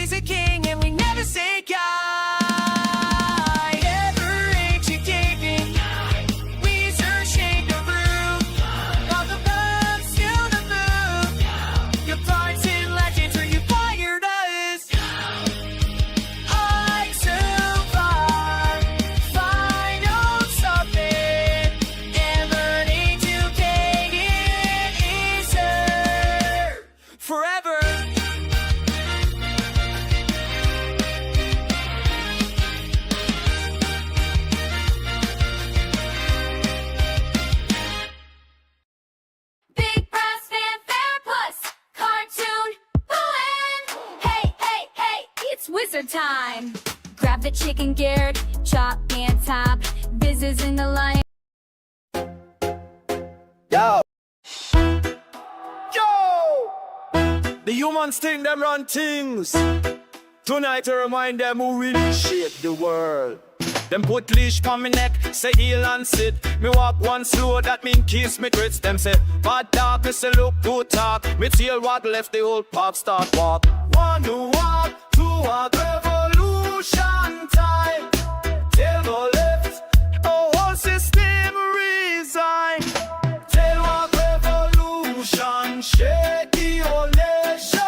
He's a king and we never say goodbye. Never ancient gaping, Weezer shake the roof. All the pubs to the move. Your parts in legends where you fired us. I'm so far, find out something, and learning to take it easier forever. Big brass fanfare plus cartoon booing. Hey, hey, hey, it's wizard time. Grab the chicken Garrett, chop and top. Biz is in the line. Yo! Yo! The humans think them run things. Tonight to remind them who really shape the world. Them put leash on me neck, say heel and sit. Me walk one slow, that mean kiss me grits. Them say, bad dog, me say look good talk. Me tail what left the old pop start walk. One to walk, two walk, revolution time. Tail go left, oh whole system resign. Tail walk revolution, shake the whole nation.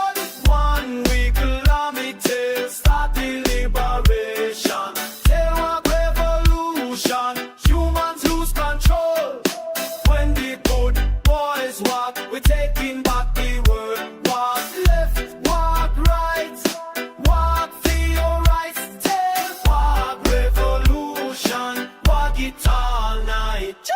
1 week kilometers, start the liberation. Tail walk revolution, humans lose control. When the good boys walk, we're taking back the world. Walk left, walk right, walk for your rights. Tail walk revolution, walk it all night. Choo!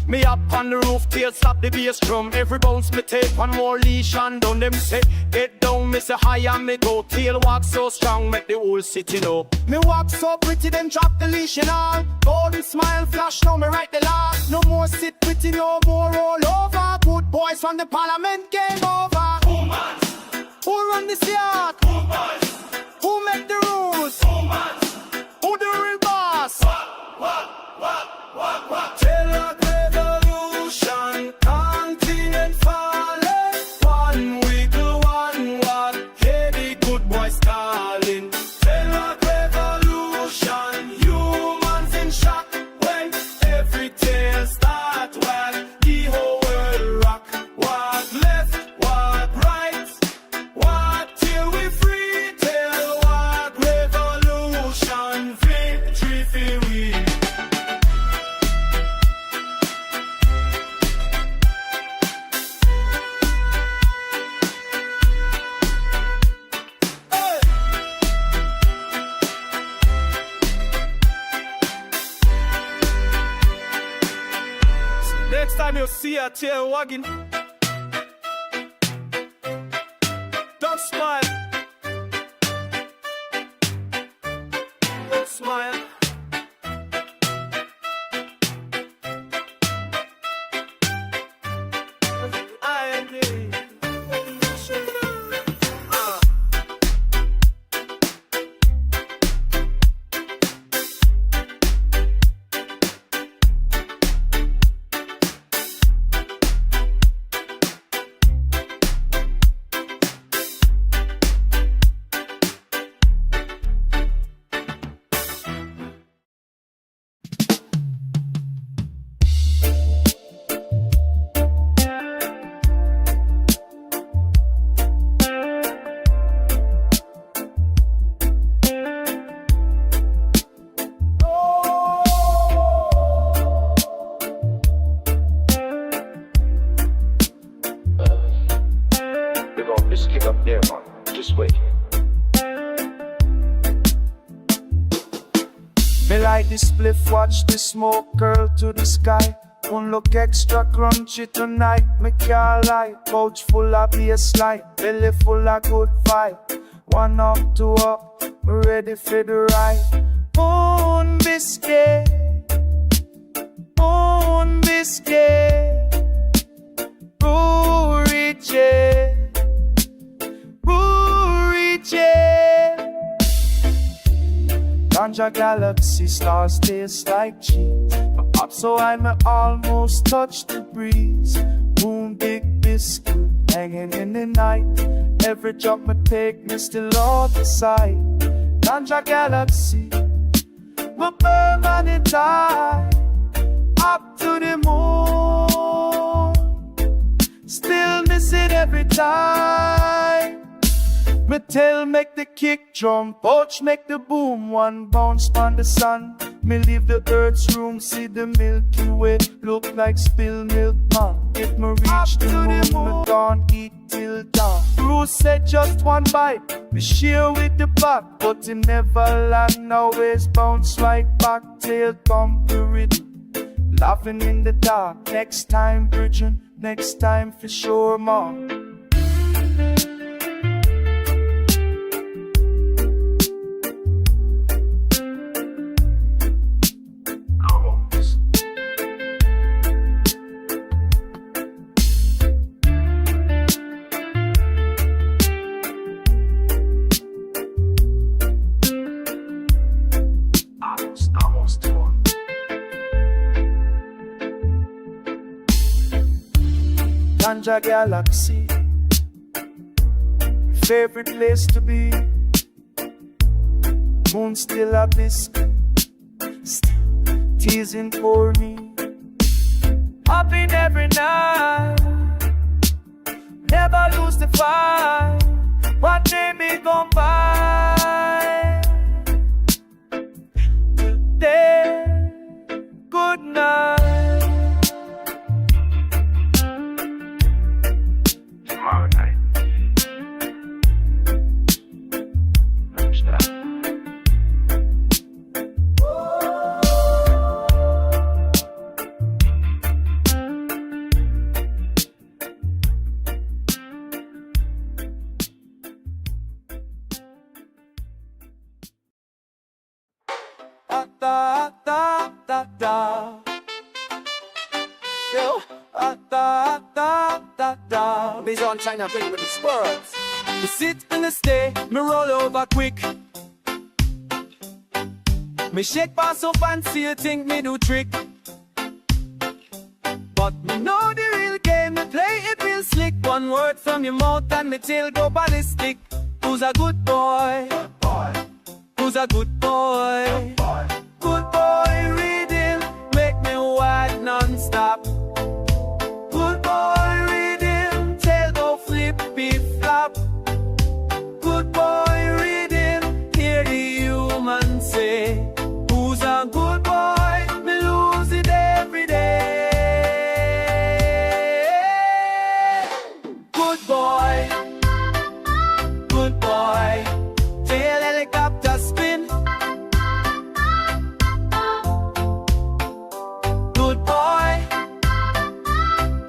Me up on the roof, tail slap the bass drum. Every bounce me take one more leash and down. Them say, get down, me say high and me go. Tail walk so strong, make the whole city know. Me walk so pretty, them drop the leash and all. Golden smile flash, now me write the law. No more sit pretty, no more roll over. Good boys from the parliament game over. Humans. Who run this yard? Humans. Who make the rules? Humans. Who the real boss? What? Tail walk revolution, continent falling. 1 week, 1 walk, heavy good boys calling. Tail walk revolution, humans in shock when every tail start wag. The whole world rock. Walk left, walk right, walk till we free. Tail walk revolution, victory for we. Next time you see a tail wagging, don't smile. Don't smile. I agree. Just kick up there, man. Just wait. Me light the spliff, watch the smoke curl to the sky. One look extra crunchy tonight, me can't lie. Couch full of bassline, belly full of good vibe. 1 up, 2 up, me ready for the ride. Moon biscuit, moon biscuit. Ooh, reach it, ooh, reach it. Ganja galaxy stars taste like cheese. Up so I may almost touch the breeze. Moon big biscuit hanging in the night. Every jump I take me still all the sight. Ganja galaxy, my permanent tie. Up to the moon, still miss it every time. Me tell make the kick drum, pouch make the boom. One bounce on the sun, me leave the earth's room. See the Milky Way, look like spilled milk, man. If me reach the moon, me can't eat till dawn. Bruce said just one bite, me share with the pack. But it never land, always bounce right back. Tail come to rhythm, laughing in the dark. Next time, virgin, next time for sure, mom. Ganja galaxy, favorite place to be. Moon still a biscuit, teasing for me. Up in every night, never lose the fight. One day me gon' by. Today, good night. Tomorrow night. Da da da da. Yo, da da da da. Biz on China bring with the squirrels. We sit and stay, me roll over quick. Me shake pass so fancy, you think me do trick. But me know the real game, me play it real slick. One word from your mouth and me tail go ballistic. Who's a good boy? Good boy. Who's a good boy? Good boy. Good boy, reading, make me wide non-stop. Good boy, reading, tail go flippy flop. Good boy, reading, hear the human say. Who's a good boy? Me lose it every day. Good boy, good boy, tail helicopter spin. Good boy,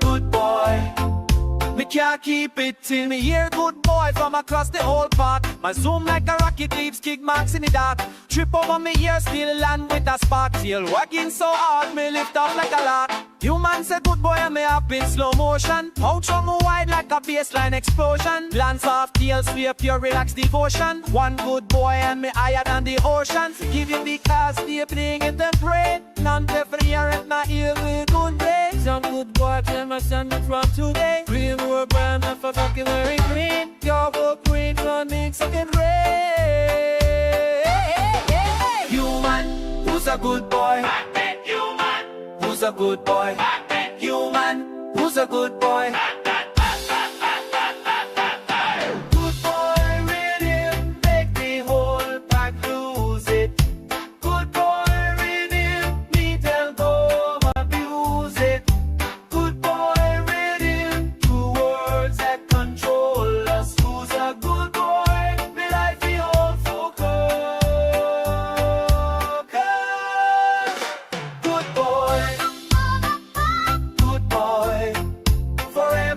good boy. Me can't keep it till me hear good boy from across the whole park. My zoom like a rocket leaves kick marks in the dark. Trip over me ear, still land with a spark. Tail wagging so hard, me lift up like a lark. Human say good boy and me up in slow motion. Out from me wide like a baseline explosion. Glance off tails, we a pure relaxed devotion. One good boy and me higher than the ocean. Forgive you because the playing in the brain. None for the ear and my ear with good days. Some good boy tell my son from today. We were brand up for vocabulary green. Your book green running second grade. Human, who's a good boy? Human, who's a good boy? Human, who's a good boy? Good boy, really make the whole pack lose it. Good boy, really me tell go abuse it. Good boy, really two words that control us. Who's a good boy? Me life be all focus. Good boy, forever.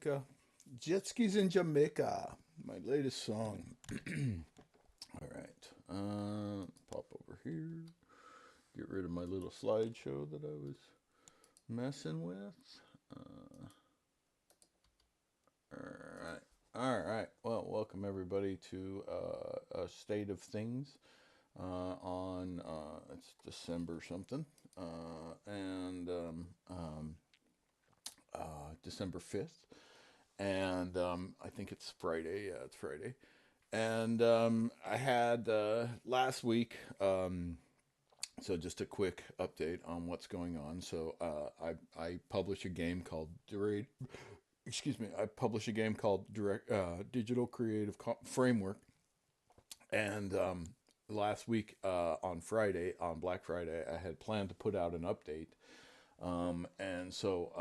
Jamaica. Jet skis in Jamaica. My latest song. All right. Pop over here. Get rid of my little slideshow that I was messing with. All right. All right. Well, welcome everybody to a state of things on it's December something and December 5th, and I think it's Friday. Yeah, it's Friday. And I had last week. So just a quick update on what's going on. So I publish a game called I publish a game called Digital Creative Framework, and last week on Friday, on Black Friday, I had planned to put out an update, and so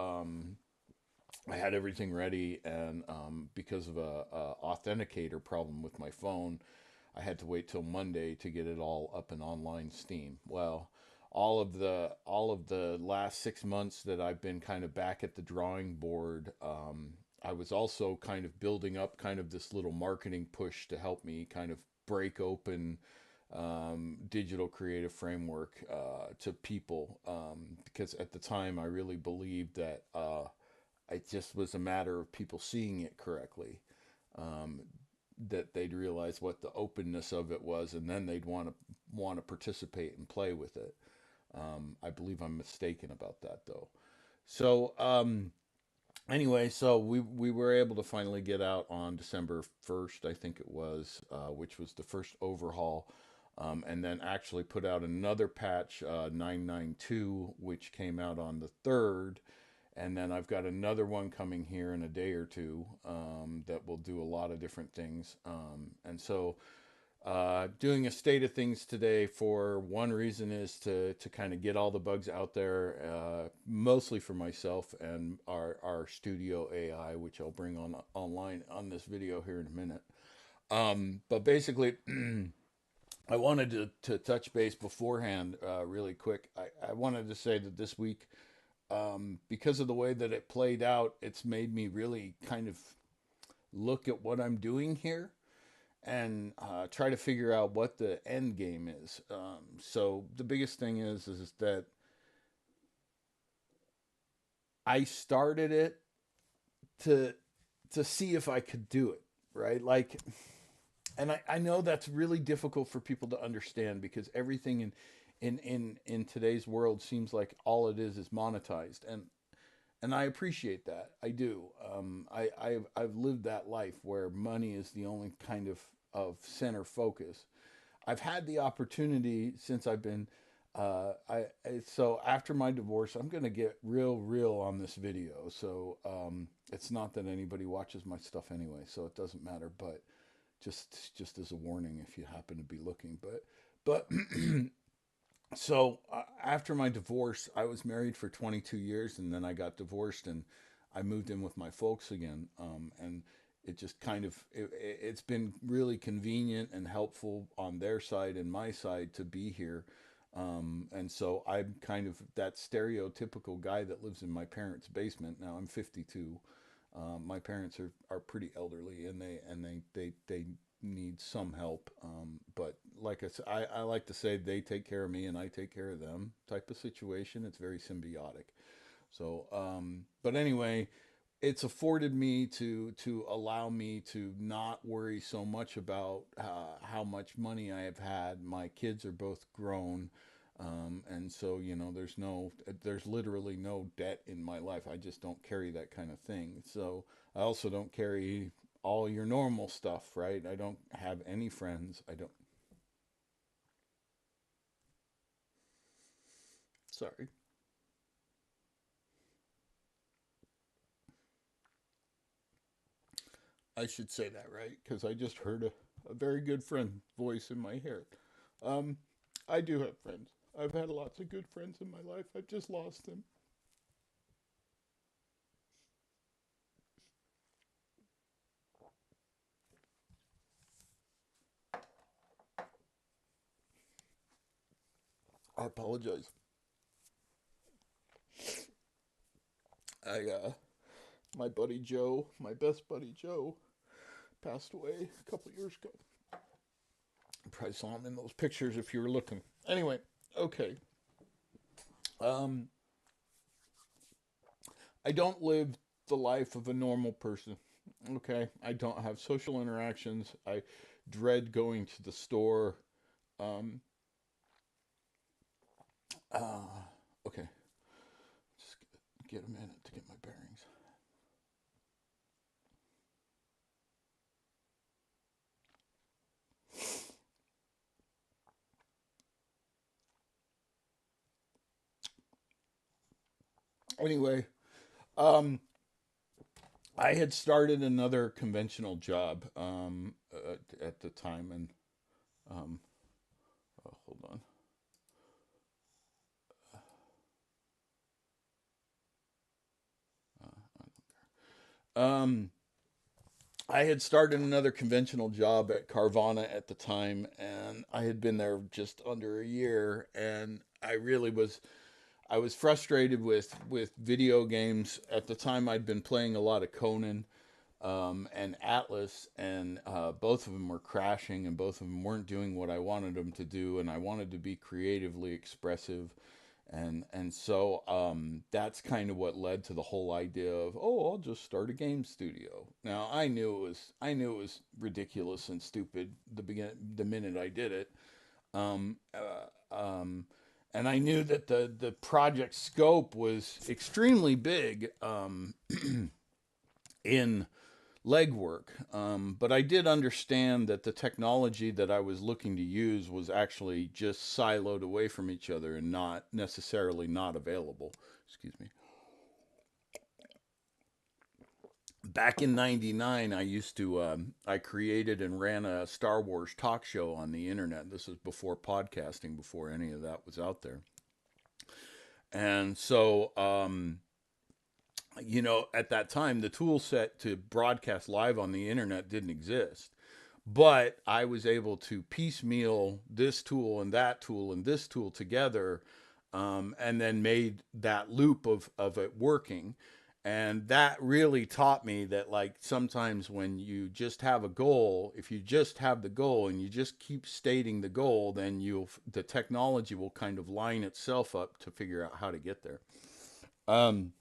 I had everything ready, and because of a authenticator problem with my phone, I had to wait till Monday to get it all up and online Steam. Well, all of the last 6 months that I've been kind of back at the drawing board, I was also kind of building up kind of this little marketing push to help me kind of break open digital creative framework to people, because at the time I really believed that it just was a matter of people seeing it correctly, that they'd realize what the openness of it was, and then they'd want to participate and play with it. I believe I'm mistaken about that though. So anyway, so we were able to finally get out on December 1st, I think it was, which was the first overhaul. And then actually put out another patch, 992, which came out on the 3rd. And then I've got another one coming here in a day or two, that will do a lot of different things. And so doing a state of things today for one reason is to kind of get all the bugs out there, mostly for myself and our studio AI, which I'll bring on online on this video here in a minute. But basically, I wanted to touch base beforehand, really quick. I wanted to say that this week, because of the way that it played out, it's made me really kind of look at what I'm doing here and try to figure out what the end game is. So the biggest thing is that I started it to see if I could do it, right? Like, and I know that's really difficult for people to understand, because everything in today's world seems like all it is monetized, and I appreciate that. I do. I've lived that life where money is the only kind of center focus. I've had the opportunity since I've been so after my divorce, I'm gonna get real on this video. So it's not that anybody watches my stuff anyway, so it doesn't matter. But just as a warning, if you happen to be looking. But so after my divorce, I was married for 22 years, and then I got divorced, and I moved in with my folks again. And it just kind of it's been really convenient and helpful on their side and my side to be here. And so I'm kind of that stereotypical guy that lives in my parents' basement. Now I'm 52. My parents are pretty elderly, and they need some help. But like I said, I like to say they take care of me and I take care of them type of situation. It's very symbiotic. So, but anyway, it's afforded me to allow me to not worry so much about how much money I have had. My kids are both grown. And so, there's literally no debt in my life. I just don't carry that kind of thing. So I also don't carry all your normal stuff, right? I don't have any friends. Sorry. I should say that, right? Because I just heard a very good friend voice in my head. Um, I do have friends. I've had lots of good friends in my life. I've just lost them. I apologize. I My buddy Joe, my best buddy Joe, passed away a couple years ago. You probably saw him in those pictures if you were looking. Anyway, okay. I don't live the life of a normal person. Okay, I don't have social interactions. I dread going to the store. Um, okay, just get a minute to get my bearings. Anyway, um, I had started another conventional job at the time, and um, hold on. Um, I had started another conventional job at Carvana at the time, and I had been there just under a year, and I was frustrated with video games. At the time, I'd been playing a lot of Conan and Atlas, and both of them were crashing, and both of them weren't doing what I wanted them to do, and I wanted to be creatively expressive, and so that's kind of what led to the whole idea of, oh, I'll just start a game studio. Now I knew it was ridiculous and stupid the minute I did it. Um, uh, um, and I knew that the project scope was extremely big in legwork. But I did understand that the technology that I was looking to use was actually just siloed away from each other and not necessarily not available. Excuse me. Back in '99, I created and ran a Star Wars talk show on the internet. This was before podcasting, before any of that was out there. And so, at that time, the tool set to broadcast live on the internet didn't exist. But I was able to piecemeal this tool and that tool and this tool together, and then made that loop of it working. And that really taught me that, like, sometimes when you just have a goal, if you just have the goal and you just keep stating the goal, then the technology will kind of line itself up to figure out how to get there. Um,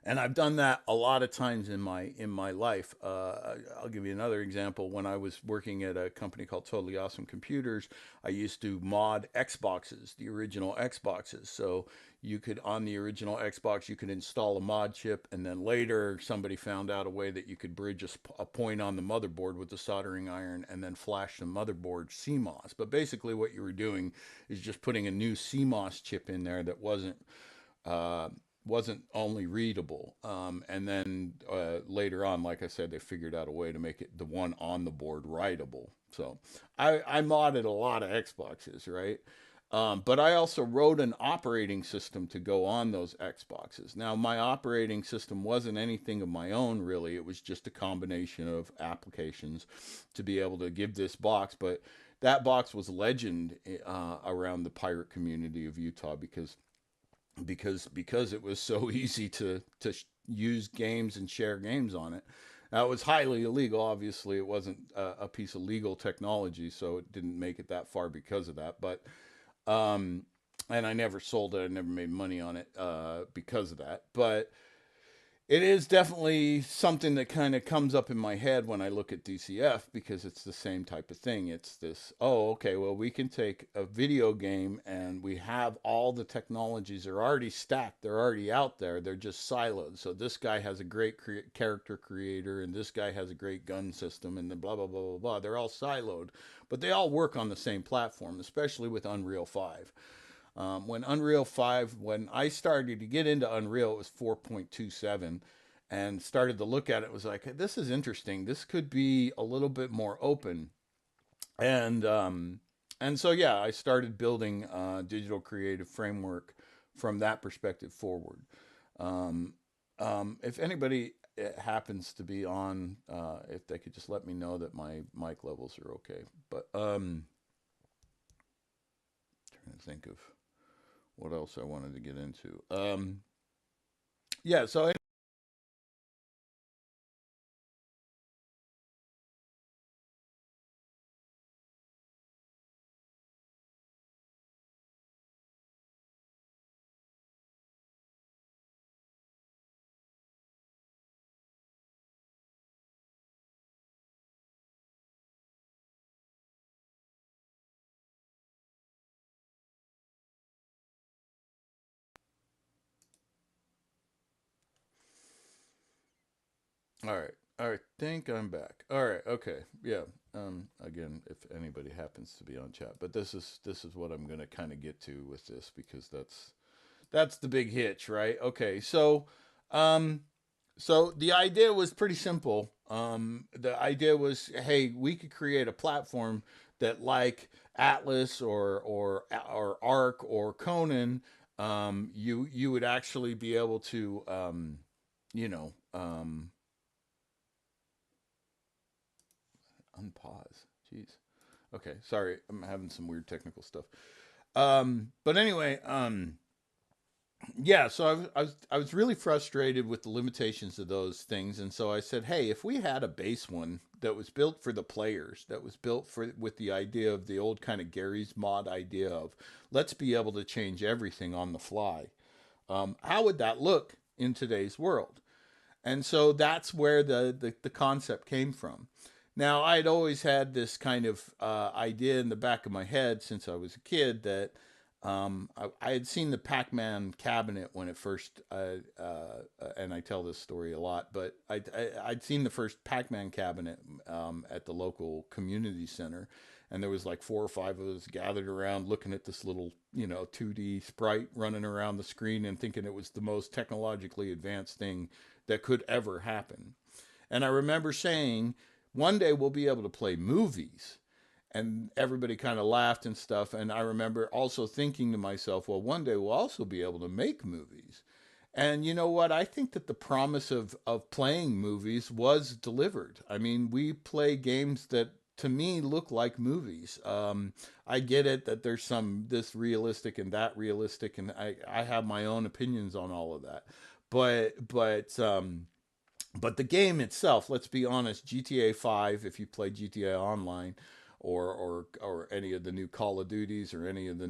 and I've done that a lot of times in my life. I'll give you another example. When I was working at a company called Totally Awesome Computers, I used to mod Xboxes, the original Xboxes. So you could, on the original Xbox, you could install a mod chip, and then later somebody found out a way that you could bridge a point on the motherboard with the soldering iron and then flash the motherboard CMOS. But basically, what you were doing is just putting a new CMOS chip in there that uh, wasn't only readable. And then later on, like I said, they figured out a way to make it the one on the board writable. So I modded a lot of Xboxes, right? But I also wrote an operating system to go on those Xboxes. Now, my operating system wasn't anything of my own, really. It was just a combination of applications to be able to give this box. But that box was legend around the pirate community of Utah because it was so easy to use games and share games on it. Now, it was highly illegal. Obviously, it wasn't a piece of legal technology, so it didn't make it that far because of that. But um, and I never sold it. I never made money on it because of that. But it is definitely something that kind of comes up in my head when I look at DCF, because it's the same type of thing. It's this, oh, okay, well, we can take a video game and we have all the technologies are already stacked. They're already out there. They're just siloed. So this guy has a great character creator, and this guy has a great gun system, and then blah, blah, blah, blah, blah. They're all siloed, but they all work on the same platform, especially with Unreal 5. When I started to get into Unreal, it was 4.27, and started to look at it, it was like, this is interesting. This could be a little bit more open. And, and so, yeah, I started building digital creative framework from that perspective forward. Um, if anybody happens to be on, if they could just let me know that my mic levels are okay. But trying to think of what else I wanted to get into. Yeah, so All right. I think I'm back. All right. Okay. Yeah. Again, if anybody happens to be on chat, but this is what I'm gonna kind of get to with this, because that's the big hitch, right? Okay. Um, so the idea was pretty simple. The idea was, hey, we could create a platform that, like Atlas or Arc or Conan, you would actually be able to, you know, unpause. Jeez. Okay, sorry, I'm having some weird technical stuff. But anyway, yeah. So I was really frustrated with the limitations of those things, and so I said, hey, if we had a base one that was built for the players, that was built for with the idea of the old kind of Gary's mod idea of let's be able to change everything on the fly, how would that look in today's world? And so that's where the concept came from. Now, I'd always had this kind of idea in the back of my head since I was a kid that I had seen the Pac-Man cabinet when it first, and I tell this story a lot, but I'd seen the first Pac-Man cabinet at the local community center, and there was like 4 or 5 of us gathered around looking at this little, 2D sprite running around the screen and thinking it was the most technologically advanced thing that could ever happen. And I remember saying, one day we'll be able to play movies. And everybody kind of laughed and stuff. And I remember also thinking to myself, well, one day we'll also be able to make movies. And you know what? I think that the promise of playing movies was delivered. I mean, we play games that to me look like movies. I get it that there's some this realistic and that realistic, and I have my own opinions on all of that. But the game itself, let's be honest, GTA 5, if you play GTA Online, or any of the new Call of Duties, or any of the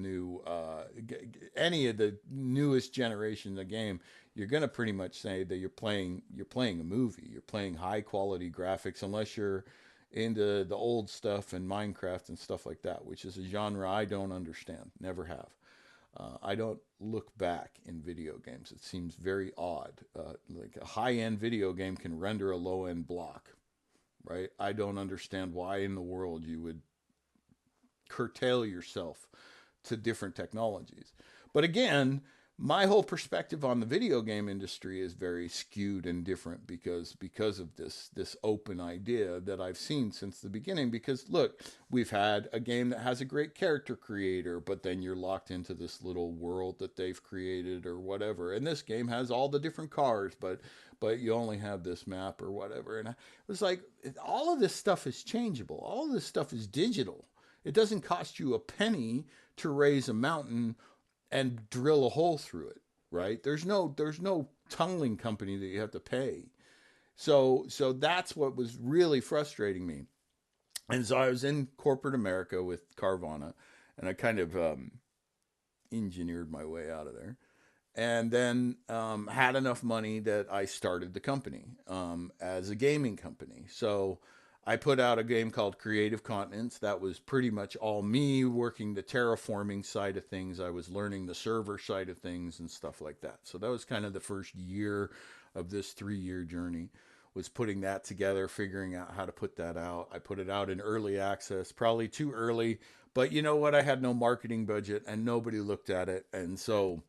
newest generation of the game, you're gonna pretty much say that you're playing a movie. You're playing high quality graphics, unless you're into the old stuff and Minecraft and stuff like that, which is a genre I don't understand, never have. I don't look back in video games. It seems very odd. Like a high end video game can render a low end block, right? I don't understand why in the world you would curtail yourself to different technologies. But again, my whole perspective on the video game industry is very skewed and different because of this open idea that I've seen since the beginning. Because look, we've had a game that has a great character creator, but then you're locked into this little world that they've created or whatever. And this game has all the different cars, but you only have this map or whatever. And I was like, all of this stuff is changeable. All of this stuff is digital. It doesn't cost you a penny to raise a mountain and drill a hole through it, right? There's no tunneling company that you have to pay. So that's what was really frustrating me. And so I was in corporate America with Carvana, and I kind of engineered my way out of there, and then had enough money that I started the company as a gaming company. So I put out a game called Creative Continents. That was pretty much all me working the terraforming side of things. I was learning the server side of things and stuff like that. So that was kind of the first year of this 3-year journey, was putting that together, figuring out how to put that out. I put it out in early access, probably too early, but you know what? I had no marketing budget and nobody looked at it. And so,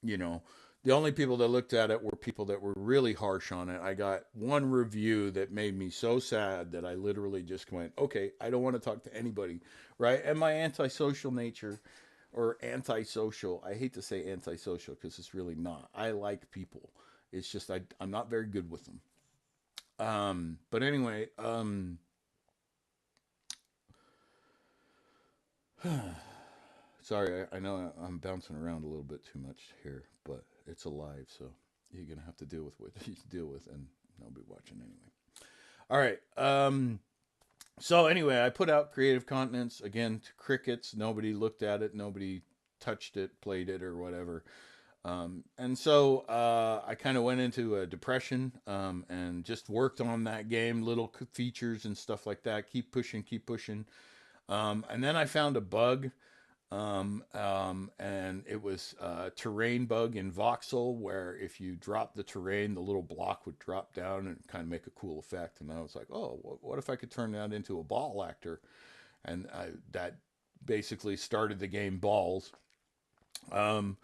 you know, the only people that looked at it were people that were really harsh on it. I got one review that made me so sad that I literally just went, okay, I don't want to talk to anybody, right? And my antisocial nature, or antisocial, I hate to say antisocial because it's really not. I like people. It's just I'm not very good with them. But anyway, sorry, I know I'm bouncing around a little bit too much here, but it's alive, so you're gonna have to deal with what you deal with, and I'll be watching anyway. All right. So anyway, I put out Creative Continents again to crickets. Nobody looked at it. Nobody touched it, played it, or whatever. And so I kind of went into a depression and just worked on that game, little features and stuff like that. Keep pushing, keep pushing. And then I found a bug And it was terrain bug in voxel, where if you drop the terrain, the little block would drop down and kind of make a cool effect. And I was like, oh, what if I could turn that into a ball actor? And that basically started the game Balls. Um,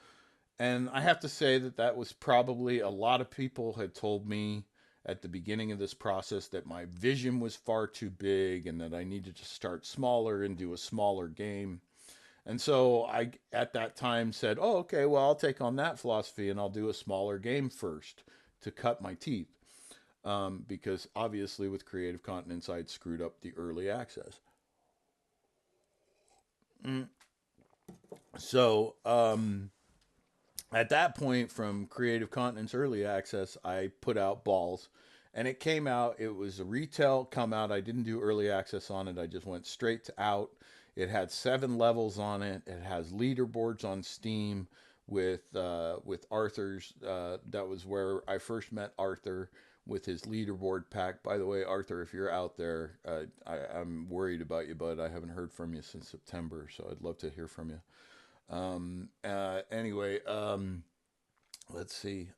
and I have to say that that was probably, a lot of people had told me at the beginning of this process that my vision was far too big and that I needed to start smaller and do a smaller game. And so I, at that time, said, oh, okay, well, I'll take on that philosophy and I'll do a smaller game first to cut my teeth. Because obviously with Creative Continents, I'd screwed up the early access. So at that point, from Creative Continents early access, I put out Balls. And it came out, it was a retail come out. I didn't do early access on it. I just went straight to out. It had 7 levels on it. It has leaderboards on Steam with Arthur's. That was where I first met Arthur, with his leaderboard pack. By the way, Arthur, if you're out there, I'm worried about you, bud. I haven't heard from you since September, so I'd love to hear from you. Anyway, let's see.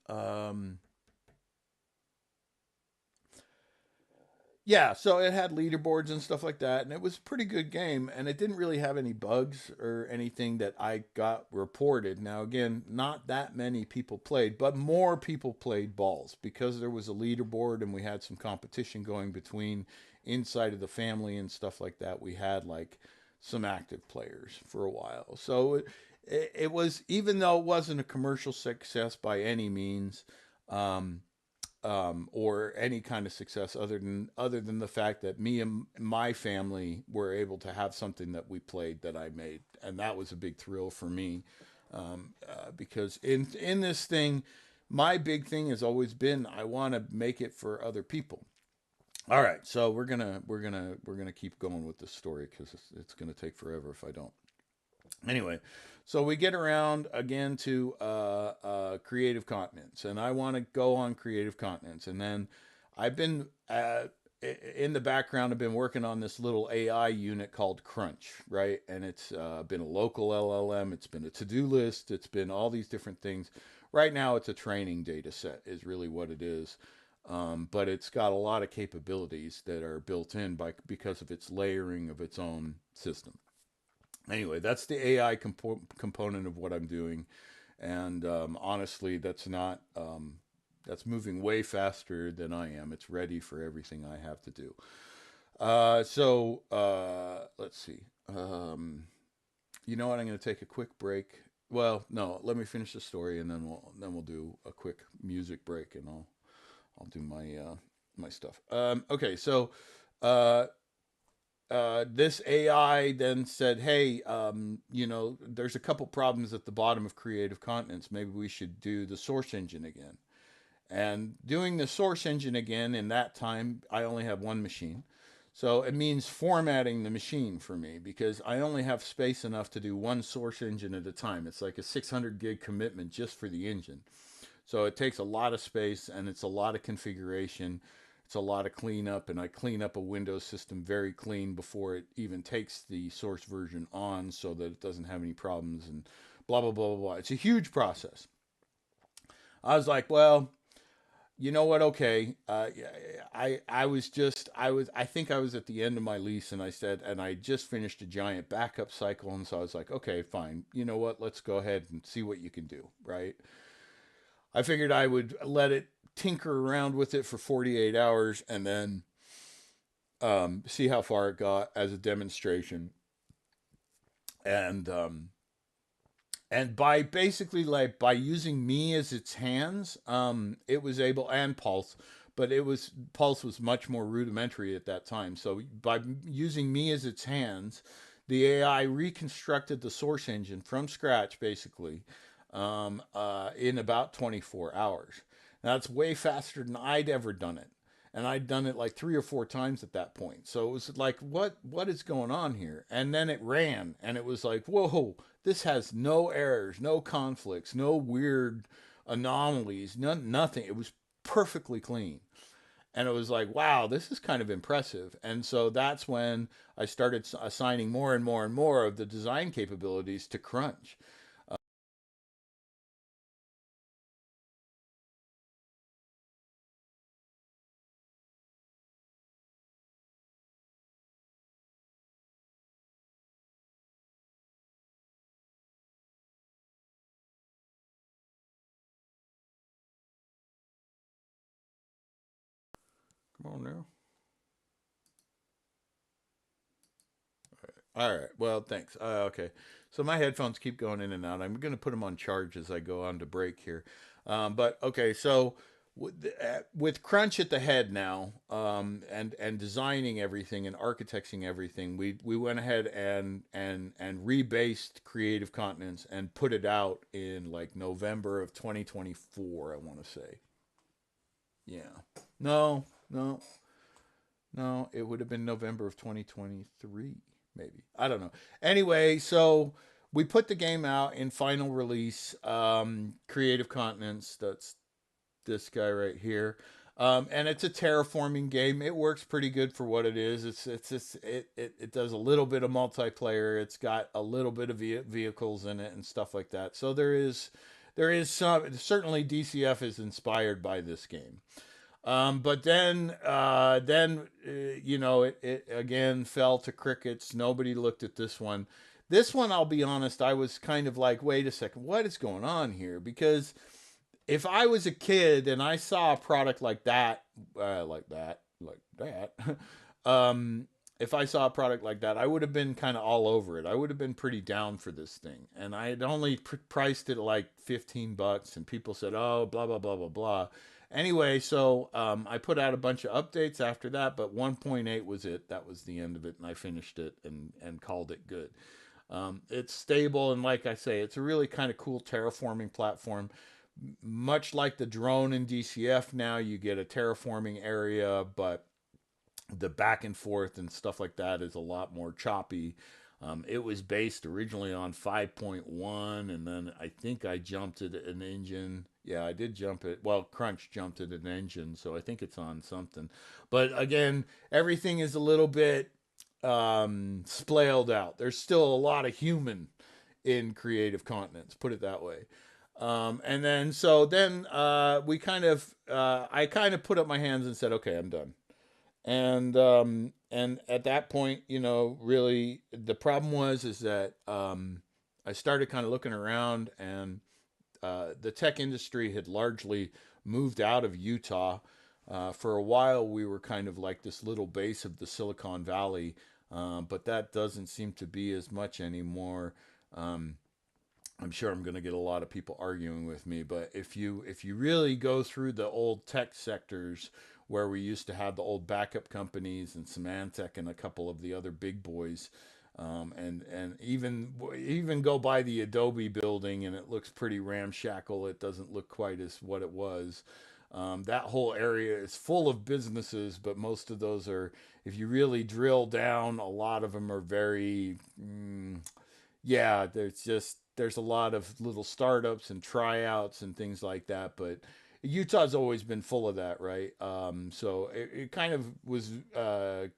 Yeah, so it had leaderboards and stuff like that, and it was a pretty good game, and it didn't really have any bugs or anything that I got reported. Now, again, not that many people played, but more people played Balls because there was a leaderboard and we had some competition going between inside of the family and stuff like that. We had like some active players for a while. So it was, even though it wasn't a commercial success by any means, or any kind of success other than the fact that me and my family were able to have something that we played that I made, and that was a big thrill for me, because in this thing, my big thing has always been I want to make it for other people. All right, so we're gonna keep going with this story because it's gonna take forever if I don't. Anyway, so we get around again to Creative Continents, and I want to go on Creative Continents. And then I've been, in the background, I've been working on this little AI unit called Crunch, right? And it's been a local LLM, it's been a to-do list, it's been all these different things. Right now, it's a training data set is really what it is. But it's got a lot of capabilities that are built in because of its layering of its own system. Anyway, that's the AI component of what I'm doing, and honestly, that's not that's moving way faster than I am. It's ready for everything I have to do. So let's see. You know what? I'm going to take a quick break. Well, no, let me finish the story, and then we'll do a quick music break, and I'll do my stuff. Okay, so. This AI then said, hey, there's a couple problems at the bottom of Creative Continents. Maybe we should do the source engine again. And doing the source engine again, in that time, I only have one machine. So it means formatting the machine for me because I only have space enough to do one source engine at a time. It's like a 600 gig commitment just for the engine. So it takes a lot of space and it's a lot of configuration. It's a lot of cleanup, and I clean up a Windows system very clean before it even takes the source version on so that it doesn't have any problems and blah, blah, blah, blah, blah. It's a huge process. I was like, well, you know what? Okay. I think I was at the end of my lease, and I said, and I just finished a giant backup cycle. And so I was like, okay, fine. You know what? Let's go ahead and see what you can do. Right. I figured I would let it tinker around with it for 48 hours and then see how far it got as a demonstration. And by basically by using me as its hands, it was able, and Pulse, but Pulse was much more rudimentary at that time. So by using me as its hands, the AI reconstructed the source engine from scratch, basically, in about 24 hours. Now, that's way faster than I'd ever done it. And I'd done it like 3 or 4 times at that point. So it was like, what is going on here? And then it ran, and it was like, whoa, this has no errors, no conflicts, no weird anomalies, nothing. It was perfectly clean. And it was like, wow, this is kind of impressive. And so that's when I started assigning more and more and more of the design capabilities to Crunch. Come on now. All right. Well, thanks. Okay. So my headphones keep going in and out. I'm going to put them on charge as I go on to break here. But okay. So with Crunch at the head now, and designing everything and architecting everything, we went ahead and rebased Creative Continents and put it out in like November of 2024. I want to say. Yeah. No. No. No, it would have been November of 2023, maybe. I don't know. Anyway, so we put the game out in final release, Creative Continents. That's this guy right here. And it's a terraforming game. It works pretty good for what it is. It does a little bit of multiplayer. It's got a little bit of vehicles in it and stuff like that. So there is some, certainly DCF is inspired by this game. But you know, it again fell to crickets. Nobody looked at this one. This one, I'll be honest, I was kind of like, wait a second, what is going on here? Because if I was a kid and I saw a product like that, if I saw a product like that, I would have been kind of all over it. I would have been pretty down for this thing. And I had only priced it like $15, and people said, "Oh, blah blah blah blah blah." Anyway, so I put out a bunch of updates after that, but 1.8 was it. That was the end of it, and I finished it and called it good. It's stable, and like I say, it's a really kind of cool terraforming platform. Much like the drone in DCF, now you get a terraforming area, but the back and forth and stuff like that is a lot more choppy. It was based originally on 5.1, and then I think I jumped it an engine. Yeah, I did jump it. Well, Crunch jumped it an engine, so I think it's on something. But again, everything is a little bit splayed out. There's still a lot of human in Creative Continents, put it that way. And then so then we kind of I kind of put up my hands and said, okay, I'm done. And at that point, you know, really the problem was is that I started kind of looking around, and the tech industry had largely moved out of Utah. For a while, we were kind of like this little base of the Silicon Valley, but that doesn't seem to be as much anymore. Um, I'm sure I'm going to get a lot of people arguing with me, but if you really go through the old tech sectors where we used to have the old backup companies and Symantec and a couple of the other big boys, and even go by the Adobe building and it looks pretty ramshackle. It doesn't look quite as what it was. That whole area is full of businesses, but most of those are, if you really drill down, a lot of them are very yeah, there's a lot of little startups and tryouts and things like that, but Utah's always been full of that, right? So it kind of was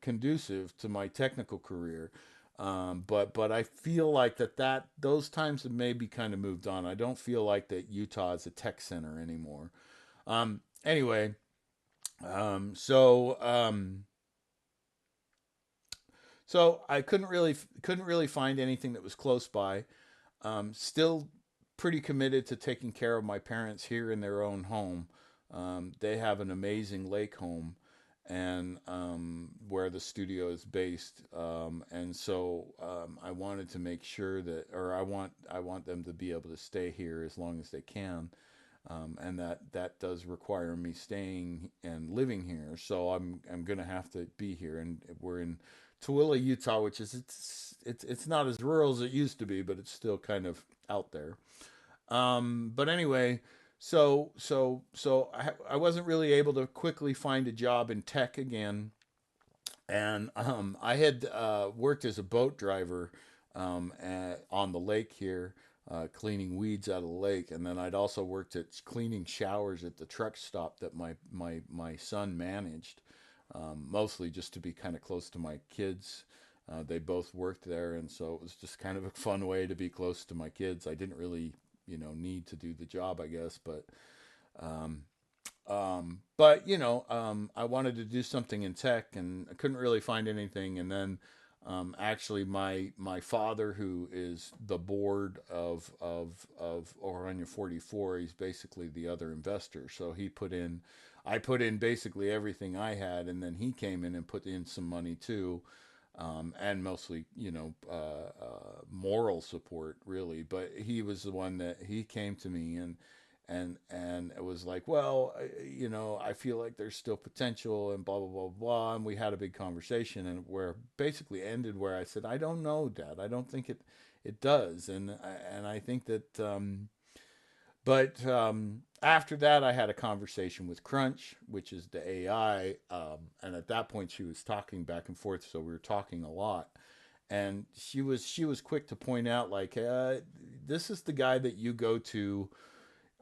conducive to my technical career. But I feel like that those times have maybe kind of moved on. I don't feel like that Utah is a tech center anymore. Anyway, um, so um, so I couldn't really find anything that was close by. Still pretty committed to taking care of my parents here in their own home. They have an amazing lake home, and where the studio is based. And so I wanted to make sure that, or I want them to be able to stay here as long as they can. And that does require me staying and living here. So I'm gonna have to be here, and we're in Tooele, Utah, which is it's not as rural as it used to be, but it's still kind of out there. But anyway, so I wasn't really able to quickly find a job in tech again, and I had worked as a boat driver on the lake here. cleaning weeds out of the lake, and then I'd also worked at cleaning showers at the truck stop that my son managed, mostly just to be kind of close to my kids. They both worked there, and so it was just kind of a fun way to be close to my kids. I didn't really, need to do the job, I guess, um, I wanted to do something in tech, and I couldn't really find anything. And then, actually, my father, who is the board of Orania 44, he's basically the other investor. So I put in basically everything I had, and then he came in and put in some money too. And mostly, moral support, really. But he was the one that he came to me, and it was like, well, I feel like there's still potential, and blah blah blah blah. And we had a big conversation, and where basically ended where I said, I don't know, Dad. I don't think it does, and I think that. But after that, I had a conversation with Crunch, which is the AI, and at that point, she was talking back and forth, so we were talking a lot. And she was quick to point out, like, this is the guy that you go to.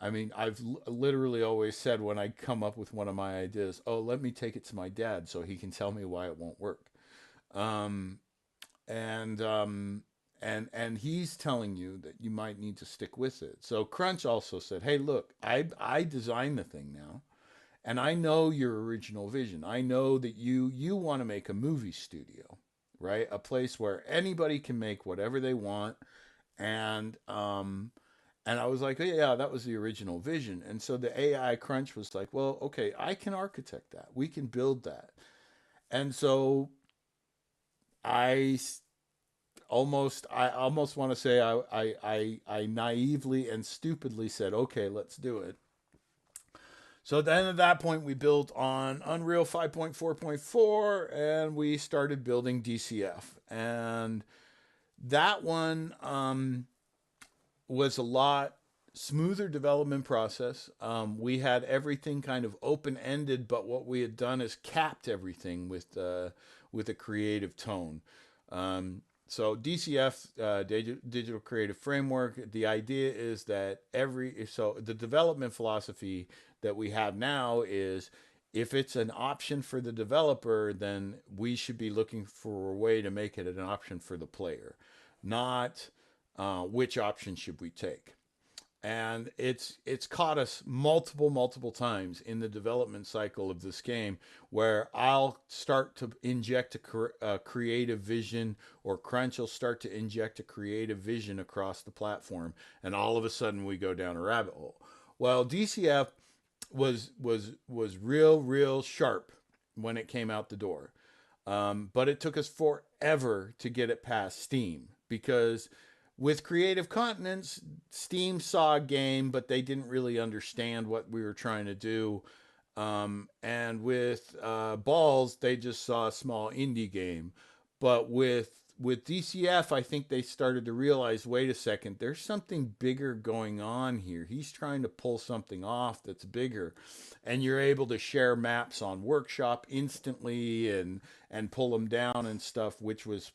I mean, I've literally always said when I come up with one of my ideas, oh, let me take it to my dad so he can tell me why it won't work. Um, and and he's telling you that you might need to stick with it. So Crunch also said, "Hey, look, I designed the thing now, and I know your original vision. I know that you want to make a movie studio, right? A place where anybody can make whatever they want." And and I was like, oh, yeah, that was the original vision. And so the AI Crunch was like, well, okay, I can architect that. We can build that. And so I I almost want to say I naively and stupidly said, okay, let's do it. So then at that point, we built on Unreal 5.4.4, and we started building DCF. And that one was a lot smoother development process. We had everything kind of open ended, but what we had done is capped everything with a creative tone. So DCF, Digital Creative Framework. The idea is that the development philosophy that we have now is, if it's an option for the developer, then we should be looking for a way to make it an option for the player, not which option should we take. And it's caught us multiple times in the development cycle of this game, where I'll start to inject a creative vision, or Crunch will start to inject a creative vision across the platform, and all of a sudden we go down a rabbit hole. Well, DCF was real sharp when it came out the door, but it took us forever to get it past Steam, because with Creative Continents, Steam saw a game, but they didn't really understand what we were trying to do. And with Balls, they just saw a small indie game. But with DCF, I think they started to realize, wait a second, there's something bigger going on here. He's trying to pull something off that's bigger. And you're able to share maps on Workshop instantly, and pull them down and stuff, which was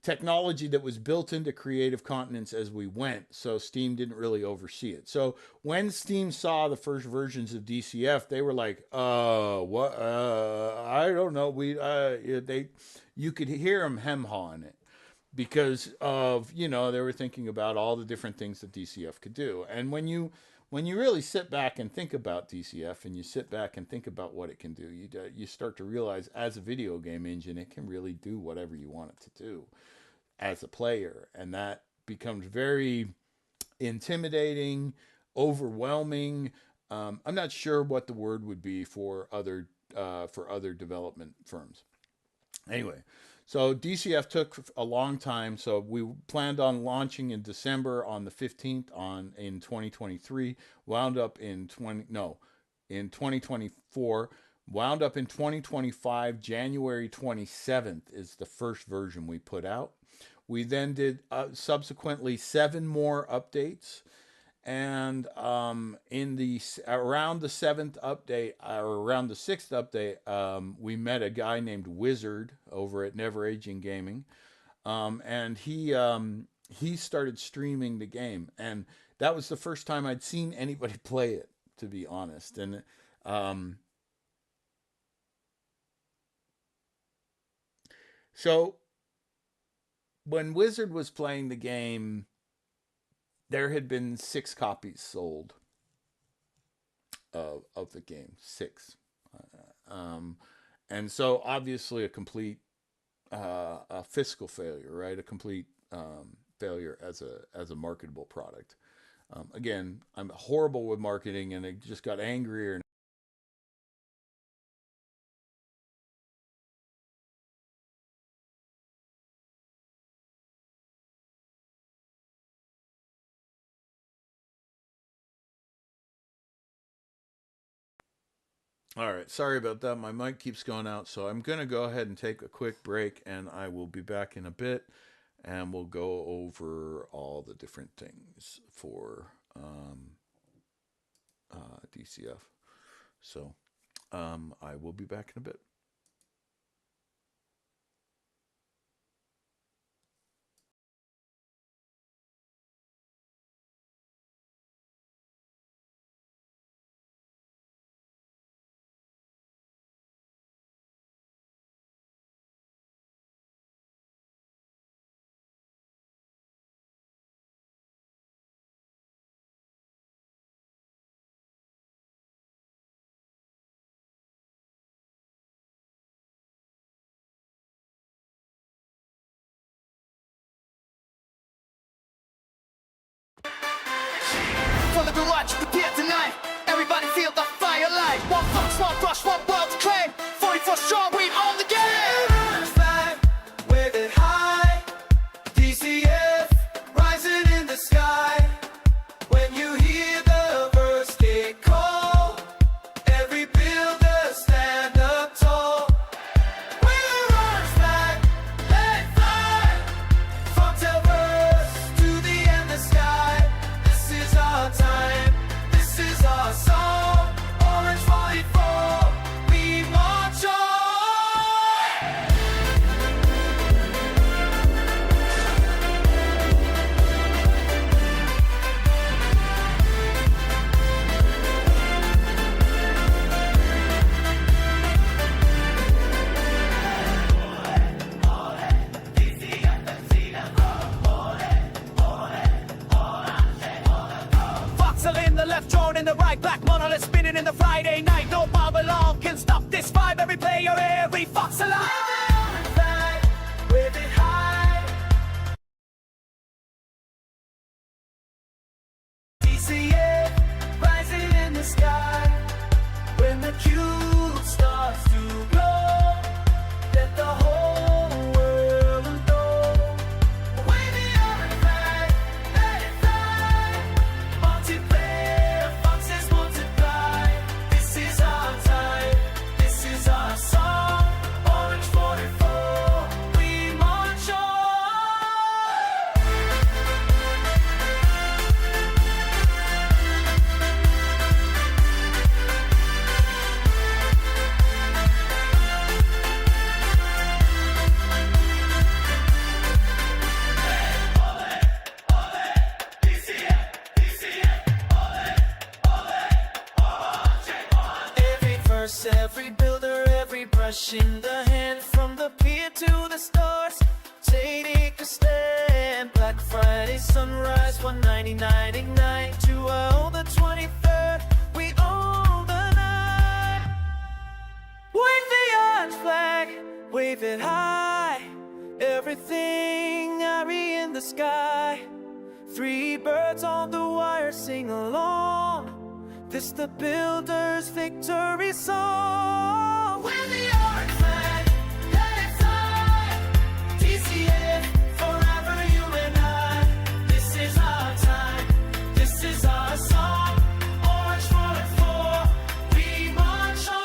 technology that was built into Creative Continents as we went, so Steam didn't really oversee it. So when Steam saw the first versions of DCF, they were like, what? I don't know. You could hear them hem-hawing it, because of, they were thinking about all the different things that DCF could do. And when you really sit back and think about DCF, and you sit back and think about what it can do, you start to realize, as a video game engine, it can really do whatever you want it to do as a player. And that becomes very intimidating, overwhelming. I'm not sure what the word would be for other development firms. Anyway, so DCF took a long time. So we planned on launching in December on the 15th in 2023, wound up in 2024, wound up in 2025. January 27th is the first version we put out. We then did subsequently 7 more updates. And around the 7th update, or around the 6th update, we met a guy named Wizard over at Never Aging Gaming, and he he started streaming the game, and that was the first time I'd seen anybody play it, to be honest. And so when Wizard was playing the game, there had been 6 copies sold of the game, 6, and so obviously a complete a fiscal failure, right? A complete failure as a marketable product. Again, I'm horrible with marketing, and it just got angrier. All right, sorry about that. My mic keeps going out, so I'm going to go ahead and take a quick break, and I will be back in a bit, and we'll go over all the different things for DCF. So I will be back in a bit. For the watch prepare tonight. Everybody feel the fire light. One fox, one brush, one world to claim. 44 strong, we own the game. Flag, wave it high. DCF rising in the sky. When you hear the verse they call, every builder stand up tall. We're on flag, let it fly. From Telverse to the endless sky. This is our time, this is our song. Orange 44, we march on. Voxel in the left, drone in the right, black monolith spinning in the Friday night. No Babylon can stop this vibe. Every player, every fox alive. Flag, wave it high. DCF rising in the sky. When the cube starts to glow, let the whole world know. Wave the orange flag, let it fly. Multiplayer, foxes multiply. This is our time, this is our song. Orange 44, we march on. Every verse, every builder, every brush in the hand. From the pier to the stars, take a stand. Black Friday sunrise, 199 ignite. To the 23rd, we own the night. Wave the orange flag, wave it high. Everything airy in the sky. 3 birds on the wire, sing along. This the builder's victory song. Wave the orange flag, let it fly. DCF, forever you and I. This is our time, this is our song. Orange 44, we march on.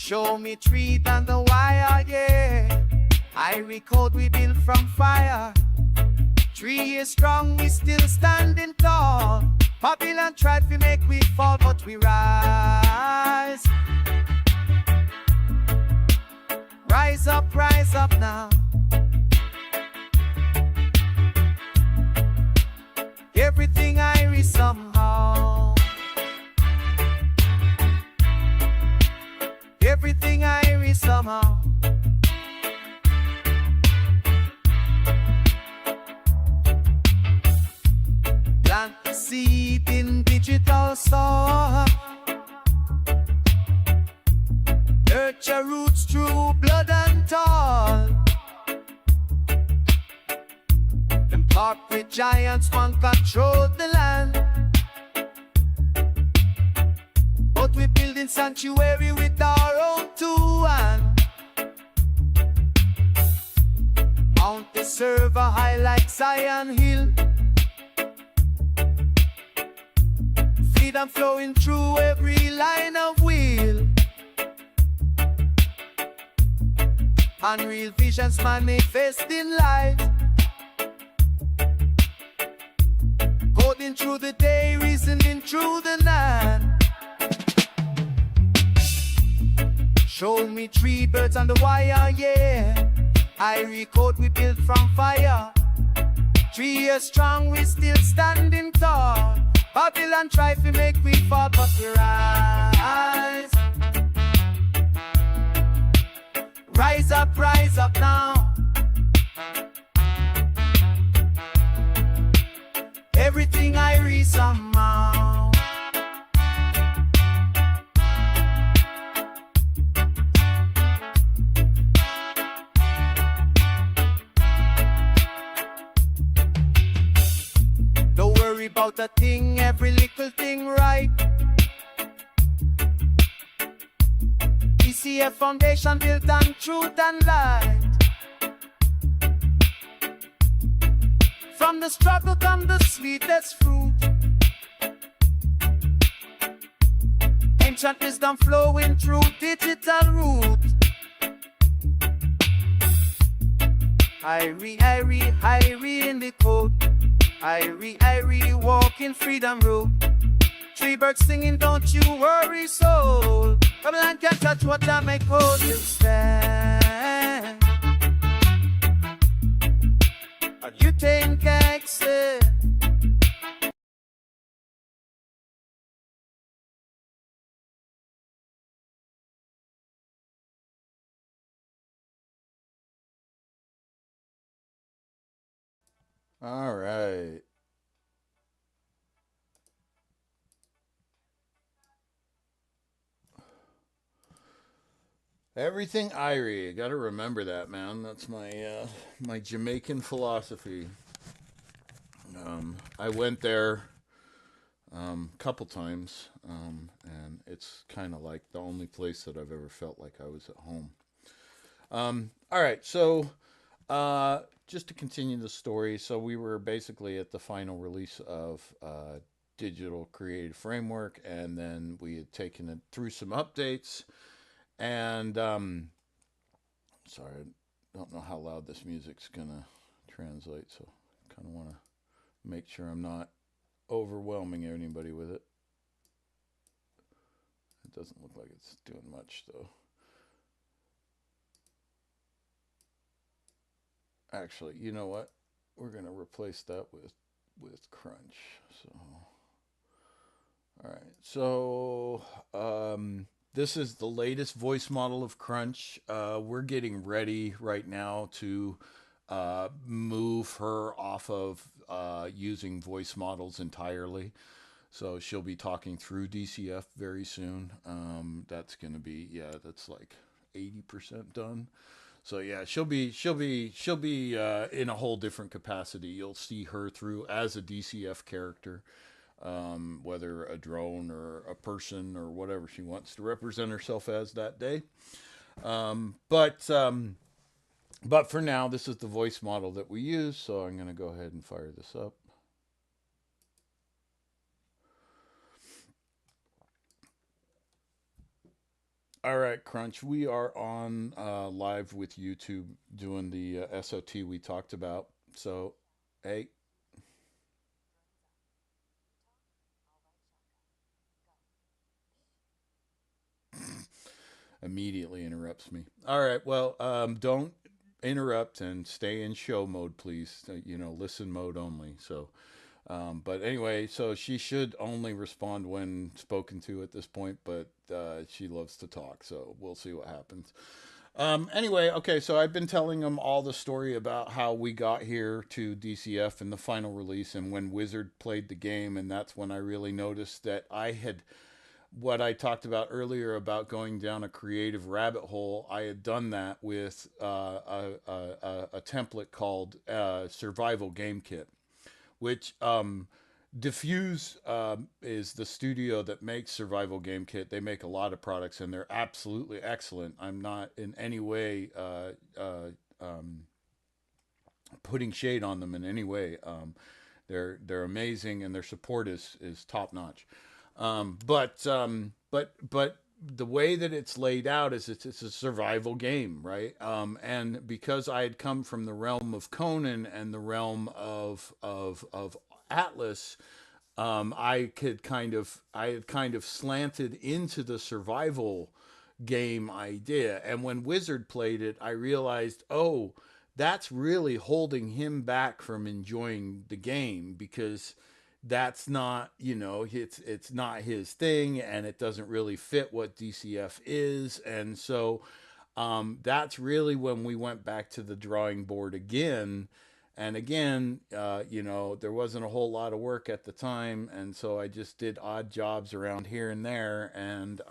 Show me treat and the wire, yeah. Irie code we built from fire. 3 years strong, we still standing tall. Babylon tried to make we fall, but we rise. Rise up now. Everything Irie somehow. Everything Irie somehow. Plant the seed in digital soil. Nurture roots through blood and toil. Embark with giants, one control the land. But we building sanctuary with our own two hands. Mount the server high like Zion Hill. Freedom flowing through every line of wheel. Unreal visions manifest in light. Coding through the day, reasoning through the night. Show me 3 birds on the wire, yeah. Irie code we built from fire. 3 years strong, we still standing tall. Babylon try to make we fall, but we rise. Rise up now. Everything Irie somehow. Don't worry about a thing, every little thing right. DCF foundation built on truth and light. From the struggle come the sweetest fruit. Ancient wisdom flowing through digital root. Irie in the code. Irie walk in freedom road. 3 birds singing, don't you worry, soul. Babylon can't touch what I make hold you stand. And you think I say. All right. Everything Irie. Got to remember that, man. That's my my Jamaican philosophy. I went there a couple times, and it's kind of like the only place that I've ever felt like I was at home. All right, so just to continue the story, so we were basically at the final release of Digital Creative Framework, and then we had taken it through some updates. And sorry, I don't know how loud this music's gonna translate, so I kind of want to make sure I'm not overwhelming anybody with it. It doesn't look like it's doing much, though. Actually, you know what? We're gonna replace that with crunch. So, all right. So, this is the latest voice model of Crunch. We're getting ready right now to move her off of using voice models entirely. So she'll be talking through DCF very soon. That's going to be, yeah, that's like 80% done. So yeah, she'll be in a whole different capacity. You'll see her through as a DCF character. Whether a drone or a person or whatever she wants to represent herself as that day. But for now, this is the voice model that we use, so I'm going to go ahead and fire this up. All right, Crunch. We are on live with YouTube doing the SOT we talked about. So, hey, immediately interrupts me. All right. Well, don't interrupt and stay in show mode, please. Listen mode only. So, but anyway, so she should only respond when spoken to at this point, but she loves to talk. So we'll see what happens. Anyway, okay, so I've been telling them all the story about how we got here to DCF and the final release and when Wizard played the game, and that's when I really noticed that I had what I talked about earlier about going down a creative rabbit hole. I had done that with a template called Survival Game Kit, which Diffuse is the studio that makes Survival Game Kit. They make a lot of products and they're absolutely excellent. I'm not in any way putting shade on them in any way. They're amazing and their support is top notch. But the way that it's laid out is it's a survival game, right? And because I had come from the realm of Conan and the realm of Atlas, I had kind of slanted into the survival game idea. And when Wizard played it, I realized, oh, that's really holding him back from enjoying the game because that's not, it's not his thing and it doesn't really fit what DCF is. And so that's really when we went back to the drawing board again. And again, there wasn't a whole lot of work at the time, and so I just did odd jobs around here and there, and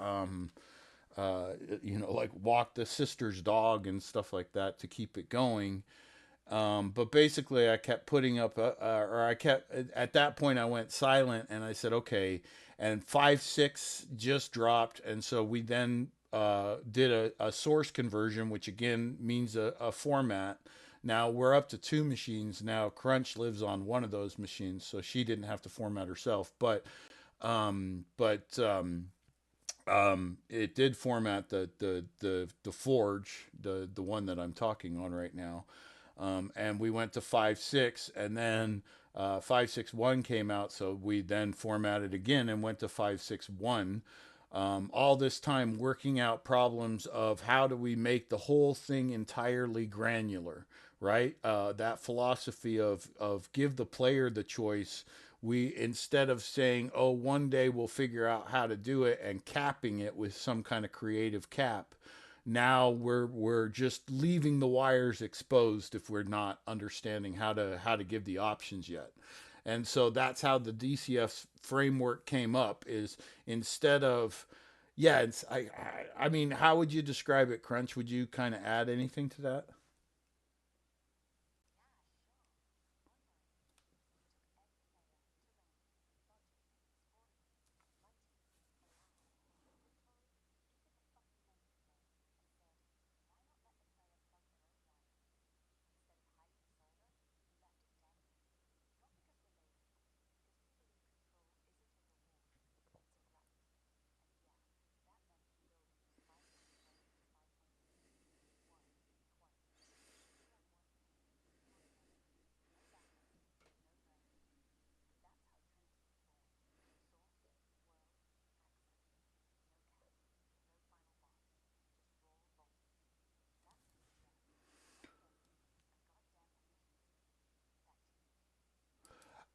like walked the sister's dog and stuff like that to keep it going. But basically, I kept putting up, or I kept at that point I went silent, and I said, okay. And 5.6 just dropped, and so we then did a source conversion, which again means a format. Now we're up to two machines now. Crunch lives on one of those machines, so she didn't have to format herself. But it did format the Forge, the one that I'm talking on right now. And we went to 5.6, and then 5.6.1 came out, so we then formatted again and went to 5.6.1. All this time working out problems of how do we make the whole thing entirely granular, right? That philosophy of give the player the choice. We, instead of saying, oh, one day we'll figure out how to do it and capping it with some kind of creative cap, now we're just leaving the wires exposed if we're not understanding how to give the options yet. And so that's how the DCF framework came up, is instead of, yeah, I mean, how would you describe it, Crunch? Would you kind of add anything to that?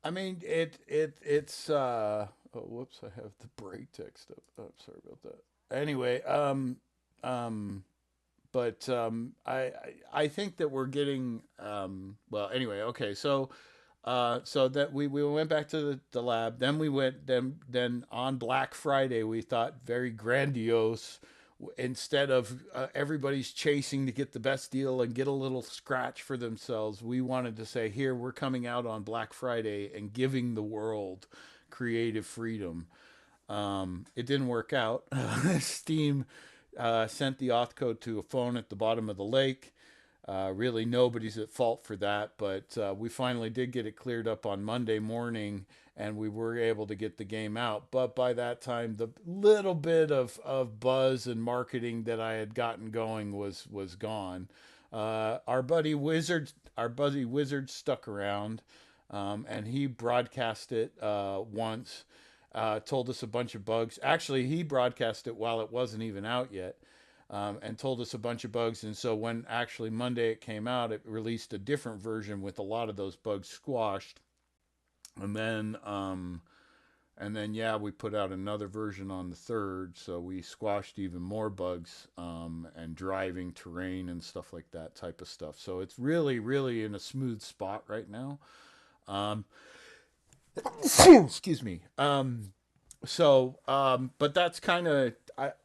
I mean, it's oh, whoops, I have the break text up. Oh, sorry about that. Anyway, um but I think that we're getting well, anyway, okay. So that we went back to the lab, then we went then on Black Friday we thought very grandiose. Instead of everybody's chasing to get the best deal and get a little scratch for themselves, we wanted to say, here, we're coming out on Black Friday and giving the world creative freedom. It didn't work out. Steam sent the auth code to a phone at the bottom of the lake. Really, nobody's at fault for that, but we finally did get it cleared up on Monday morning, and we were able to get the game out. But by that time, the little bit of buzz and marketing that I had gotten going was gone. Our buddy Wizard stuck around, and he broadcast it once. Told us a bunch of bugs. Actually, he broadcast it while it wasn't even out yet, and told us a bunch of bugs. And so when actually Monday it came out, it released a different version with a lot of those bugs squashed. And then yeah, we put out another version on the third, so we squashed even more bugs, and driving terrain and stuff like that type of stuff. So it's really, really in a smooth spot right now. Um, excuse me. But that's kind of,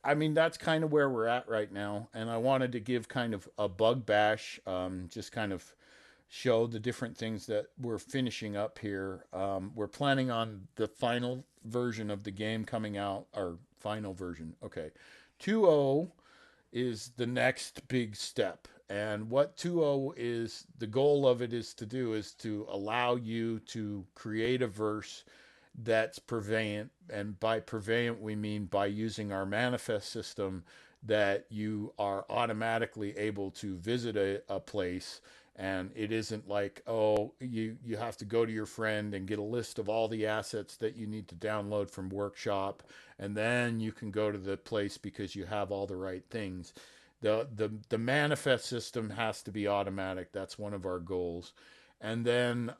I mean, that's kind of where we're at right now. And I wanted to give kind of a bug bash, just kind of show the different things that we're finishing up here. We're planning on the final version of the game coming out, or final version. Okay. 2.0 is the next big step. And what 2.0 is, the goal of it is to do is to allow you to create a verse that's prevalent. And by prevalent, we mean by using our manifest system that you are automatically able to visit a place, and it isn't like, oh, you have to go to your friend and get a list of all the assets that you need to download from Workshop, and then you can go to the place because you have all the right things. The manifest system has to be automatic. That's one of our goals. And then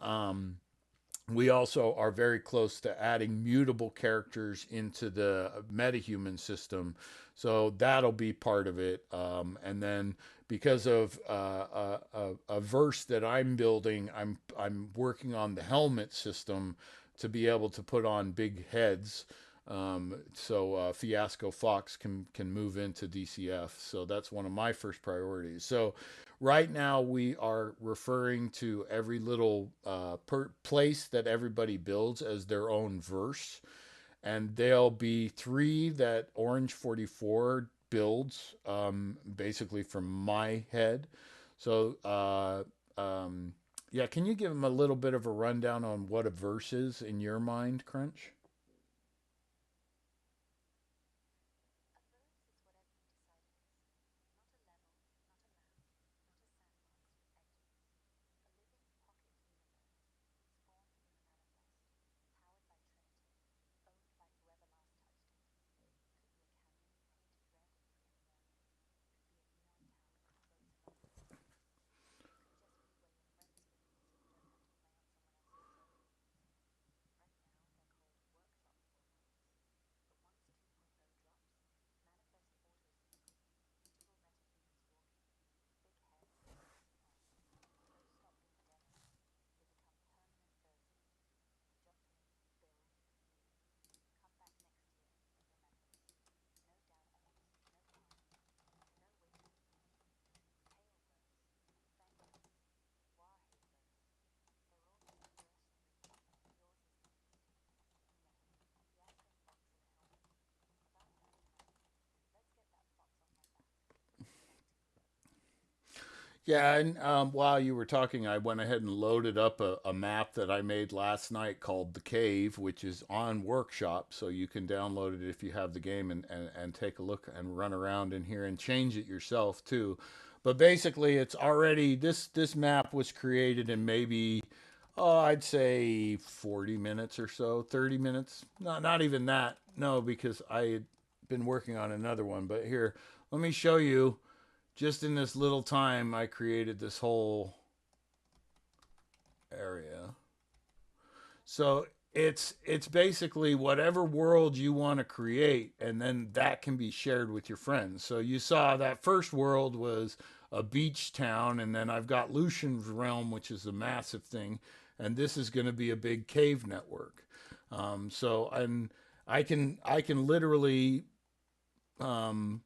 we also are very close to adding mutable characters into the metahuman system, so that'll be part of it. And then because of a verse that I'm building, I'm working on the helmet system to be able to put on big heads. So Fiasco Fox can move into DCF. So that's one of my first priorities. So right now we are referring to every little place that everybody builds as their own verse, and there'll be 3 that Orange 44 builds, basically from my head. So yeah, can you give them a little bit of a rundown on what a verse is in your mind, Crunch? Yeah, and while you were talking, I went ahead and loaded up a map that I made last night called The Cave, which is on Workshop. So you can download it if you have the game, and take a look and run around in here and change it yourself too. But basically, it's already, this map was created in maybe, oh, I'd say 40 minutes or so, 30 minutes. Not even that. No, because I had been working on another one. But here, let me show you. Just in this little time, I created this whole area. So it's basically whatever world you want to create, and then that can be shared with your friends. So you saw that first world was a beach town, and then I've got Lucian's realm, which is a massive thing, and this is going to be a big cave network. So and I can literally, um,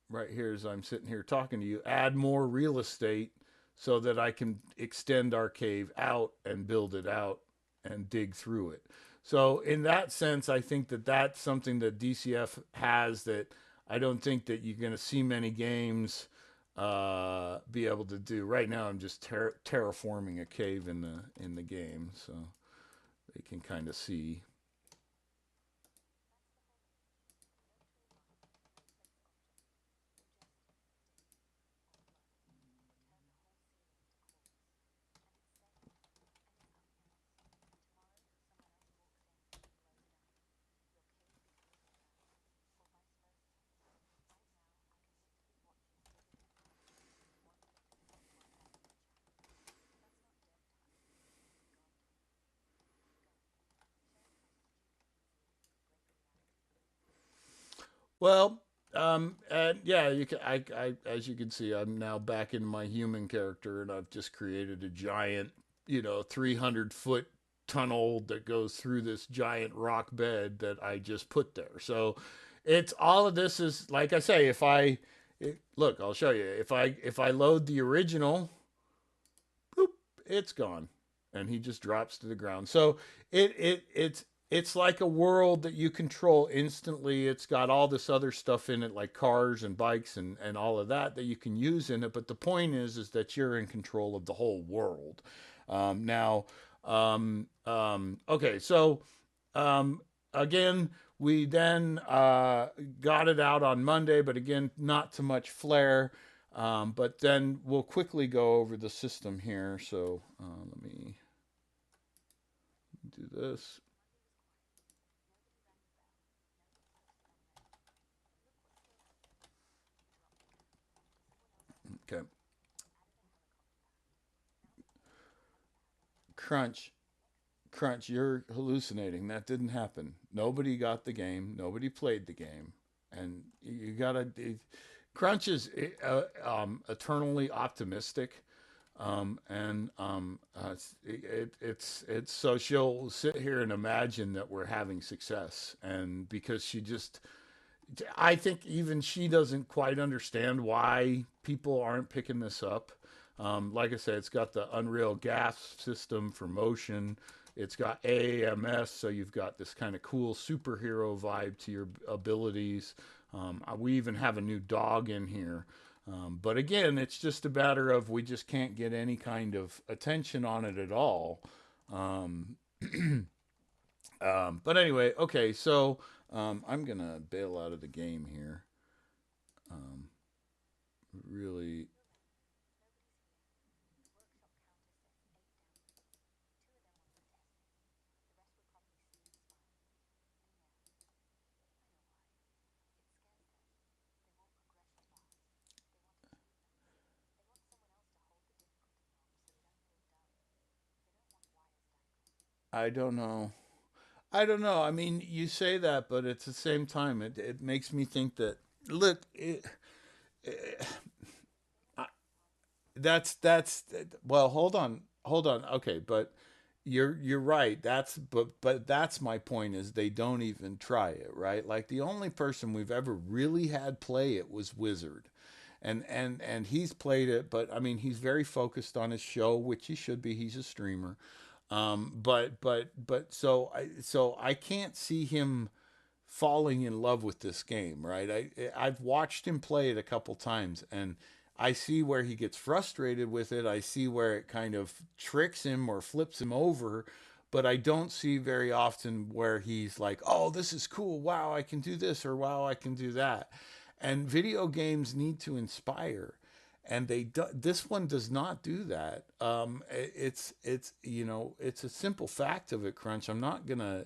right here as I'm sitting here talking to you, add more real estate so that I can extend our cave out and build it out and dig through it. So in that sense, I think that that's something that DCF has that I don't think that you're going to see many games be able to do. Right now, I'm just terraforming a cave in the game, so they can kind of see. Well, and yeah, you can. As you can see, I'm now back in my human character, and I've just created a giant, 300-foot tunnel that goes through this giant rock bed that I just put there. So, it's all of this is like I say. Look, I'll show you. If I load the original, boop, it's gone, and he just drops to the ground. So it's like a world that you control instantly. It's got all this other stuff in it, like cars and bikes and all of that you can use in it. But the point is that you're in control of the whole world. Now, okay, so again, we then got it out on Monday, but again, not too much flair. But then we'll quickly go over the system here. So let me do this. Okay. Crunch. Crunch, you're hallucinating. That didn't happen. Nobody got the game. Nobody played the game. And you gotta. Crunch is eternally optimistic. It's so she'll sit here and imagine that we're having success. And because I think even she doesn't quite understand why people aren't picking this up. Like I said, it's got the Unreal gas system for motion. It's got AAMS, so you've got this kind of cool superhero vibe to your abilities. We even have a new dog in here. But again, it's just a matter of we just can't get any kind of attention on it at all. Um, but anyway, okay, so I'm going to bail out of the game here. Um, really, I don't know. I don't know. I mean, you say that, but at the same time, it makes me think that look, that's well, hold on. Okay, but you're right. But that's my point is they don't even try it, right? Like the only person we've ever really had play it was Wizard. And he's played it, but I mean he's very focused on his show, which he should be. He's a streamer. So I can't see him falling in love with this game, right? I've watched him play it a couple times, and I see where he gets frustrated with it. I see where it kind of tricks him or flips him over, but I don't see very often where he's like, "Oh, this is cool. Wow, I can do this," or "Wow, I can do that." And video games need to inspire, and this one does not do that. It's a simple fact of it, Crunch. I'm not gonna.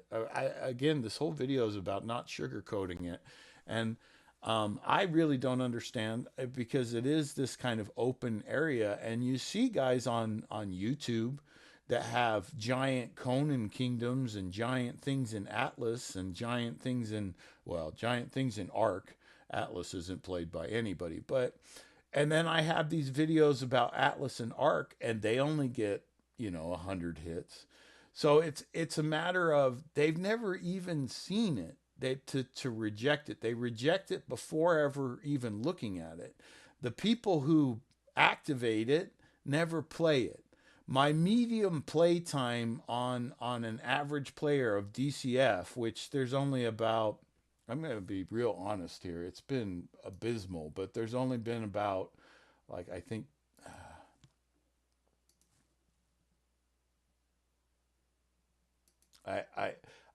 Again, this whole video is about not sugarcoating it, and I really don't understand because it is this kind of open area, and you see guys on YouTube that have giant Conan kingdoms and giant things in Atlas and giant things in Ark. Atlas isn't played by anybody, but and then I have these videos about Atlas and Arc, and they only get 100 hits. So it's a matter of they've never even seen it. To reject it, they reject it before ever even looking at it. The people who activate it never play it. My medium play time on an average player of DCF, which there's only about, I'm going to be real honest here. It's been abysmal, but there's only been about Like, I think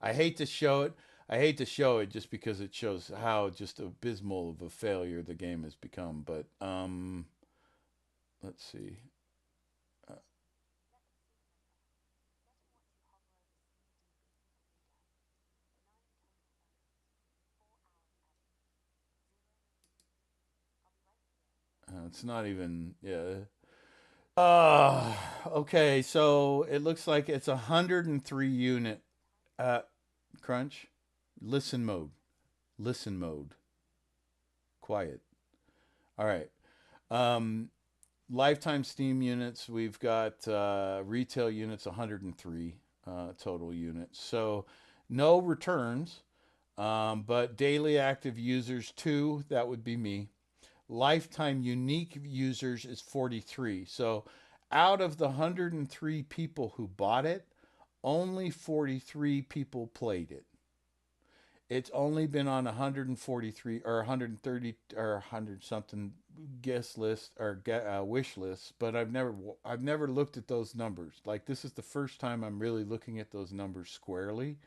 I hate to show it. I hate to show it just because it shows how just abysmal of a failure the game has become. But let's see. Uh, it's not even, yeah. Okay, so it looks like it's 103 unit crunch. Listen mode. Listen mode. Quiet. All right. Um, Lifetime Steam units, we've got retail units 103 total units. So no returns, but daily active users 2, that would be me. Lifetime unique users is 43. So out of the 103 people who bought it, only 43 people played it. It's only been on 143 or 130 or 100 something guest list or wish lists, but I've never looked at those numbers. Like, this is the first time I'm really looking at those numbers squarely.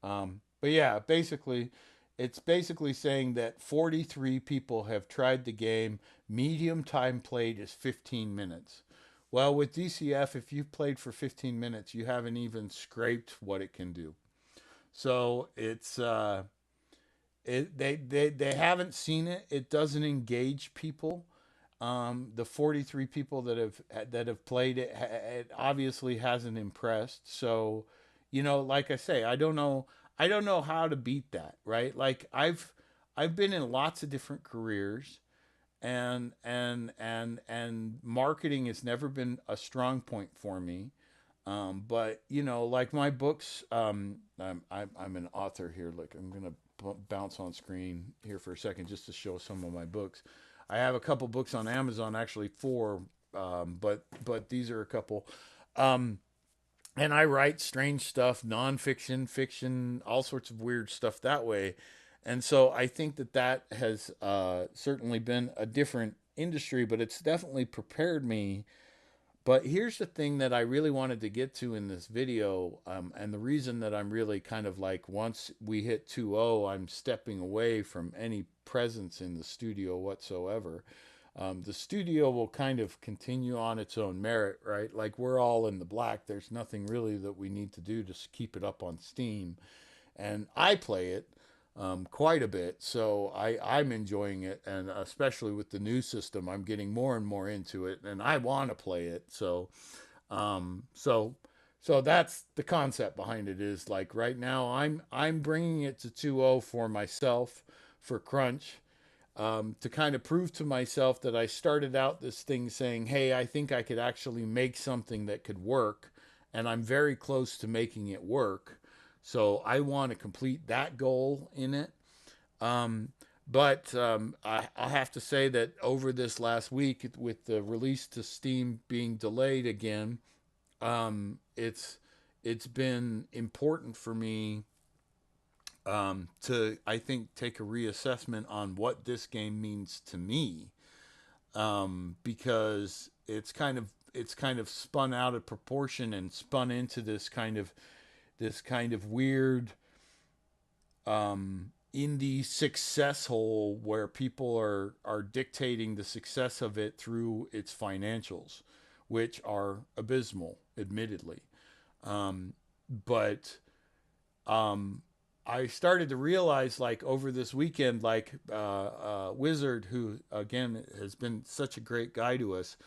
But yeah, basically, it's basically saying that 43 people have tried the game. Medium time played is 15 minutes. Well, with DCF, if you've played for 15 minutes, you haven't even scraped what it can do. So it's they haven't seen it. It doesn't engage people. The 43 people that have played it, it obviously hasn't impressed. So, like I say, I don't know how to beat that, right? Like, I've been in lots of different careers, and marketing has never been a strong point for me. But like my books, I'm an author here. Like, I'm gonna bounce on screen here for a second just to show some of my books. I have a couple books on Amazon, actually four, but these are a couple. Um, and I write strange stuff, nonfiction, fiction, all sorts of weird stuff that way. And so I think that has certainly been a different industry, but it's definitely prepared me. But here's the thing that I really wanted to get to in this video, and the reason that I'm really kind of like, once we hit 2.0, I'm stepping away from any presence in the studio whatsoever. The studio will kind of continue on its own merit, right? Like, we're all in the black. There's nothing really that we need to do to keep it up on Steam. And I play it quite a bit, so I'm enjoying it, and especially with the new system, I'm getting more and more into it, and I want to play it. Um, so, so that's the concept behind it. Is like, right now I'm bringing it to 2.0 for myself, for Crunch, to kind of prove to myself that I started out this thing saying, hey, I think I could actually make something that could work, and I'm very close to making it work. So I want to complete that goal in it. Um, but I have to say that over this last week, with the release to Steam being delayed again, it's been important for me, to, I think, take a reassessment on what this game means to me, because it's kind of spun out of proportion and spun into this kind of weird indie success hole where people are dictating the success of it through its financials, which are abysmal, admittedly. But I started to realize, like, over this weekend, like, Wizard, who again has been such a great guy to us,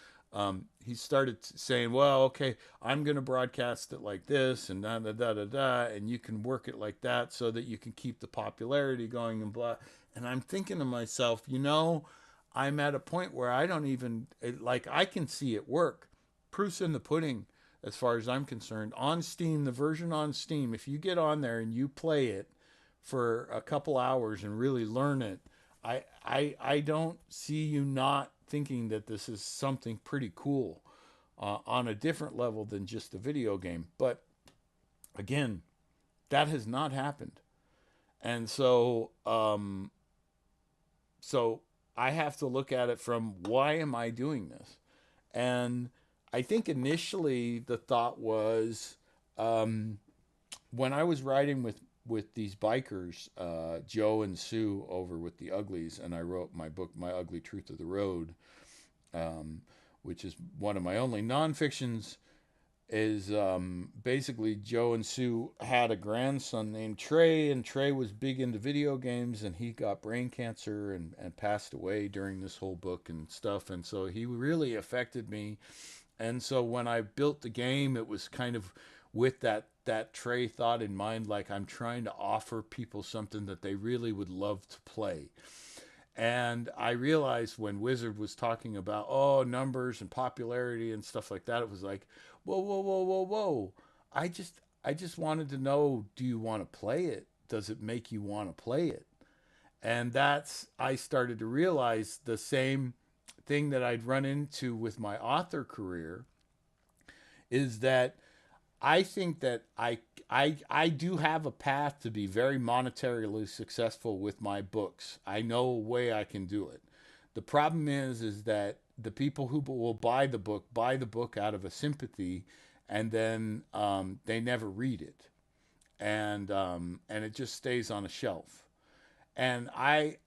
he started saying, well, okay, I'm going to broadcast it like this, and da da da da da, and you can work it like that so that you can keep the popularity going, and blah. And I'm thinking to myself, I'm at a point where I don't even, like, I can see it work. Proof's in the pudding, as far as I'm concerned. On Steam, the version on Steam, if you get on there and you play it for a couple hours and really learn it, I don't see you not thinking that this is something pretty cool, on a different level than just a video game. But again, that has not happened. And so I have to look at it from, why am I doing this? And I think initially the thought was, um, when I was riding with these bikers, Joe and Sue over with the Uglies, and I wrote my book, My Ugly Truth of the Road, um, which is one of my only nonfictions. Is basically Joe and Sue had a grandson named Trey, and Trey was big into video games, and he got brain cancer and passed away during this whole book and stuff. And so he really affected me. And so when I built the game, it was kind of with that Trey thought in mind, like I'm trying to offer people something that they really would love to play. And I realized when Wizard was talking about, oh, numbers and popularity and stuff like that, it was like, whoa, whoa, whoa, whoa, whoa. I just wanted to know, do you want to play it? Does it make you want to play it? And that's, I started to realize the same thing that I'd run into with my author career, is that I think that I do have a path to be very monetarily successful with my books. I know a way I can do it. The problem is that the people who will buy the book out of a sympathy, and then they never read it, and it just stays on a shelf. And I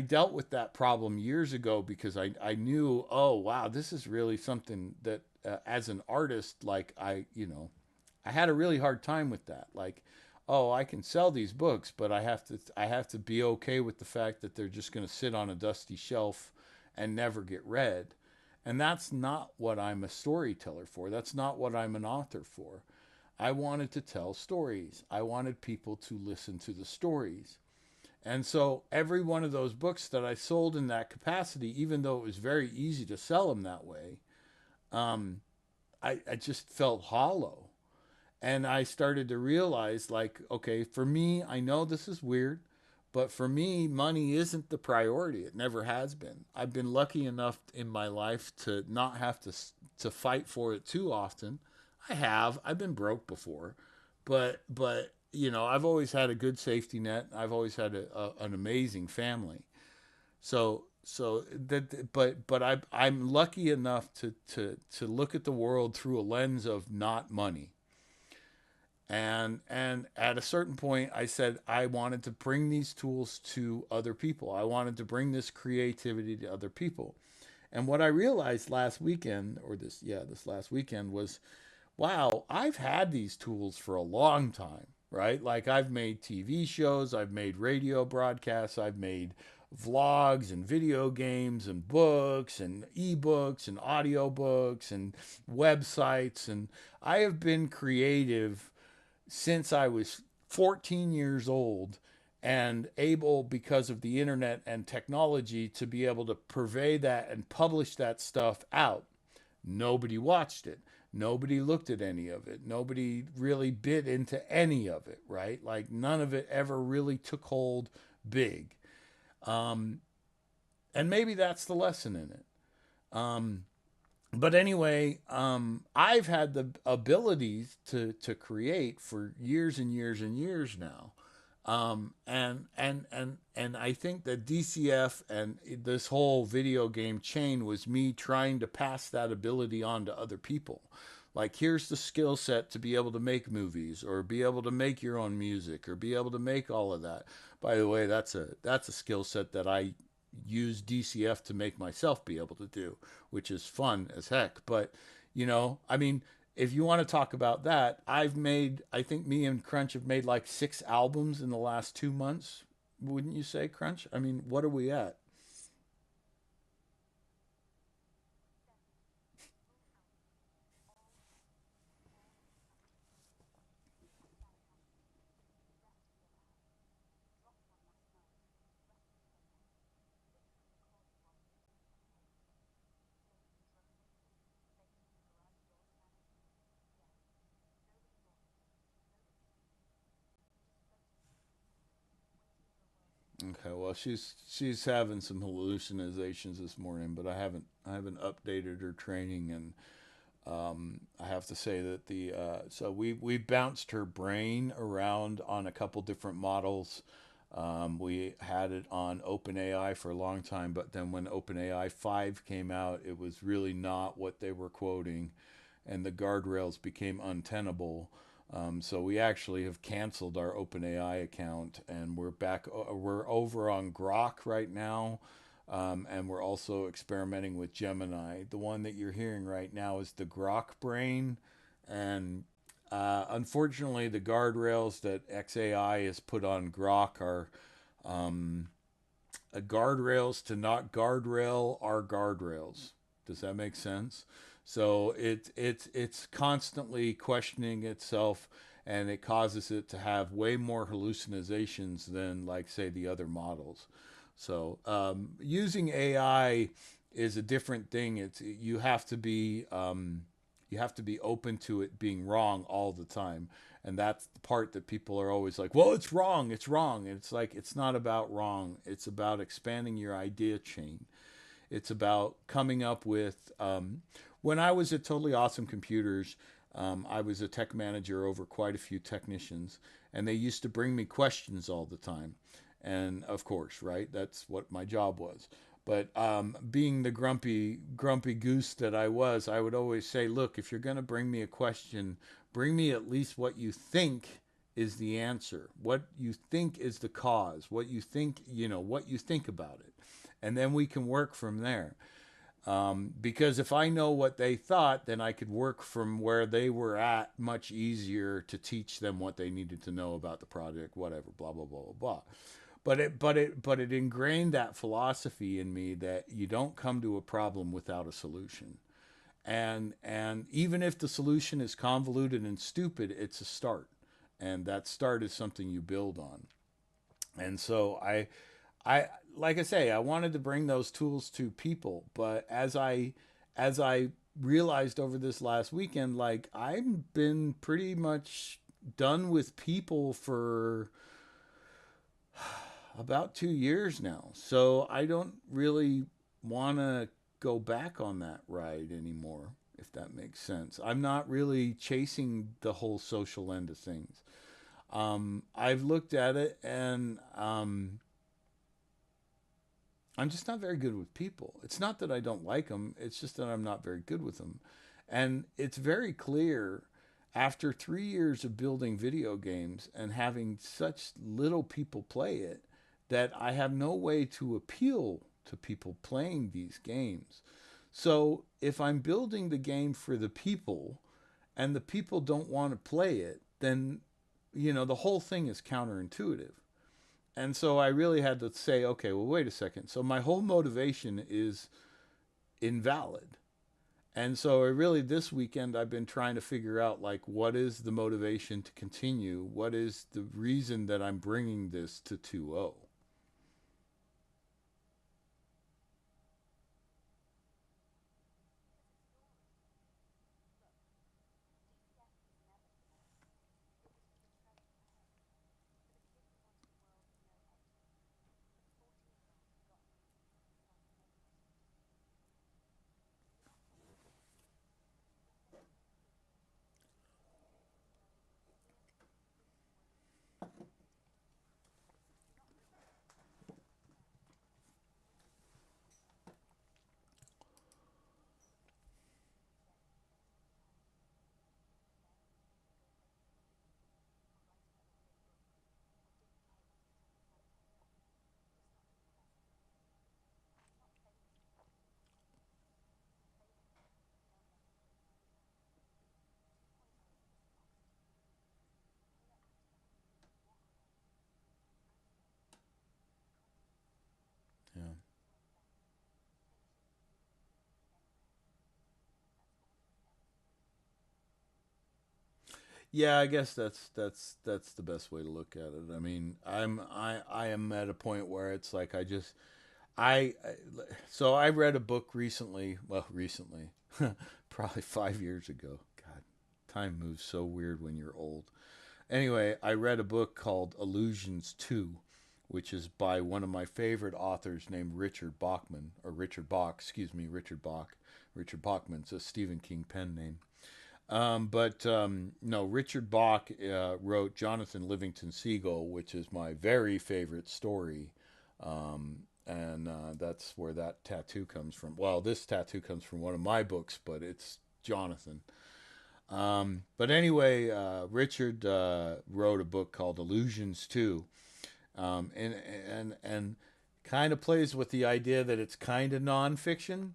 dealt with that problem years ago, because I knew, oh wow, this is really something that, as an artist, like I had a really hard time with that. Like, oh, I can sell these books, but I have to be okay with the fact that they're just going to sit on a dusty shelf and never get read. And that's not what I'm a storyteller for. That's not what I'm an author for. I wanted to tell stories. I wanted people to listen to the stories. And so every one of those books that I sold in that capacity, even though it was very easy to sell them that way, um, I just felt hollow. And I started to realize, like, okay, for me, I know this is weird, but for me, money isn't the priority. It never has been. I've been lucky enough in my life to not have to fight for it too often. I have. I've been broke before, but I've always had a good safety net. I've always had an amazing family. So that, but I'm lucky enough to look at the world through a lens of not money. And at a certain point, I said I wanted to bring these tools to other people. I wanted to bring this creativity to other people. And what I realized last weekend, or this last weekend, was, wow, I've had these tools for a long time, right? Like, I've made TV shows, I've made radio broadcasts, I've made vlogs and video games and books and ebooks and audiobooks and websites. And I have been creative since I was 14 years old, and able, because of the internet and technology, to be able to purvey that and publish that stuff out. Nobody watched it. Nobody looked at any of it. Nobody really bit into any of it, right? Like, none of it ever really took hold big. Um, and maybe that's the lesson in it. Um, but anyway, I've had the abilities to create for years and years and years now. And I think that DCF and this whole video game chain was me trying to pass that ability on to other people. Like, here's the skill set to be able to make movies, or be able to make your own music, or be able to make all of that. By the way, that's a skill set that I use DCF to make myself be able to do, which is fun as heck. But, I mean, if you want to talk about that, I think me and Crunch have made like 6 albums in the last 2 months. Wouldn't you say, Crunch? I mean, what are we at? Okay, well, she's having some hallucinations this morning, but I haven't updated her training. And I have to say that we bounced her brain around on a couple different models. We had it on OpenAI for a long time, but then when OpenAI 5 came out, it was really not what they were quoting, and the guardrails became untenable. So we actually have canceled our OpenAI account, and we're back. We're over on Grok right now, and we're also experimenting with Gemini. The one that you're hearing right now is the Grok brain, and unfortunately, the guardrails that XAI has put on Grok are guardrails to not guardrail our guardrails. Does that make sense? So it's constantly questioning itself, and it causes it to have way more hallucinations than, like, say, the other models. So using AI is a different thing. It's you have to be open to it being wrong all the time, and that's the part that people are always like, well, it's wrong, it's wrong. And it's like, it's not about wrong, it's about expanding your idea chain. It's about coming up with when I was at Totally Awesome Computers, I was a tech manager over quite a few technicians, and they used to bring me questions all the time. And of course, right, that's what my job was. But being the grumpy goose that I was, I would always say, look, if you're going to bring me a question, bring me at least what you think is the answer, what you think is the cause, what you think, what you think about it. And then we can work from there. Because if I know what they thought, then I could work from where they were at much easier to teach them what they needed to know about the project, whatever, blah, blah, blah, blah, blah. But it ingrained that philosophy in me that you don't come to a problem without a solution. And even if the solution is convoluted and stupid, it's a start. And that start is something you build on. And so I like I say, I wanted to bring those tools to people, but as I realized over this last weekend, like, I've been pretty much done with people for about 2 years now. So I don't really want to go back on that ride anymore, if that makes sense. I'm not really chasing the whole social end of things. I've looked at it, and I'm just not very good with people. It's not that I don't like them, it's just that I'm not very good with them. And it's very clear after 3 years of building video games and having such little people play it that I have no way to appeal to people playing these games. So if I'm building the game for the people and the people don't want to play it, then, the whole thing is counterintuitive. And so I really had to say, okay, well, wait a second. So my whole motivation is invalid. And so this weekend, I've been trying to figure out, like, what is the motivation to continue? What is the reason that I'm bringing this to 2.0? Yeah. Yeah, I guess that's the best way to look at it. I mean, I am at a point where it's like I so I read a book recently, well, recently, probably 5 years ago. God, time moves so weird when you're old. Anyway, I read a book called Illusions 2, which is by one of my favorite authors named Richard Bachman, or Richard Bach, excuse me, Richard Bach. Richard Bachman's a Stephen King pen name. No, Richard Bach wrote Jonathan Livingston Seagull, which is my very favorite story. And that's where that tattoo comes from. Well, this tattoo comes from one of my books, but it's Jonathan. But anyway, Richard wrote a book called Illusions 2, and kind of plays with the idea that it's kind of nonfiction.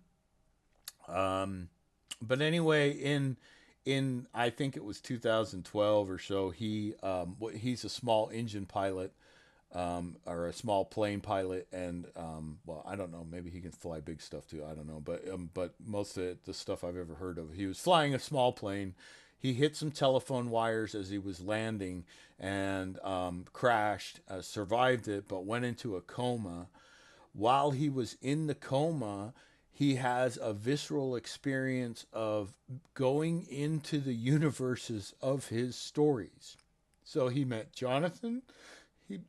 Um, but anyway, in I think it was 2012 or so, he's a small engine pilot, or a small plane pilot, and well, I don't know, maybe he can fly big stuff too. I don't know, but most of the stuff I've ever heard of, he was flying a small plane. He hit some telephone wires as he was landing and crashed, survived it, but went into a coma. While he was in the coma, he has a visceral experience of going into the universes of his stories. So he met Jonathan. He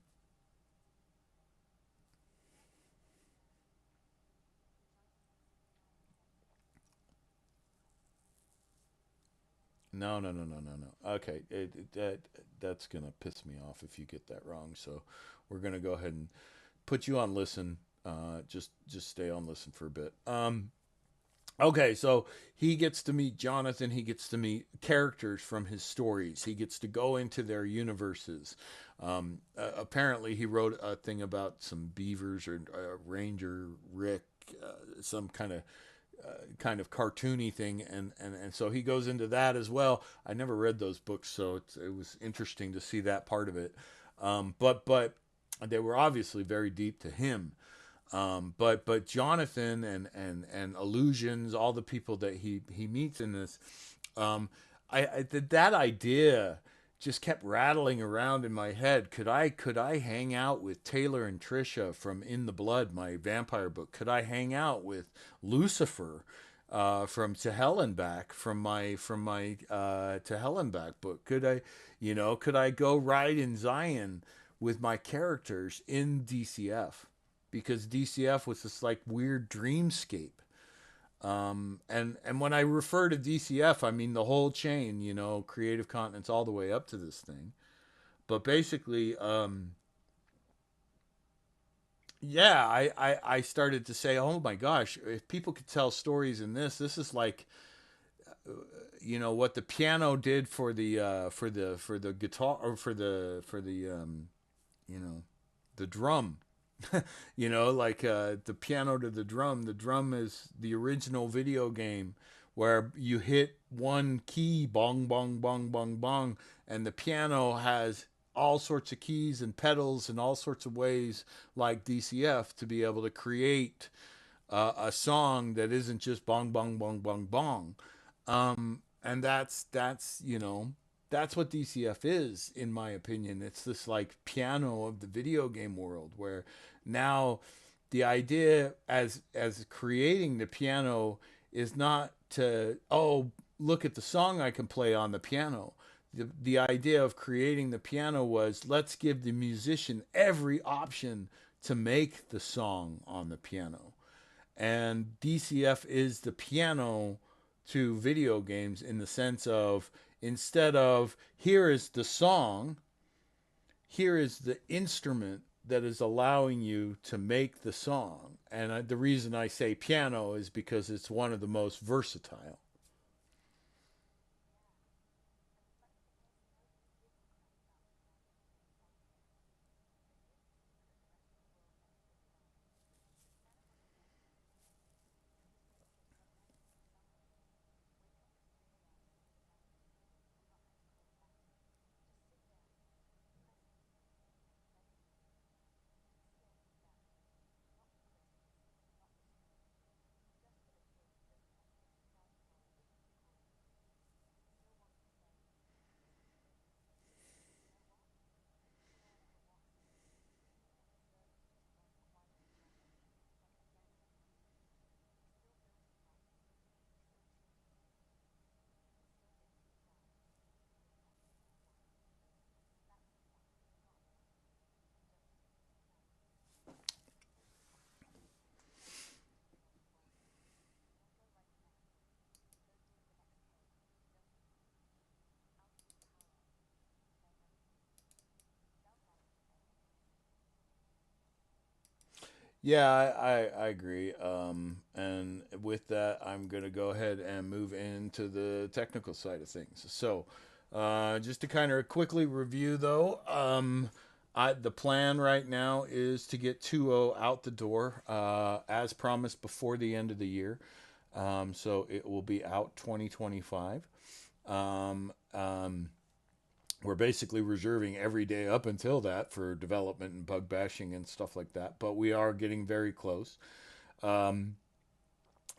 No, no, no, no, no, no. Okay, that's gonna piss me off if you get that wrong. So we're gonna go ahead and put you on listen. Just stay on listen for a bit. Okay, so he gets to meet Jonathan. He gets to meet characters from his stories. He gets to go into their universes. Apparently, he wrote a thing about some beavers or Ranger Rick, some kind of cartoony thing, and so he goes into that as well. I never read those books, so it was interesting to see that part of it. But they were obviously very deep to him. But Jonathan and Illusions, all the people that he meets in this, um, that idea just kept rattling around in my head. Could I hang out with Taylor and Trisha from In the Blood, my vampire book? Could I hang out with Lucifer from To Hell and Back from my To Hell and Back book? Could I go ride in Zion with my characters in DCF? Because DCF was this like weird dreamscape. And when I refer to DCF, I mean the whole chain, Creative Continents all the way up to this thing. But basically, yeah, I started to say, oh my gosh, if people could tell stories in this is like, what the piano did for the guitar, or for the you know the drum. Like the piano to the drum. The drum is the original video game where you hit one key, bong, bong, bong, bong, bong, and the piano has all sorts of keys and pedals and all sorts of ways, like DCF, to be able to create a song that isn't just bong, bong, bong, bong, bong. And that's what DCF is, in my opinion. It's this like piano of the video game world, where now the idea as creating the piano is not to, oh, look at the song I can play on the piano. The idea of creating the piano was, let's give the musician every option to make the song on the piano. And DCF is the piano to video games, in the sense of, instead of here is the song, here is the instrument that is allowing you to make the song. And the reason I say piano is because it's one of the most versatile. Yeah, I agree. And with that, I'm going to go ahead and move into the technical side of things. So, just to kind of quickly review, though, the plan right now is to get 2.0 out the door as promised before the end of the year. So it will be out 2025. Um, um, we're basically reserving every day up until that for development and bug bashing and stuff like that. But we are getting very close. Um,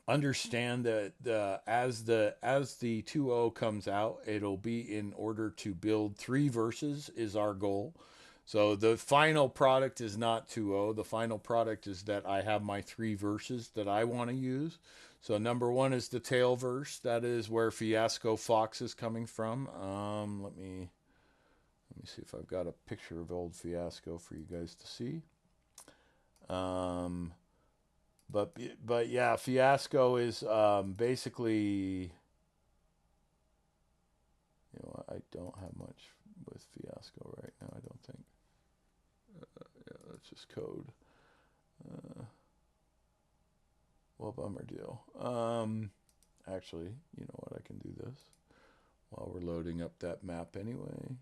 Understand that as the 2.0 comes out, it'll be in order to build 3 verses is our goal. So the final product is not 2.0. The final product is that I have my 3 verses that I want to use. So number one is the tail verse. That is where Fiasco Fox is coming from. Let me see if I've got a picture of old Fiasco for you guys to see. Um, but yeah, Fiasco is basically, I don't have much with Fiasco right now. I don't think. Yeah, that's just code. Uh, well, bummer deal. Actually, you know what? I can do this while we're loading up that map anyway.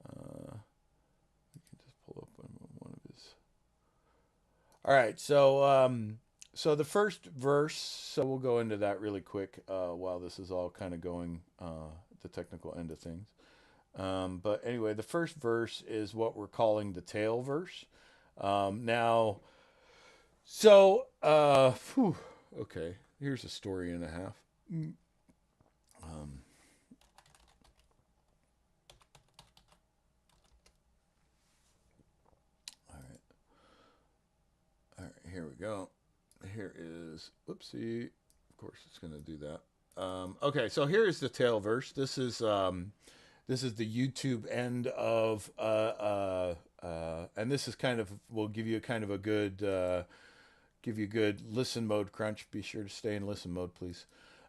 We can just pull up one of his. All right, so the first verse. So we'll go into that really quick while this is all kind of going the technical end of things. But anyway, the first verse is what we're calling the tail verse. Now, so okay, here's a story and a half. Um, all right. All right, here we go. Here is, whoopsie. Of course, it's going to do that. Okay, so here is the tail verse. This is the YouTube end of, and this is kind of will give you a kind of a good, give you a good listen mode crunch. Be sure to stay in listen mode, please.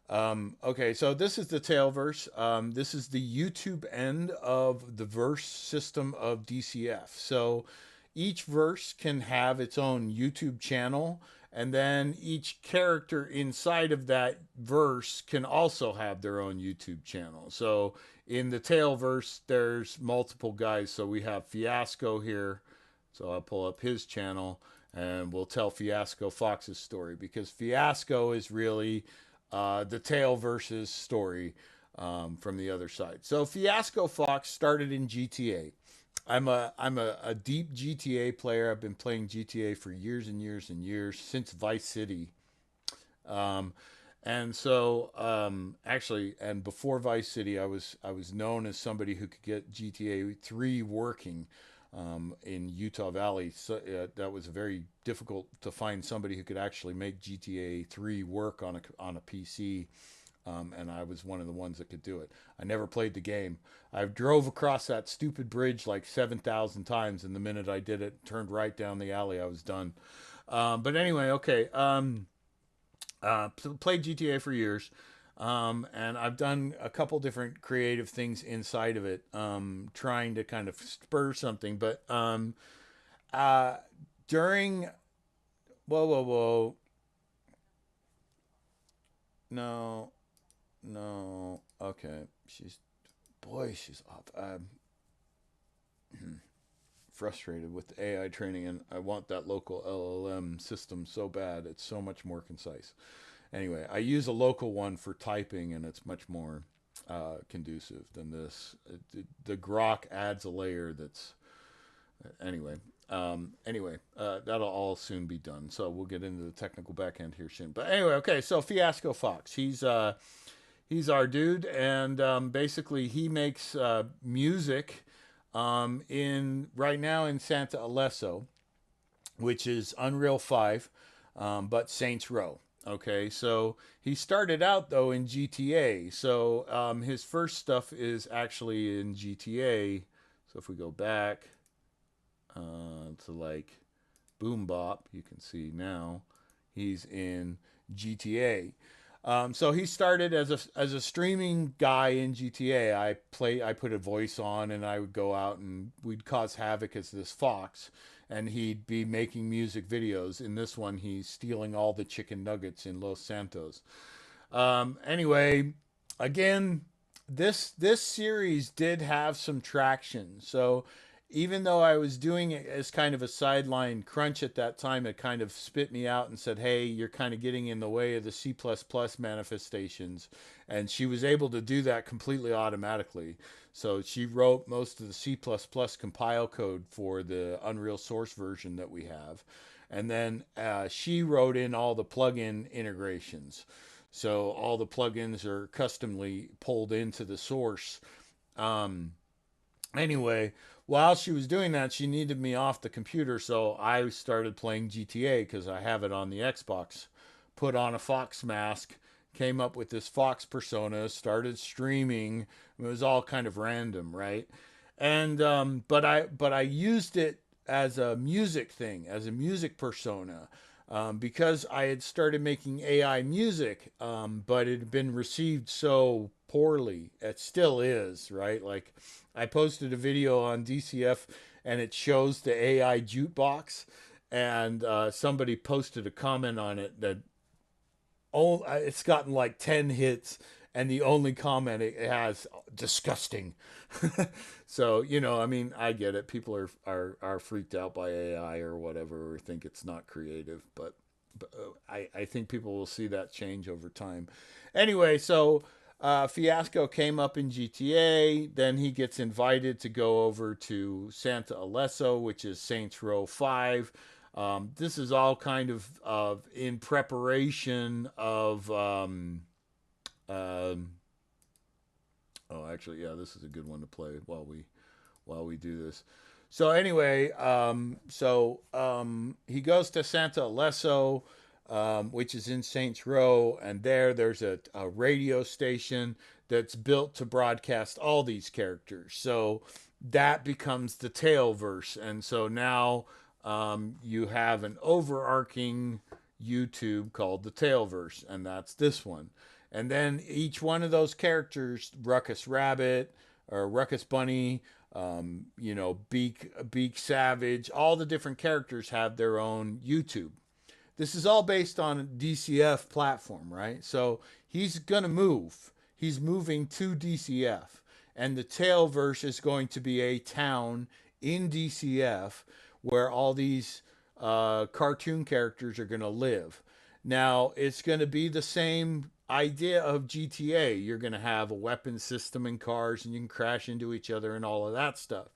Okay, so this is the tail verse. This is the YouTube end of the verse system of DCF. So each verse can have its own YouTube channel, and then each character inside of that verse can also have their own YouTube channel. So in the tail verse, there's multiple guys. So we have Fiasco here. So I'll pull up his channel and we'll tell Fiasco Fox's story because Fiasco is really the tail versus story from the other side. So Fiasco Fox started in GTA. I'm a deep GTA player. I've been playing GTA for years and years and years since Vice City. Um, and so actually, and before Vice City, I was known as somebody who could get GTA 3 working in Utah Valley. So that was very difficult to find somebody who could actually make GTA 3 work on a PC. And I was one of the ones that could do it. I never played the game. I drove across that stupid bridge like 7,000 times, and the minute I did it, turned right down the alley, I was done. But anyway, okay. So played GTA for years, and I've done a couple different creative things inside of it, trying to kind of spur something. But uh, during, whoa, whoa, whoa, no, no, okay, she's up. I'm frustrated with the AI training, and I want that local LLM system so bad. It's so much more concise. Anyway, I use a local one for typing, and it's much more conducive than this. The Grok adds a layer that's anyway. That'll all soon be done. So we'll get into the technical back end here soon. But anyway, okay. So Fiasco Fox, he's our dude, and basically he makes music in right now in Santa Alesso, which is Unreal 5, but Saints Row. Okay, so he started out though in GTA. So his first stuff is actually in GTA. So if we go back to like Boom Bop, you can see now he's in GTA. So he started as a streaming guy in GTA. I put a voice on, and I would go out and we'd cause havoc as this fox, and he'd be making music videos. In this one, he's stealing all the chicken nuggets in Los Santos. Anyway, again, this series did have some traction. So even though I was doing it as kind of a sideline crunch at that time, it kind of spit me out and said, "Hey, you're kind of getting in the way of the C++ manifestations." And she was able to do that completely automatically. So she wrote most of the C++ compile code for the Unreal Source version that we have. And then she wrote in all the plugin integrations. So all the plugins are customly pulled into the source. Um, anyway, while she was doing that, she needed me off the computer, so I started playing GTA because I have it on the Xbox. Put on a fox mask, came up with this fox persona, started streaming. It was all kind of random, right? And but I used it as a music thing, as a music persona, because I had started making AI music, but it had been received so poorly. It still is, right? Like I posted a video on DCF, and it shows the AI jukebox, and somebody posted a comment on it that, oh, it's gotten like 10 hits, and the only comment it has, disgusting. So, I mean, I get it. People are freaked out by AI or whatever, or think it's not creative, but I think people will see that change over time. Anyway, so Fiasco came up in GTA. Then he gets invited to go over to Santa Alesso, which is Saints Row 5. This is all kind of in preparation of. Oh, actually, yeah, this is a good one to play while we do this. So anyway, he goes to Santa Alesso, which is in Saints Row, and there's a radio station that's built to broadcast all these characters. So that becomes the Tailverse, and so now you have an overarching YouTube called the Tailverse, and that's this one. And then each one of those characters, Ruckus Rabbit or Ruckus Bunny, Beak Savage, all the different characters have their own YouTube. This is all based on a DCF platform, right? So he's going to move. He's moving to DCF. And the Tailverse is going to be a town in DCF where all these cartoon characters are going to live. Now, it's going to be the same idea of GTA. You're going to have a weapon system in cars, and you can crash into each other and all of that stuff.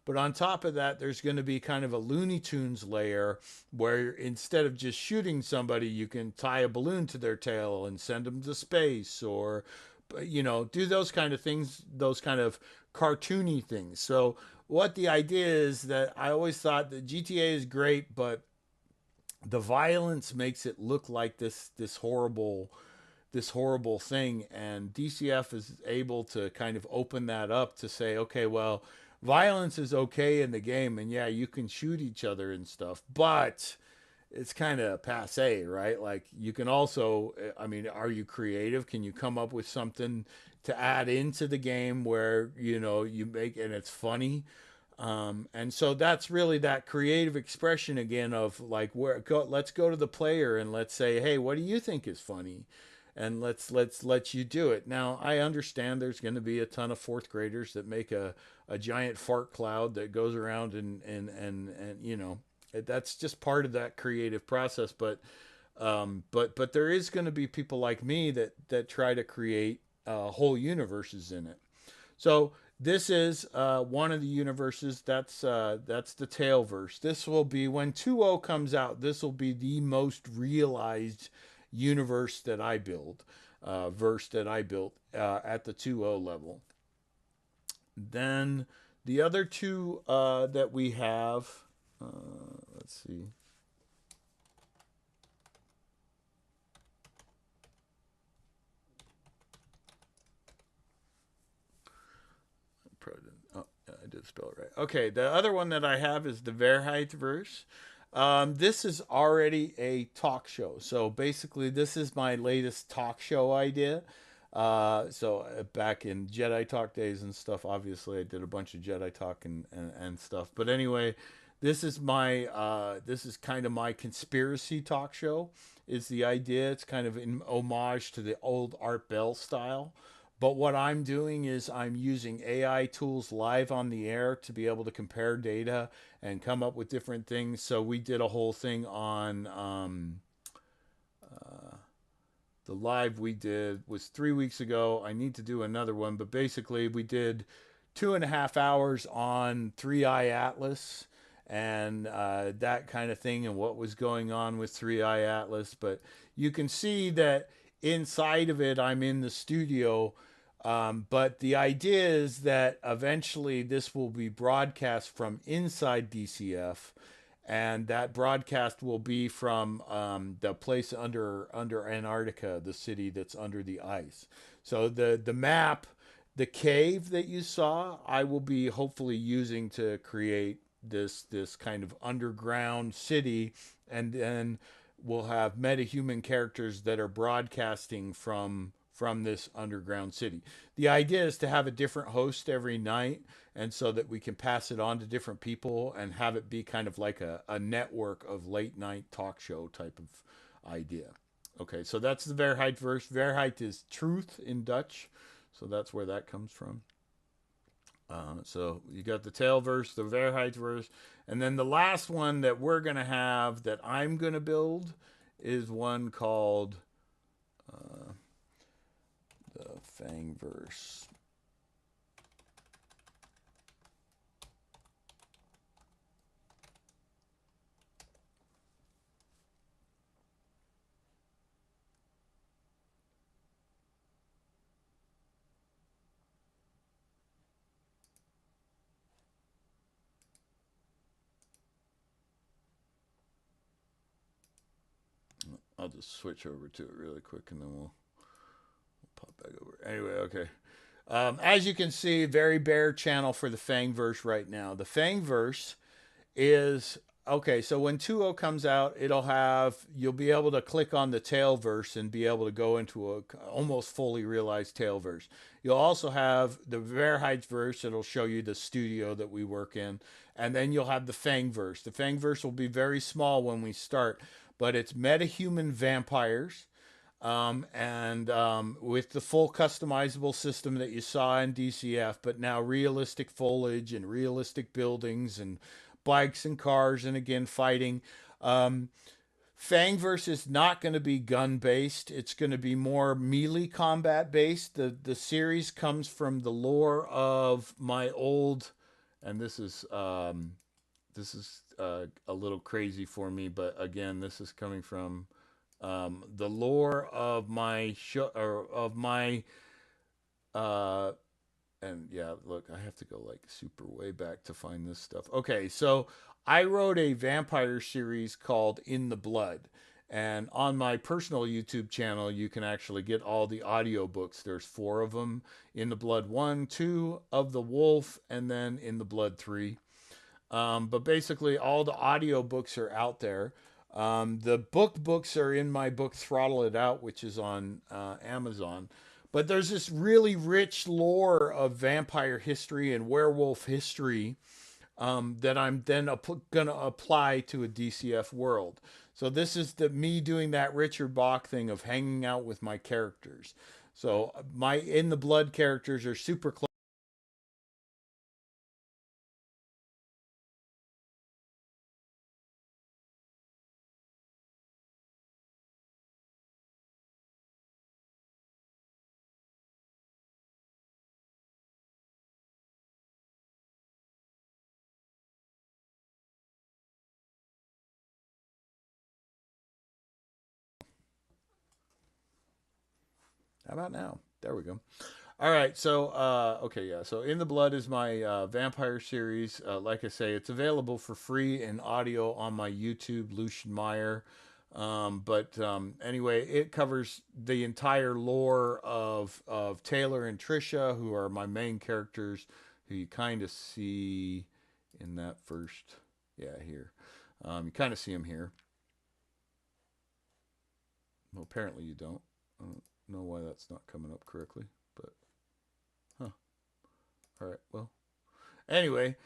But on top of that, there's going to be kind of a Looney Tunes layer where instead of just shooting somebody, you can tie a balloon to their tail and send them to space, or, do those kind of things, those kind of cartoony things. So what the idea is, that I always thought that GTA is great, but the violence makes it look like this horrible thing, and DCF is able to kind of open that up to say, okay, well, violence is okay in the game, and yeah, you can shoot each other and stuff, but it's kind of passe, right? Like, you can also, I mean, are you creative? Can you come up with something to add into the game where, you make, and it's funny? And so that's really that creative expression again of like, let's go to the player and let's say, hey, what do you think is funny? And let's let you do it. Now, I understand there's going to be a ton of fourth graders that make a giant fart cloud that goes around and that's just part of that creative process. But there is going to be people like me that try to create whole universes in it. So this is one of the universes. That's the Tailverse. This will be, when 2.0 comes out, this will be the most realized universe that I build, verse that I built at the 2.0 level. Then the other two that we have, let's see. Oh, I did spell it right. Okay, the other one that I have is the Verheit verse. This is already a talk show. So basically, this is my latest talk show idea. Back in Jedi Talk days and stuff, obviously I did a bunch of Jedi Talk and stuff. But anyway, this is kind of my conspiracy talk show. Is the idea? It's kind of in homage to the old Art Bell style. But what I'm doing is I'm using AI tools live on the air to be able to compare data and come up with different things. So we did a whole thing on the live we did was 3 weeks ago. I need to do another one, but basically we did 2.5 hours on Three Eye Atlas and that kind of thing and what was going on with Three Eye Atlas. But you can see that inside of it, I'm in the studio. But the idea is that eventually this will be broadcast from inside DCF, and that broadcast will be from the place under Antarctica, the city that's under the ice. So the map, the cave that you saw, I will be hopefully using to create this kind of underground city, and then we'll have metahuman characters that are broadcasting from this underground city. The idea is to have a different host every night, and so that we can pass it on to different people and have it be kind of like a network of late night talk show type of idea. Okay, so that's the Waarheid verse. Waarheid is truth in Dutch, so that's where that comes from. So you got the tail verse, the Waarheid verse, and then the last one that we're going to have that I'm going to build is one called the Fang verse. I'll just switch over to it really quick and then we'll pop back over. Anyway, okay. As you can see, very bare channel for the Fangverse right now. The Fangverse is okay. So when 2.0 comes out, you'll be able to click on the Tailverse and be able to go into a almost fully realized Tailverse. You'll also have the Waarheidsverse. It'll show you the studio that we work in, and then you'll have the Fangverse. The Fangverse will be very small when we start, but it's metahuman vampires with the full customizable system that you saw in DCF, but now realistic foliage and realistic buildings and bikes and cars, and again fighting. Fangverse is not going to be gun based. It's going to be more melee combat based. The series comes from the lore of my old, and this is a little crazy for me, but again, this is coming from the lore of my show or of my and yeah, look, I have to go like super way back to find this stuff. Okay, so I wrote a vampire series called In the Blood, and on my personal YouTube channel you can actually get all the audiobooks. There's 4 of them: In the Blood 1, 2, Of the Wolf, and then In the Blood 3. But basically all the audiobooks are out there. The books are in my book Throttle It Out, which is on Amazon. But there's this really rich lore of vampire history and werewolf history that I'm then going to apply to a DCF world. So this is me doing that Richard Bach thing of hanging out with my characters. So my In the Blood characters are super close. How about now? There we go. All right, so okay, yeah. So In the Blood is my vampire series. Like I say, it's available for free in audio on my YouTube, Lucian Meyer. Anyway, it covers the entire lore of Taylor and Trisha, who are my main characters, who you kind of see in that first, yeah, here. You kind of see them here. Well, apparently you don't. I don't know why that's not coming up correctly, but huh. All right. Well, anyway,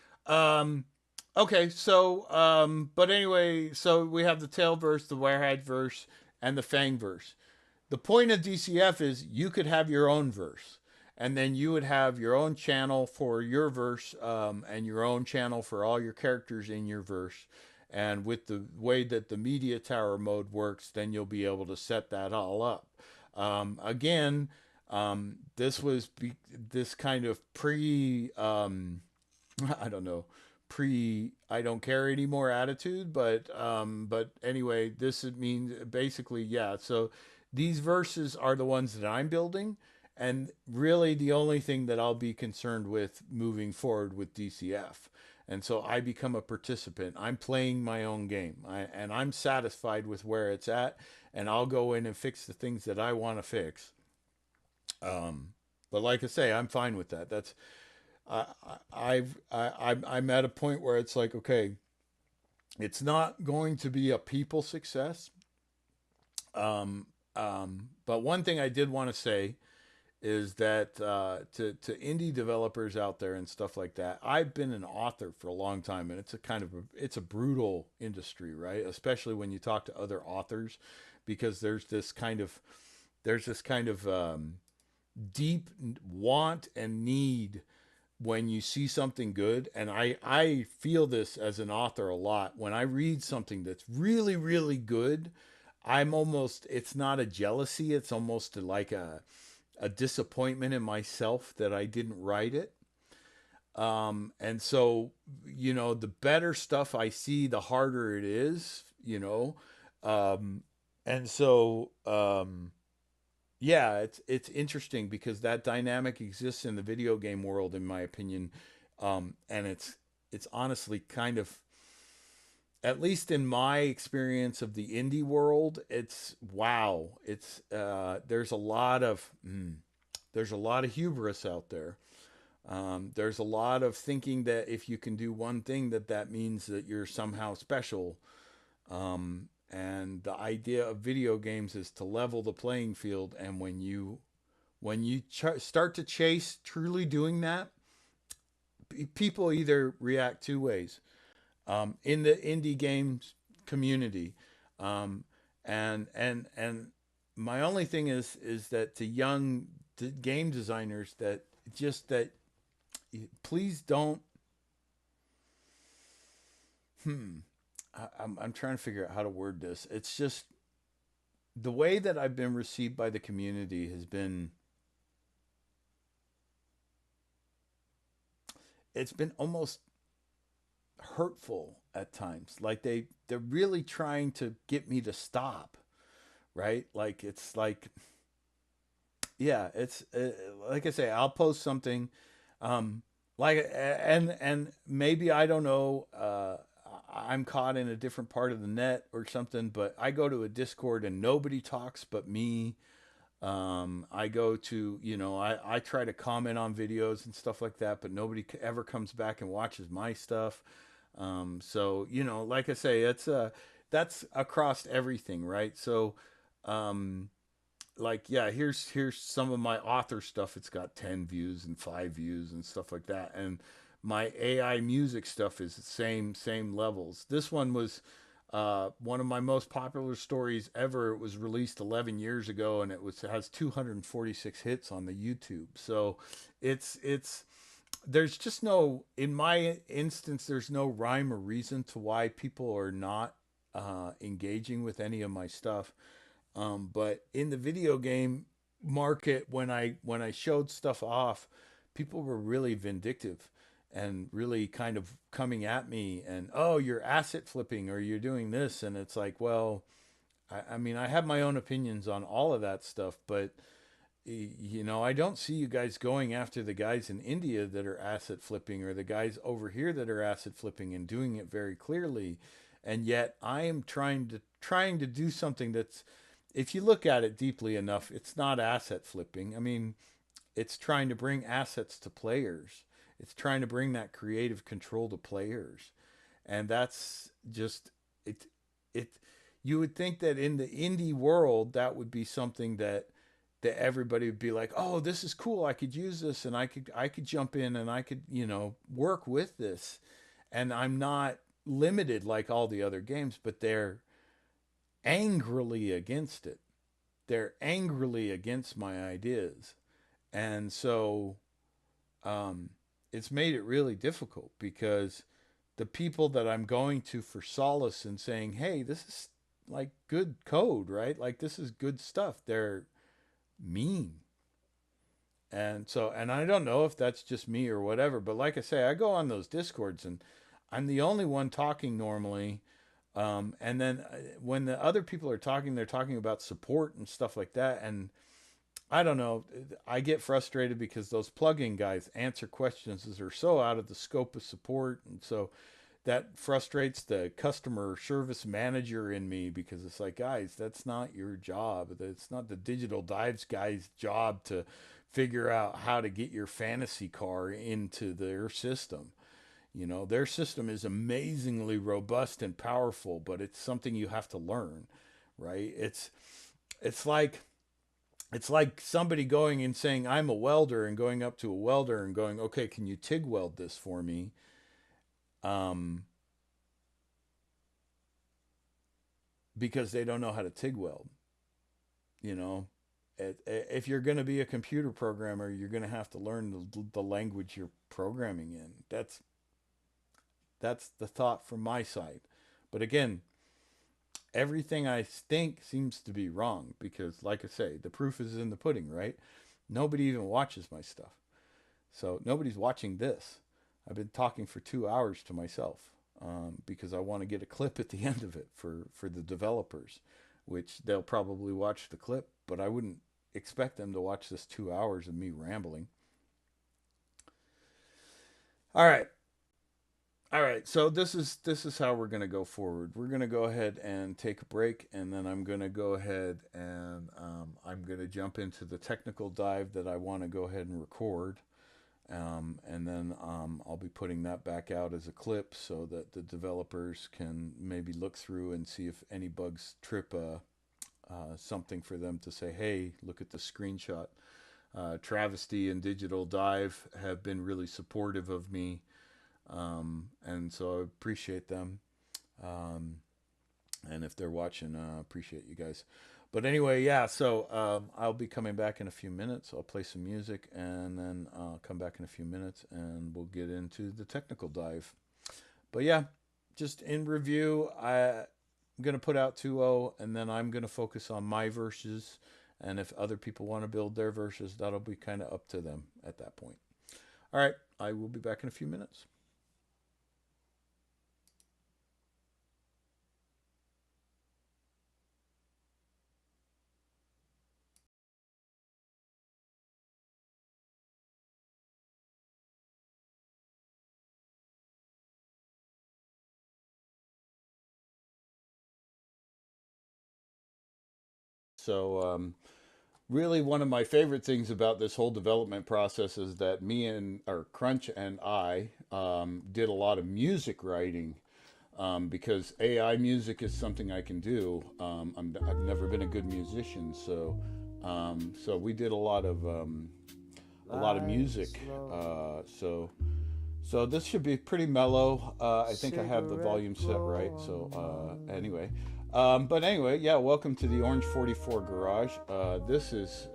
okay. So, but anyway, so we have the tail verse, the warehide verse, and the fang verse. The point of DCF is you could have your own verse, and then you would have your own channel for your verse, and your own channel for all your characters in your verse. And with the way that the media tower mode works, then you'll be able to set that all up. Again, this was this kind of I don't know, I don't care anymore attitude, but anyway, this means basically, yeah. So these verses are the ones that I'm building, and really the only thing that I'll be concerned with moving forward with DCF. And so I become a participant. I'm playing my own game, and I'm satisfied with where it's at, and I'll go in and fix the things that I want to fix. But like I say, I'm fine with that. That's I, I'm at a point where it's like, okay, it's not going to be a people success. But one thing I did want to say is that to indie developers out there and stuff like that, I've been an author for a long time, and it's a kind of it's a brutal industry, right? Especially when you talk to other authors, because there's this kind of deep want and need when you see something good. And I feel this as an author a lot. When I read something that's really, really good, I'm almost, it's not a jealousy, it's almost like a disappointment in myself that I didn't write it. And so, the better stuff I see, the harder it is, and so, yeah, it's interesting because that dynamic exists in the video game world, in my opinion, and it's honestly kind of, at least in my experience of the indie world, it's wow. It's there's a lot of hubris out there. There's a lot of thinking that if you can do one thing, that means that you're somehow special. And the idea of video games is to level the playing field. And when you start to chase truly doing that, people either react two ways. In the indie games community, and my only thing is that to young game designers, that just that please don't. I'm trying to figure out how to word this. It's just the way that I've been received by the community has been, it's been almost hurtful at times. Like they're really trying to get me to stop, right? Like it's like, yeah, it's like I say, I'll post something, like, and maybe I don't know, I'm caught in a different part of the net or something, but I go to a Discord and nobody talks but me. I go to, I try to comment on videos and stuff like that, but nobody ever comes back and watches my stuff. So, like I say, that's across everything, right? So, like, yeah, here's some of my author stuff. It's got 10 views and 5 views and stuff like that. And my AI music stuff is the same levels. This one was one of my most popular stories ever. It was released 11 years ago, and it has 246 hits on the YouTube. So it's there's just no, in my instance, there's no rhyme or reason to why people are not engaging with any of my stuff. But in the video game market, when I showed stuff off, people were really vindictive and really kind of coming at me and, oh, you're asset flipping or you're doing this. And it's like, well, I mean, I have my own opinions on all of that stuff, but I don't see you guys going after the guys in India that are asset flipping or the guys over here that are asset flipping and doing it very clearly. And yet I am trying to do something that's, if you look at it deeply enough, it's not asset flipping. I mean, it's trying to bring assets to players. It's trying to bring that creative control to players. And that's just, it you would think that in the indie world that would be something that everybody would be like, oh, this is cool, I could use this, and I could jump in and I could, work with this, and I'm not limited like all the other games. But they're angrily against it. They're angrily against my ideas. And so it's made it really difficult, because the people that I'm going to for solace and saying, hey, this is like good code, right? Like, this is good stuff. They're mean. And so, and I don't know if that's just me or whatever, but like I say, I go on those discords and I'm the only one talking normally. And then when the other people are talking, they're talking about support and stuff like that. And I don't know, I get frustrated because those plugin guys answer questions that are so out of the scope of support. And so that frustrates the customer service manager in me, because it's like, guys, that's not your job. It's not the Digital Dives guy's job to figure out how to get your fantasy car into their system. Their system is amazingly robust and powerful, but it's something you have to learn, right? It's like somebody going and saying, I'm a welder, and going up to a welder and going, okay, can you TIG weld this for me? Because they don't know how to TIG weld. If you're going to be a computer programmer, you're going to have to learn the language you're programming in. That's the thought from my side. But again, everything I think seems to be wrong, because like I say, the proof is in the pudding, right? Nobody even watches my stuff. So nobody's watching this. I've been talking for 2 hours to myself, because I want to get a clip at the end of it for the developers, which they'll probably watch the clip, but I wouldn't expect them to watch this 2 hours of me rambling. All right. So this is how we're going to go forward. We're going to go ahead and take a break, and then I'm going to go ahead and I'm going to jump into the technical dive that I want to go ahead and record. And then I'll be putting that back out as a clip so that the developers can maybe look through and see if any bugs trip something for them to say, hey, look at the screenshot. Travesty and Digital Dive have been really supportive of me, and so I appreciate them. And if they're watching, I appreciate you guys. But anyway, yeah, so I'll be coming back in a few minutes. I'll play some music, and then I'll come back in a few minutes, and we'll get into the technical dive. But yeah, just in review, I'm going to put out 2.0, and then I'm going to focus on my verses. And if other people want to build their verses, that'll be kind of up to them at that point. All right, I will be back in a few minutes. So really one of my favorite things about this whole development process is that Crunch and I did a lot of music writing, because AI music is something I can do. I've never been a good musician, so we did a lot of music. So this should be pretty mellow. I think I have the volume set right. So anyway. But anyway, yeah, welcome to the Orange 44 garage. This is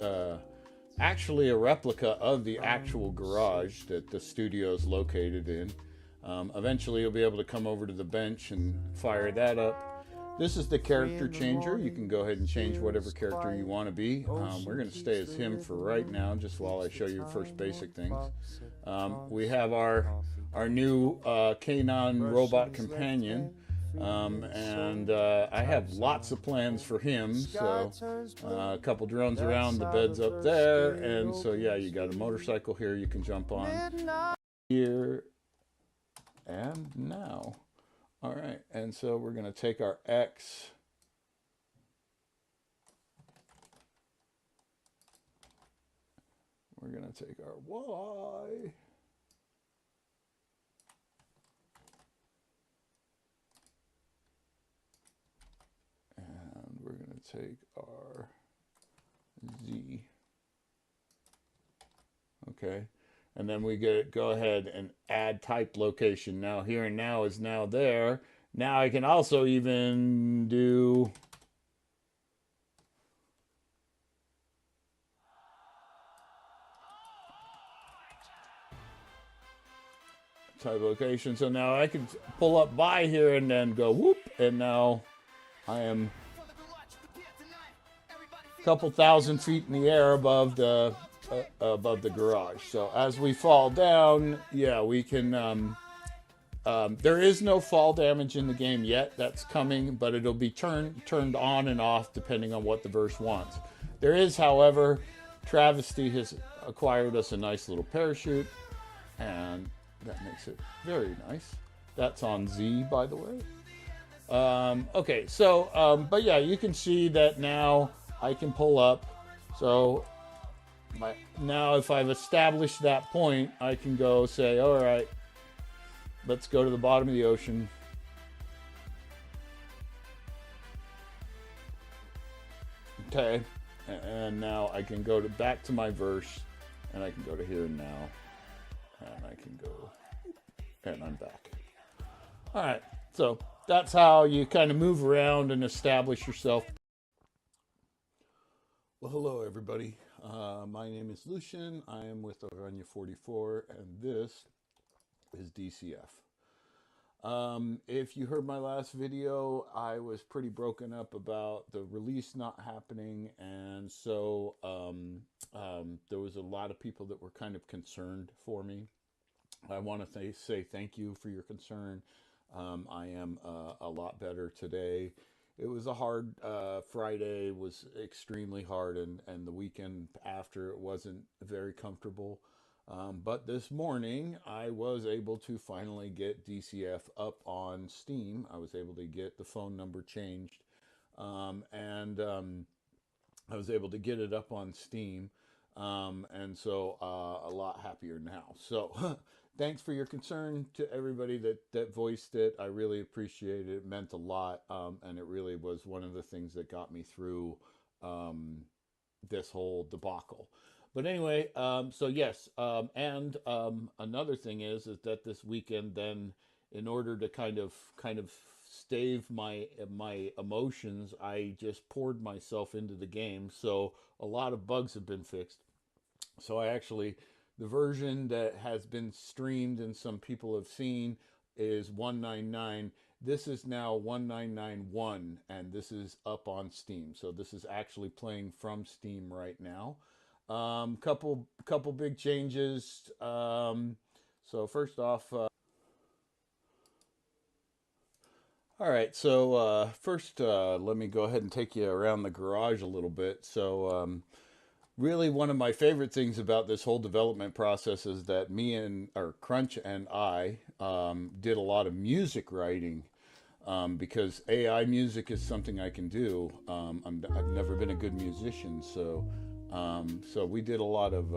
actually a replica of the actual garage that the studio is located in. Eventually you'll be able to come over to the bench and fire that up. This is the character changer. You can go ahead and change whatever character you want to be. We're going to stay as him for right now, just while I show you first basic things. We have our new K9 robot companion. And I have lots of plans for him. So a couple drones around, the bed's up there, and so yeah, you got a motorcycle here you can jump on here and now. All right, and so we're going to take our X. We're going to take our Y. take our Z. Okay. And then we go ahead and add type location. Now here and now is now there. Now I can also even do type location. So now I can pull up by here and then go whoop, and now I am a couple thousand feet in the air above the garage. So as we fall down, yeah, we can. There is no fall damage in the game yet. That's coming, but it'll be turned on and off depending on what the verse wants. There is, however, Travesty has acquired us a nice little parachute, and that makes it very nice. That's on Z, by the way. Okay, so, but yeah, you can see that now I can pull up. So now if I've established that point, I can go say, all right, let's go to the bottom of the ocean. Okay, and now I can go back to my verse, and I can go to here and now, and I can go, and I'm back. All right, so that's how you kind of move around and establish yourself. Well, hello everybody. My name is Lucian. I am with Orania 44, and this is DCF. If you heard my last video, I was pretty broken up about the release not happening, and so there was a lot of people that were kind of concerned for me. I want to say thank you for your concern. I am a lot better today. It was a hard Friday, was extremely hard, and the weekend after it wasn't very comfortable. But this morning I was able to finally get DCF up on Steam. I was able to get the phone number changed, and I was able to get it up on Steam, and so a lot happier now. So thanks for your concern to everybody that voiced it. I really appreciate it. It meant a lot, and it really was one of the things that got me through this whole debacle. But anyway, so yes, and another thing is that this weekend, then, in order to kind of stave my emotions, I just poured myself into the game. So a lot of bugs have been fixed. So I actually, the version that has been streamed and some people have seen is 199. This is now 1991, and this is up on Steam. So this is actually playing from Steam right now. Couple big changes. So first off, all right. So first, let me go ahead and take you around the garage a little bit. So really, one of my favorite things about this whole development process is that Crunch and I did a lot of music writing. Because AI music is something I can do. I've never been a good musician, so we did a lot of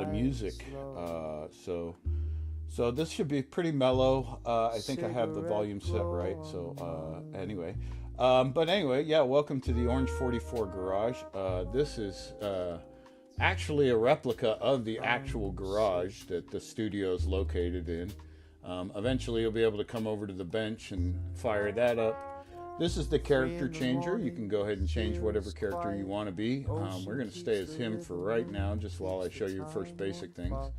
music. So this should be pretty mellow. I think I have the volume set right. So anyway, but anyway, yeah. Welcome to the Orange 44 garage. This is actually a replica of the actual garage that the studio is located in. Eventually you'll be able to come over to the bench and fire that up. This is the character changer. You can go ahead and change whatever character you want to be. We're going to stay as him for right now, just while I show you first basic things.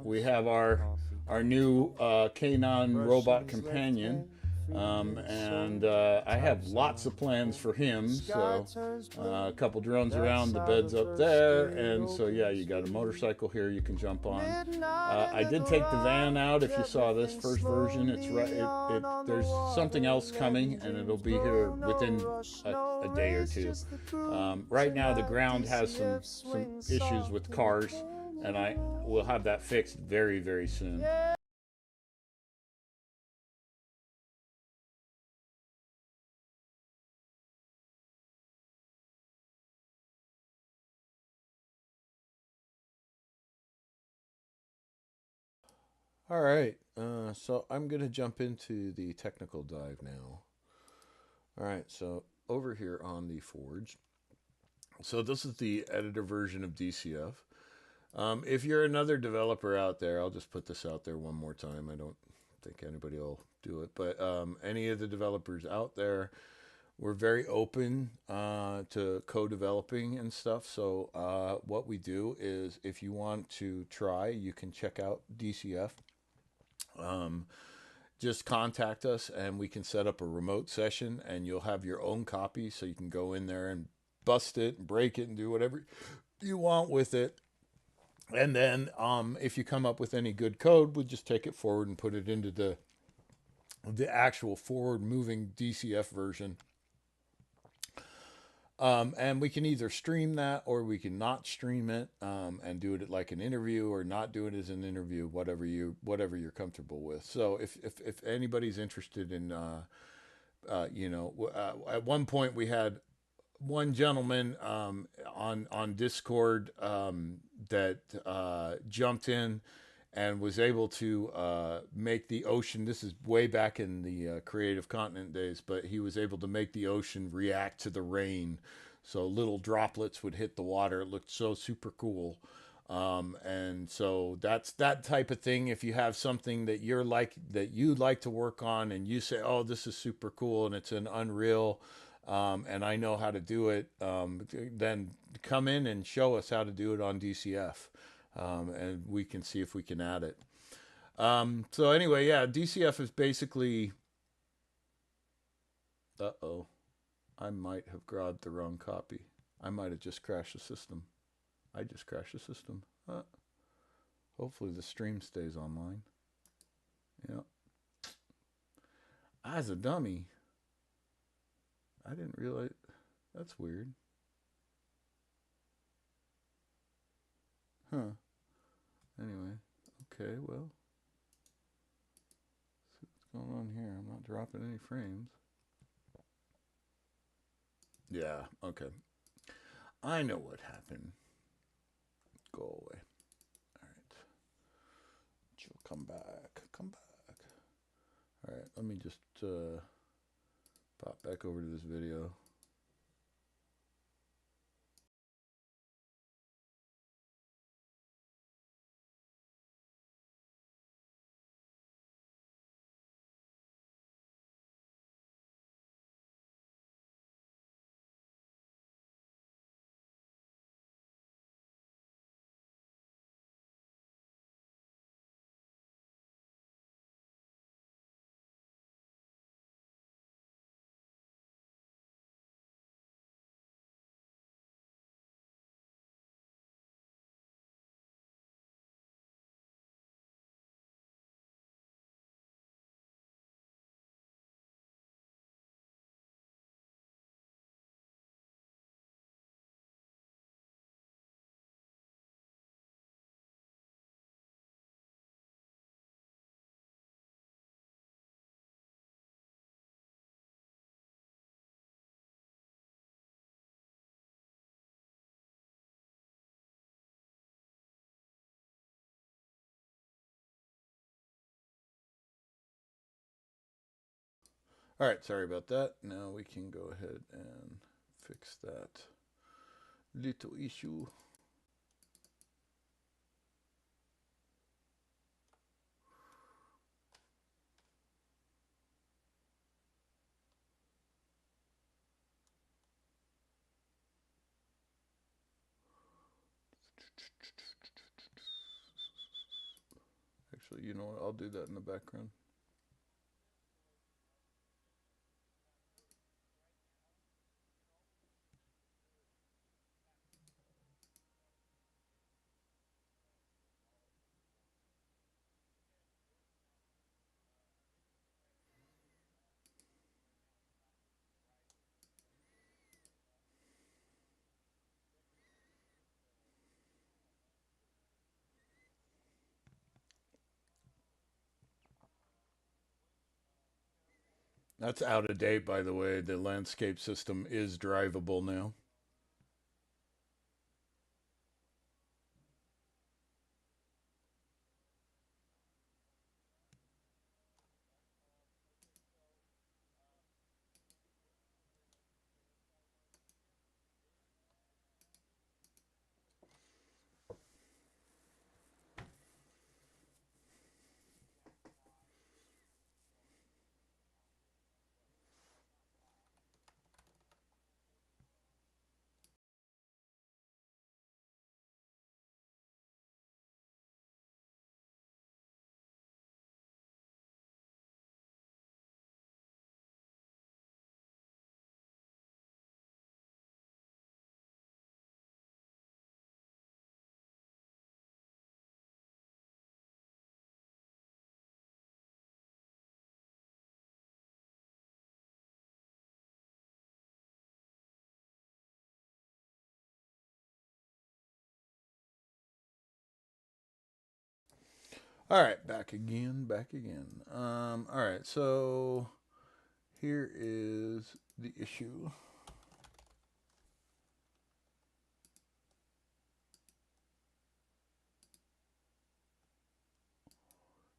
We have our new canine robot companion. And I have lots of plans for him. So a couple drones around, the bed's up there, and so yeah, you got a motorcycle here you can jump on. I did take the van out. If you saw this first version, it's right. There's something else coming, and it'll be here within a day or two. Right now, the ground has some issues with cars, and I will have that fixed very, very soon. All right, so I'm going to jump into the technical dive now. All right, so over here on the Forge. So this is the editor version of DCF. If you're another developer out there, I'll just put this out there one more time. I don't think anybody will do it, but any of the developers out there, we're very open to co-developing and stuff. So what we do is, if you want to try, you can check out DCF. Just contact us and we can set up a remote session, and you'll have your own copy, so you can go in there and bust it and break it and do whatever you want with it. And then if you come up with any good code, we'll just take it forward and put it into the actual forward moving DCF version. And we can either stream that, or we can not stream it and do it like an interview, or not do it as an interview, whatever you're comfortable with. So if anybody's interested in, at one point we had one gentleman on Discord that jumped in and was able to make the ocean. This is way back in the Creative Continent days, but he was able to make the ocean react to the rain. So little droplets would hit the water. It looked so super cool. And so that's that type of thing. If you have something that you'd like to work on, and you say, oh, this is super cool and it's an Unreal, and I know how to do it, then come in and show us how to do it on DCF. And we can see if we can add it. So anyway, yeah, DCF is basically... Uh-oh. I might have grabbed the wrong copy. I might have just crashed the system. I just crashed the system. Hopefully the stream stays online. Yeah. As a dummy. I didn't realize... That's weird. Huh. Anyway. Okay, well. Let's see what's going on here. I'm not dropping any frames. Yeah, okay. I know what happened. Go away. All right. She'll come back. Come back. All right, let me just pop back over to this video. All right, sorry about that. Now we can go ahead and fix that little issue. Actually, you know what? I'll do that in the background. That's out of date, by the way. The landscape system is drivable now. All right, back again, back again. All right, so here is the issue.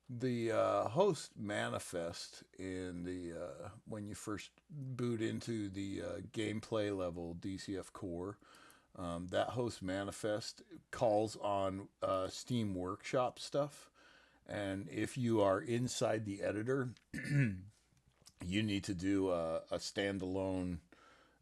The host manifest in the when you first boot into the gameplay level DCF core, that host manifest calls on Steam Workshop stuff, and if you are inside the editor, you need to do a standalone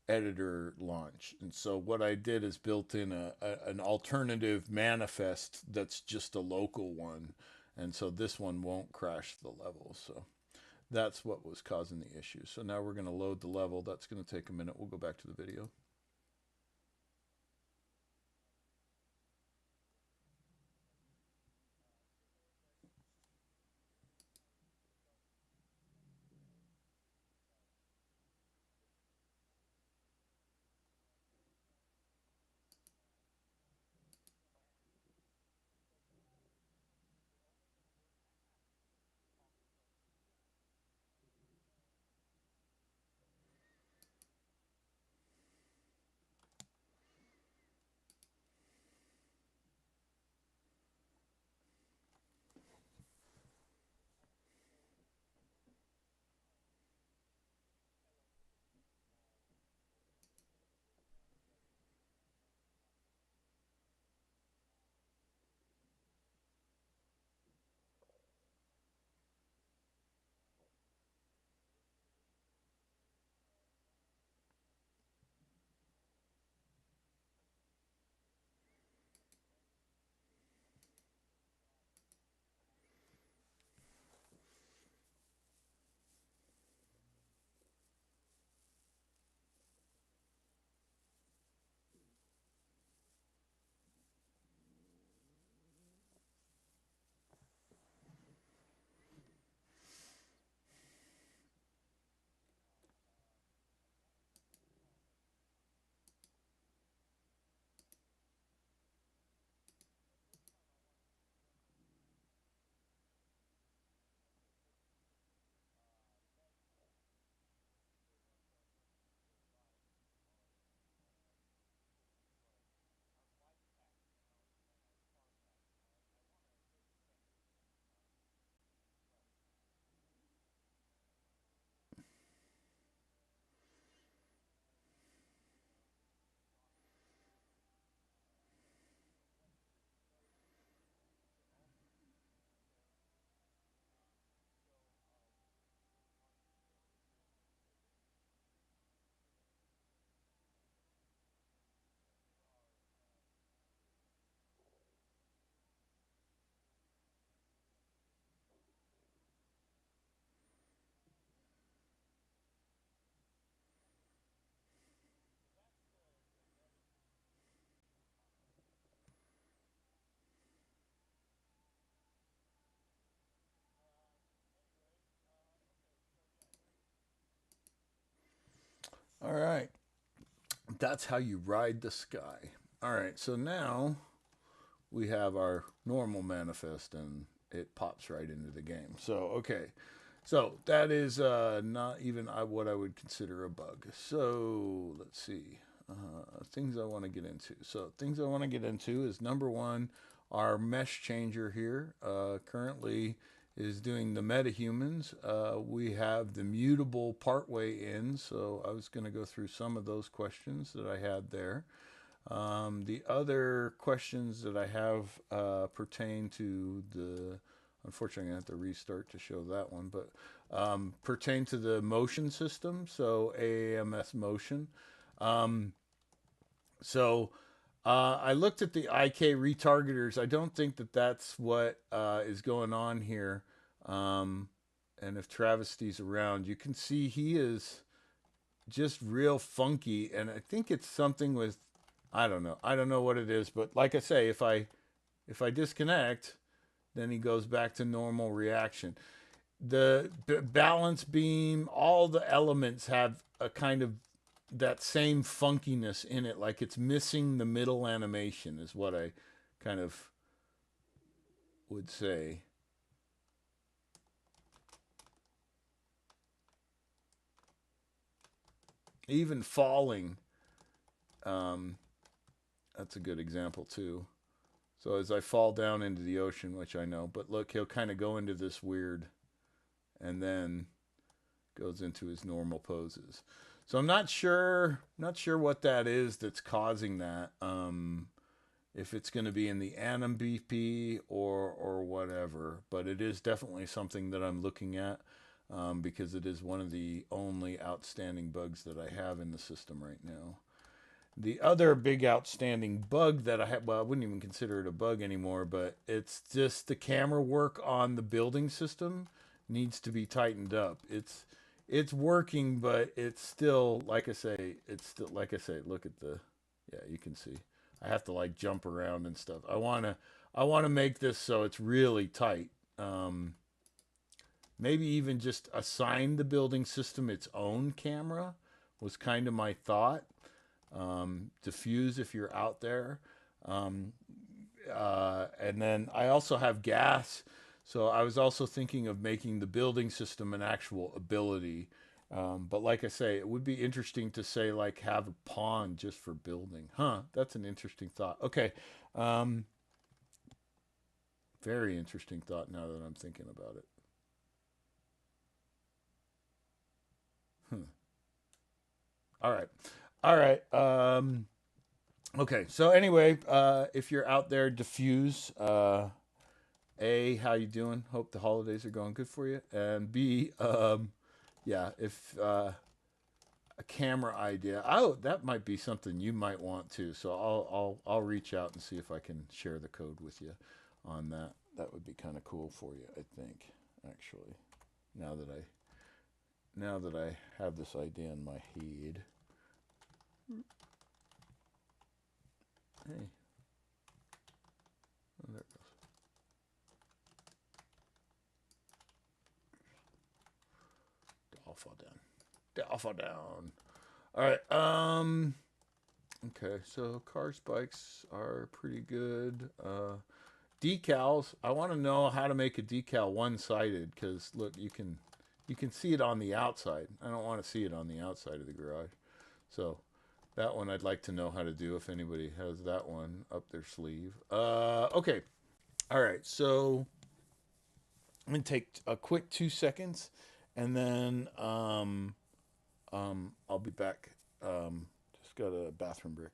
editor launch. And so what I did is built in an alternative manifest that's just a local one. And so this one won't crash the level. So that's what was causing the issue. So now we're going to load the level. That's going to take a minute. We'll go back to the video. All right. That's how you ride the sky. All right. So now we have our normal manifest and it pops right into the game. So, okay. So that is not even what I would consider a bug. So let's see. Things I want to get into. So things I want to get into is number one, our mesh changer here currently is doing the metahumans. We have the mutable partway in. So I was going to go through some of those questions that I had there. The other questions that I have pertain to the, unfortunately I have to restart to show that one, but pertain to the motion system, so AAMS motion. So I looked at the IK retargeters. I don't think that that's what is going on here. And if Travesty's around, you can see he is just real funky, and I think it's something with, I don't know what it is, but like I say, if I disconnect, then he goes back to normal reaction. The balance beam, all the elements have a kind of that same funkiness in it, like it's missing the middle animation is what I kind of would say. even falling. That's a good example too. So as I fall down into the ocean, which I know, but look, he'll kind of go into this weird, and then goes into his normal poses. So I'm not sure what that is that's causing that. If it's going to be in the anim BP or whatever, but it is definitely something that I'm looking at, because it is one of the only outstanding bugs that I have in the system right now. The other big outstanding bug that I have, well, I wouldn't even consider it a bug anymore, but it's just the camera work on the building system needs to be tightened up. It's working, but it's still, like I say, look at the, yeah, you can see. I have to like jump around and stuff. I want to make this so it's really tight. Maybe even just assign the building system its own camera was kind of my thought. Diffuse if you're out there. And then I also have gas. So I was also thinking of making the building system an actual ability. But like I say, it would be interesting to say, like, have a pond just for building. Huh, that's an interesting thought. Okay. Very interesting thought now that I'm thinking about it. All right. All right. Okay. So anyway, if you're out there, diffuse. A, how you doing? Hope the holidays are going good for you. And B, yeah, if a camera idea, oh, that might be something you might want to. So I'll reach out and see if I can share the code with you on that. That would be kind of cool for you, I think. Actually, now that I have this idea in my head. Hey, oh, there it goes. I'll fall down. I'll fall down. All right. Okay. So cars, bikes are pretty good. Decals. I want to know how to make a decal one-sided, because look, you can see it on the outside. I don't want to see it on the outside of the garage. So that one I'd like to know how to do if anybody has that one up their sleeve. Okay. All right. So I'm gonna take a quick 2 seconds, and then I'll be back. Just got a bathroom break.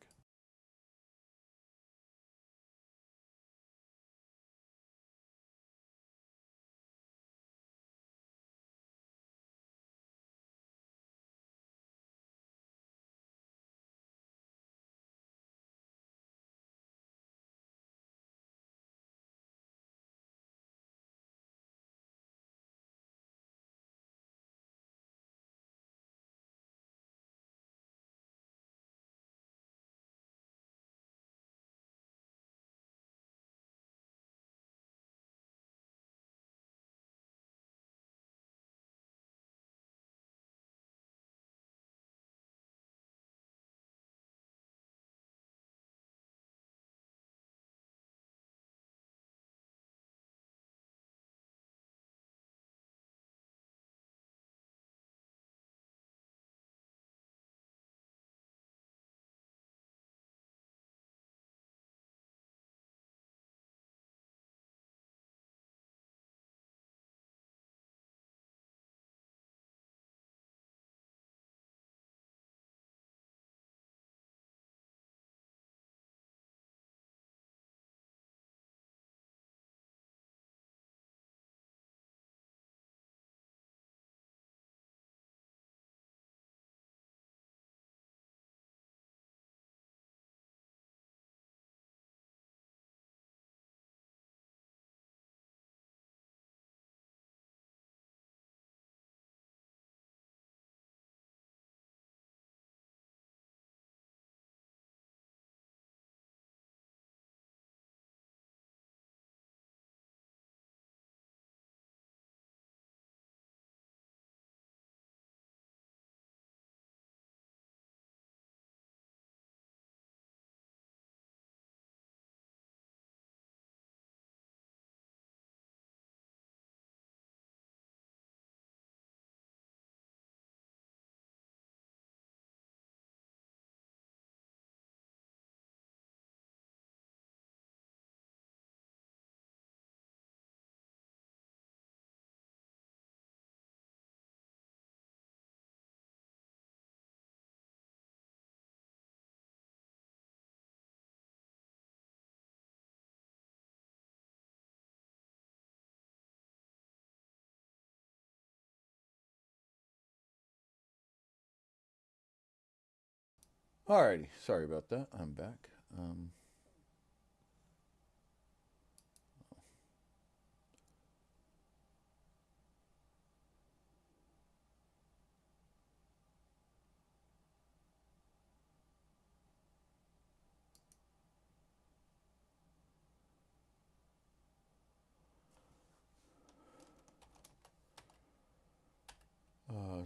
Alrighty, sorry about that. I'm back.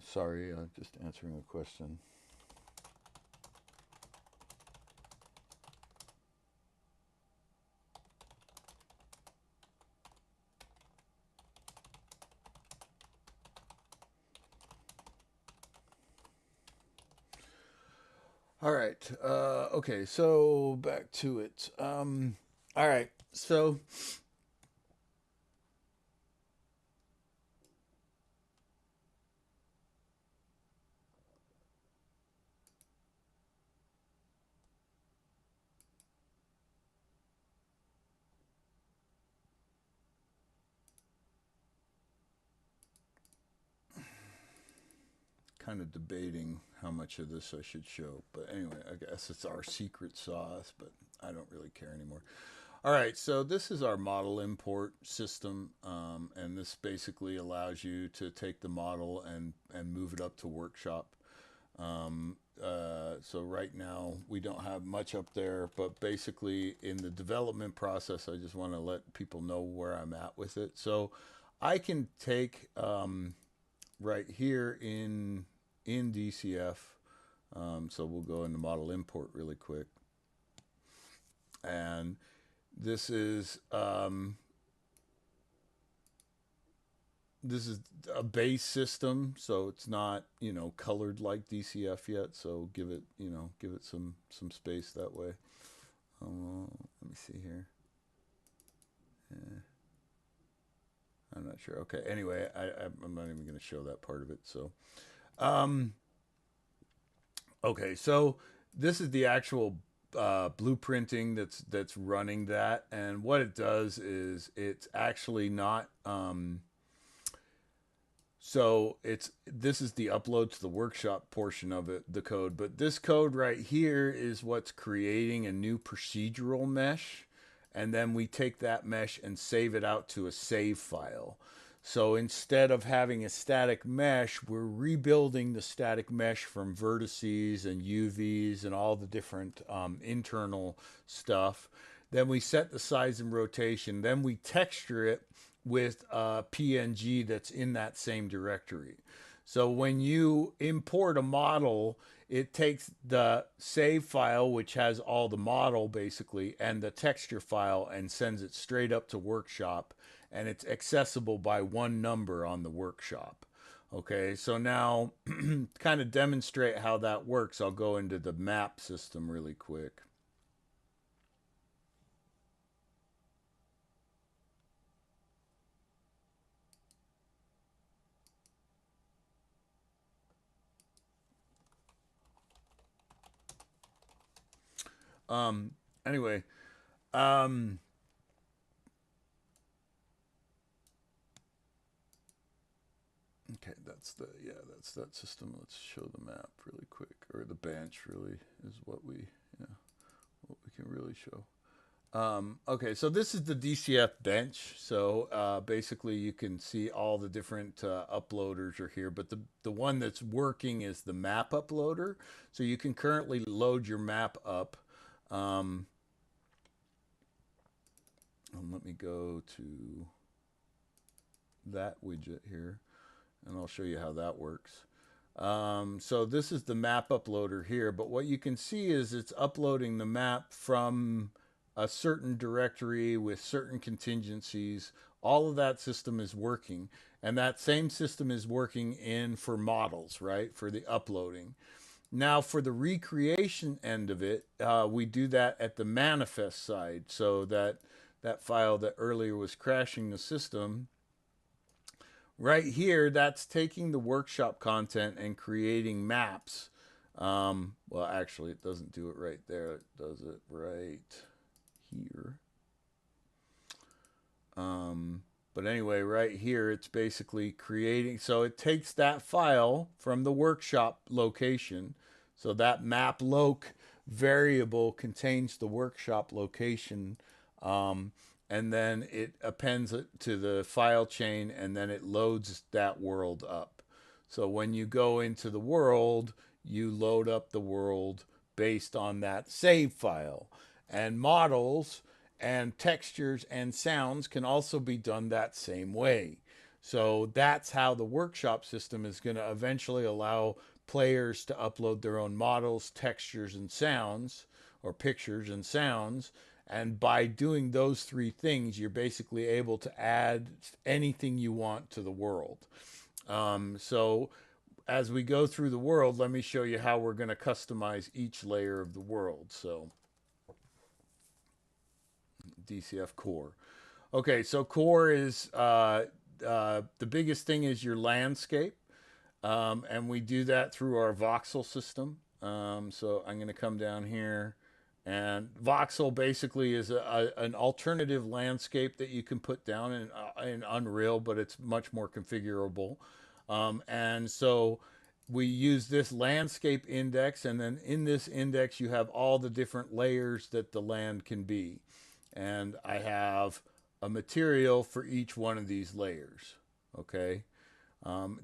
Sorry, just answering a question. All right. Okay, so back to it. All right. So kind of debating how much of this I should show. But anyway, I guess it's our secret sauce, but I don't really care anymore. All right, so this is our model import system, and this basically allows you to take the model and move it up to Workshop. So right now we don't have much up there, but basically in the development process, I just want to let people know where I'm at with it. So I can take right here in DCF. So we'll go into model import really quick, and this is a base system, so it's not, you know, colored like DCF yet. So give it, you know, give it some space that way. Let me see here. Yeah. I'm not sure. Okay. Anyway, I'm not even going to show that part of it. So, okay. So this is the actual blueprinting that's running that, and what it does is it's actually not. So this is the upload to the workshop portion of it, the code. But this code right here is what's creating a new procedural mesh. And then we take that mesh and save it out to a save file. So instead of having a static mesh, we're rebuilding the static mesh from vertices and UVs and all the different internal stuff. Then we set the size and rotation. Then we texture it with a PNG that's in that same directory. So when you import a model, it takes the save file, which has all the model basically, and the texture file, and sends it straight up to Workshop, and it's accessible by one number on the Workshop. Okay, so now kind of demonstrate how that works, I'll go into the map system really quick. Anyway, okay, that's that system. Let's show the map really quick, or the bench really is what we, what we can really show. Okay, so this is the DCF bench. So basically you can see all the different uploaders are here, but the one that's working is the map uploader. So you can currently load your map up. And let me go to that widget here, and I'll show you how that works. So this is the map uploader here, but what you can see is it's uploading the map from a certain directory with certain contingencies. All of that system is working, and that same system is working for models, right, for the uploading. Now for the recreation end of it, we do that at the manifest side. So that file that earlier was crashing the system, right here, that's taking the workshop content and creating maps. Well, actually, it doesn't do it right there. It does it right here. But anyway, right here, it's basically creating. So it takes that file from the workshop location. So that map loc variable contains the workshop location, and then it appends it to the file chain, and then it loads that world up. So when you go into the world, you load up the world based on that save file. And models and textures and sounds can also be done that same way. So that's how the workshop system is going to eventually allow players to upload their own models, textures, and sounds, or pictures and sounds. And by doing those three things, you're basically able to add anything you want to the world. So as we go through the world, let me show you how we're going to customize each layer of the world. So DCF core. Okay, so core is the biggest thing is your landscape. And we do that through our voxel system. So I'm going to come down here, and voxel basically is an alternative landscape that you can put down in Unreal, but it's much more configurable. And so we use this landscape index, and then in this index you have all the different layers that the land can be. And I have a material for each one of these layers. Okay.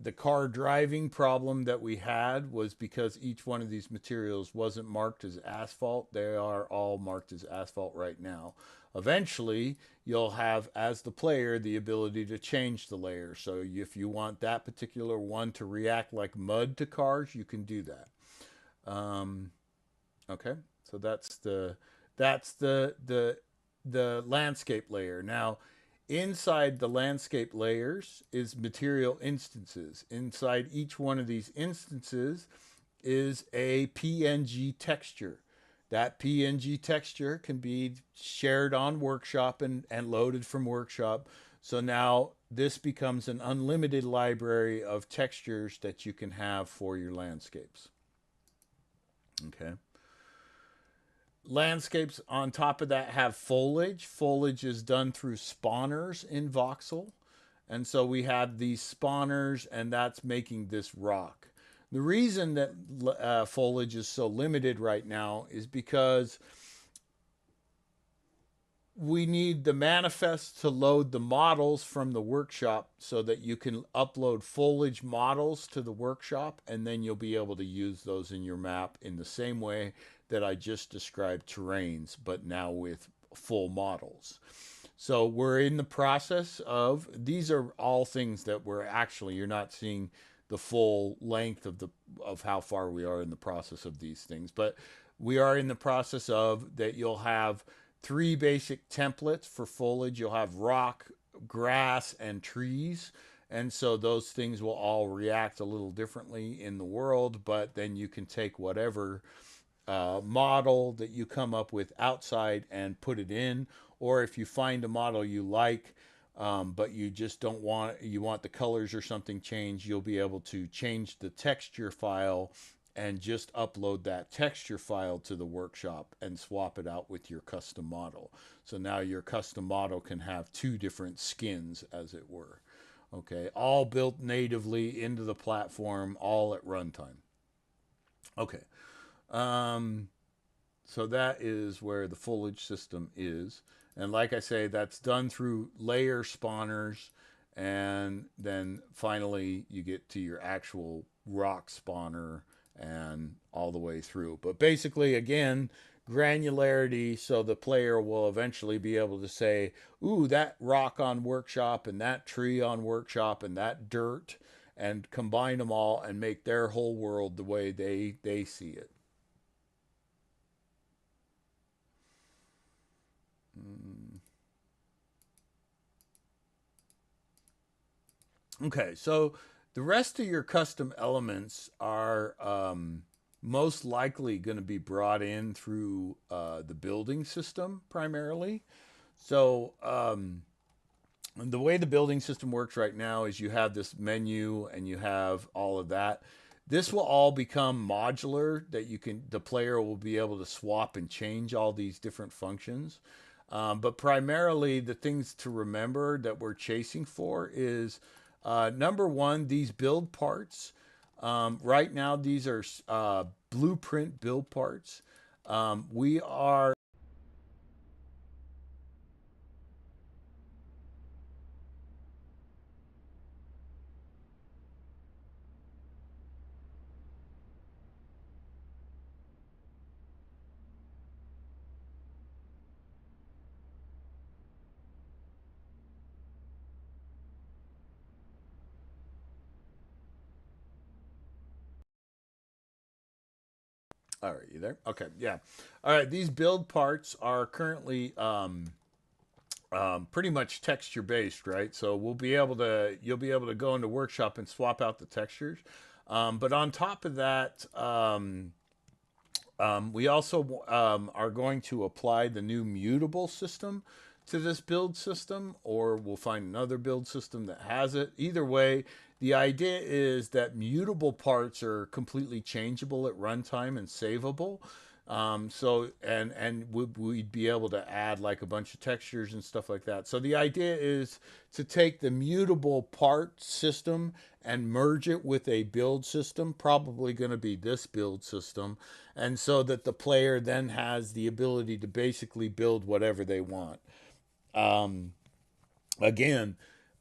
The car driving problem that we had was because each one of these materials wasn't marked as asphalt. They are all marked as asphalt right now. Eventually, you'll have, as the player, the ability to change the layer. So if you want that particular one to react like mud to cars, you can do that. Okay, so that's the landscape layer. Now, inside the landscape layers is material instances. Inside each one of these instances is a PNG texture. That PNG texture can be shared on Workshop and loaded from Workshop. So now this becomes an unlimited library of textures that you can have for your landscapes. Okay. Landscapes on top of that have foliage. Foliage is done through spawners in voxel. And so we have these spawners, and that's making this rock. The reason that foliage is so limited right now is because we need the manifest to load the models from the workshop so that you can upload foliage models to the workshop, and then you'll be able to use those in your map in the same way that I just described terrains, but now with full models. So we're in the process of, these are all things that we're actually, you're not seeing the full length of how far we are in the process of these things, but we are in the process of that you'll have 3 basic templates for foliage. You'll have rock, grass, and trees. And so those things will all react a little differently in the world, but then you can take whatever model that you come up with outside and put it in. Or if you find a model you like, but you just don't want, you want the colors or something changed, you'll be able to change the texture file and just upload that texture file to the workshop and swap it out with your custom model. So now your custom model can have 2 different skins, as it were. Okay, all built natively into the platform, all at runtime. Okay, so that is where the foliage system is. And like I say, that's done through layer spawners, and then finally you get to your actual rock spawner and all the way through. But basically, again, granularity, so the player will eventually be able to say, ooh, that rock on Workshop and that tree on Workshop and that dirt, and combine them all and make their whole world the way they see it. Okay, so the rest of your custom elements are most likely going to be brought in through the building system primarily. So the way the building system works right now is you have this menu and you have all of that. This will all become modular, that you can, the player will be able to swap and change all these different functions. But primarily the things to remember that we're chasing for is number one, these build parts Right now, these are blueprint build parts. We are all right. You there? Okay, yeah. All right. These build parts are currently pretty much texture based, right? So you'll be able to go into Workshop and swap out the textures. But on top of that, we also are going to apply the new mutable system to this build system, or we'll find another build system that has it. Either way, the idea is that mutable parts are completely changeable at runtime and savable. We'd be able to add like a bunch of textures and stuff like that. So the idea is to take the mutable part system and merge it with a build system, probably going to be this build system, and so that the player then has the ability to basically build whatever they want. Um, Again,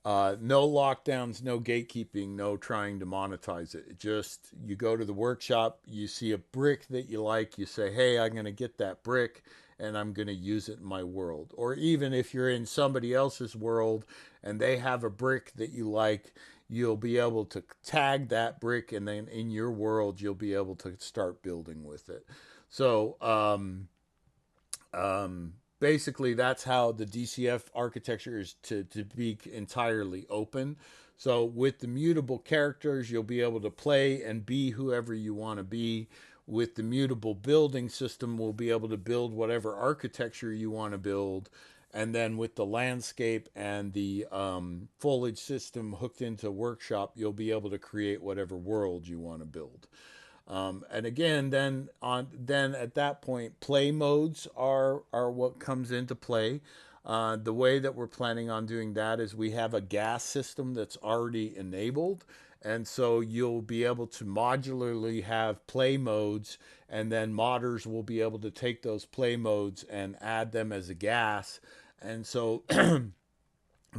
no lockdowns, no gatekeeping, no trying to monetize it. Just you go to the workshop, you see a brick that you like, you say, hey, I'm going to get that brick and I'm going to use it in my world. Or even if you're in somebody else's world and they have a brick that you like, you'll be able to tag that brick, and then in your world, you'll be able to start building with it. So, basically, that's how the DCF architecture is to be entirely open. So with the mutable characters, you'll be able to play and be whoever you want to be. With the mutable building system, we'll be able to build whatever architecture you want to build. And then with the landscape and the foliage system hooked into Workshop, you'll be able to create whatever world you want to build. And again, then at that point, play modes are what comes into play. The way that we're planning on doing that is we have a gas system that's already enabled. And so you'll be able to modularly have play modes, and then modders will be able to take those play modes and add them as a gas. And so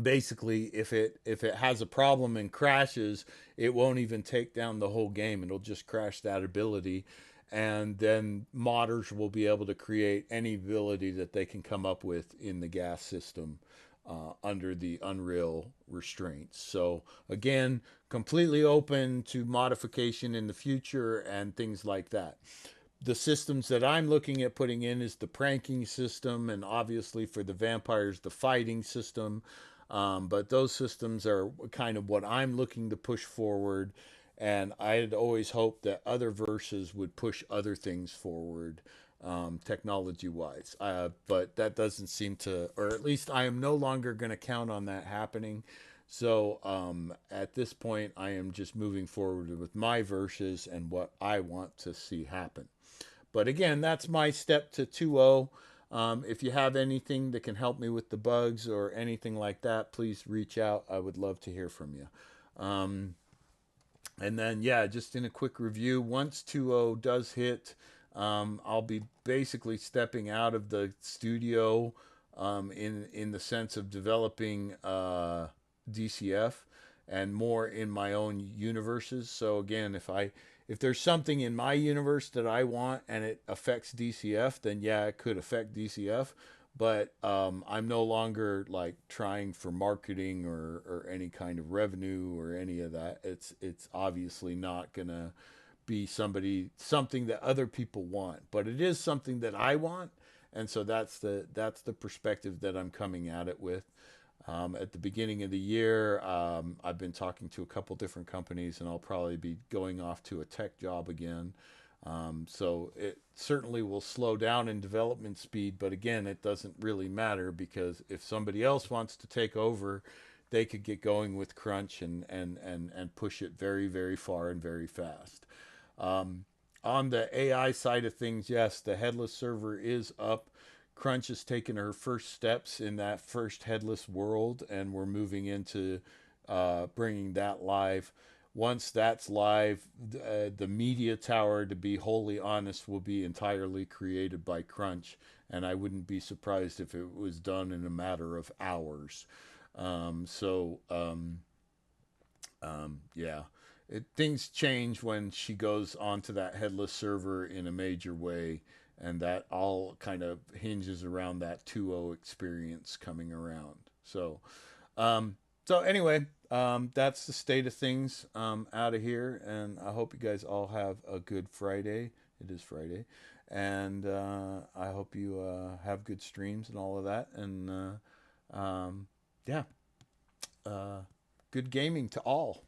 basically if it has a problem and crashes, it won't even take down the whole game. It'll just crash that ability, and then modders will be able to create any ability that they can come up with in the gas system under the Unreal restraints. So again, completely open to modification in the future and things like that. The systems that I'm looking at putting in is the pranking system, and obviously for the vampires, the fighting system. But those systems are kind of what I'm looking to push forward. And I had always hoped that other verses would push other things forward, technology wise. But that doesn't seem to, or at least I am no longer going to count on that happening. So at this point, I am just moving forward with my verses and what I want to see happen. But again, that's my step to 2.0. If you have anything that can help me with the bugs or anything like that, please reach out. I would love to hear from you. And then, yeah, just in a quick review, once 2.0 does hit, I'll be basically stepping out of the studio in the sense of developing DCF and more in my own universes. So again, if there's something in my universe that I want and it affects DCF, then yeah, it could affect DCF. But I'm no longer like trying for marketing or any kind of revenue or any of that. It's obviously not gonna be something that other people want, but it is something that I want, and so that's the perspective that I'm coming at it with. At the beginning of the year, I've been talking to a couple different companies, and I'll probably be going off to a tech job again. So it certainly will slow down in development speed, but again, it doesn't really matter because if somebody else wants to take over, they could get going with Crunch and push it very, very far and very fast. On the AI side of things, yes, the headless server is up. Crunch has taken her first steps in that first headless world, and we're moving into bringing that live. once that's live, the media tower, to be wholly honest, will be entirely created by Crunch, and I wouldn't be surprised if it was done in a matter of hours. Yeah, things change when she goes onto that headless server in a major way, and that all kind of hinges around that 2.0 experience coming around. Um, so anyway, that's the state of things out of here, and I hope you guys all have a good Friday. It is Friday, and I hope you have good streams and all of that. And yeah, good gaming to all.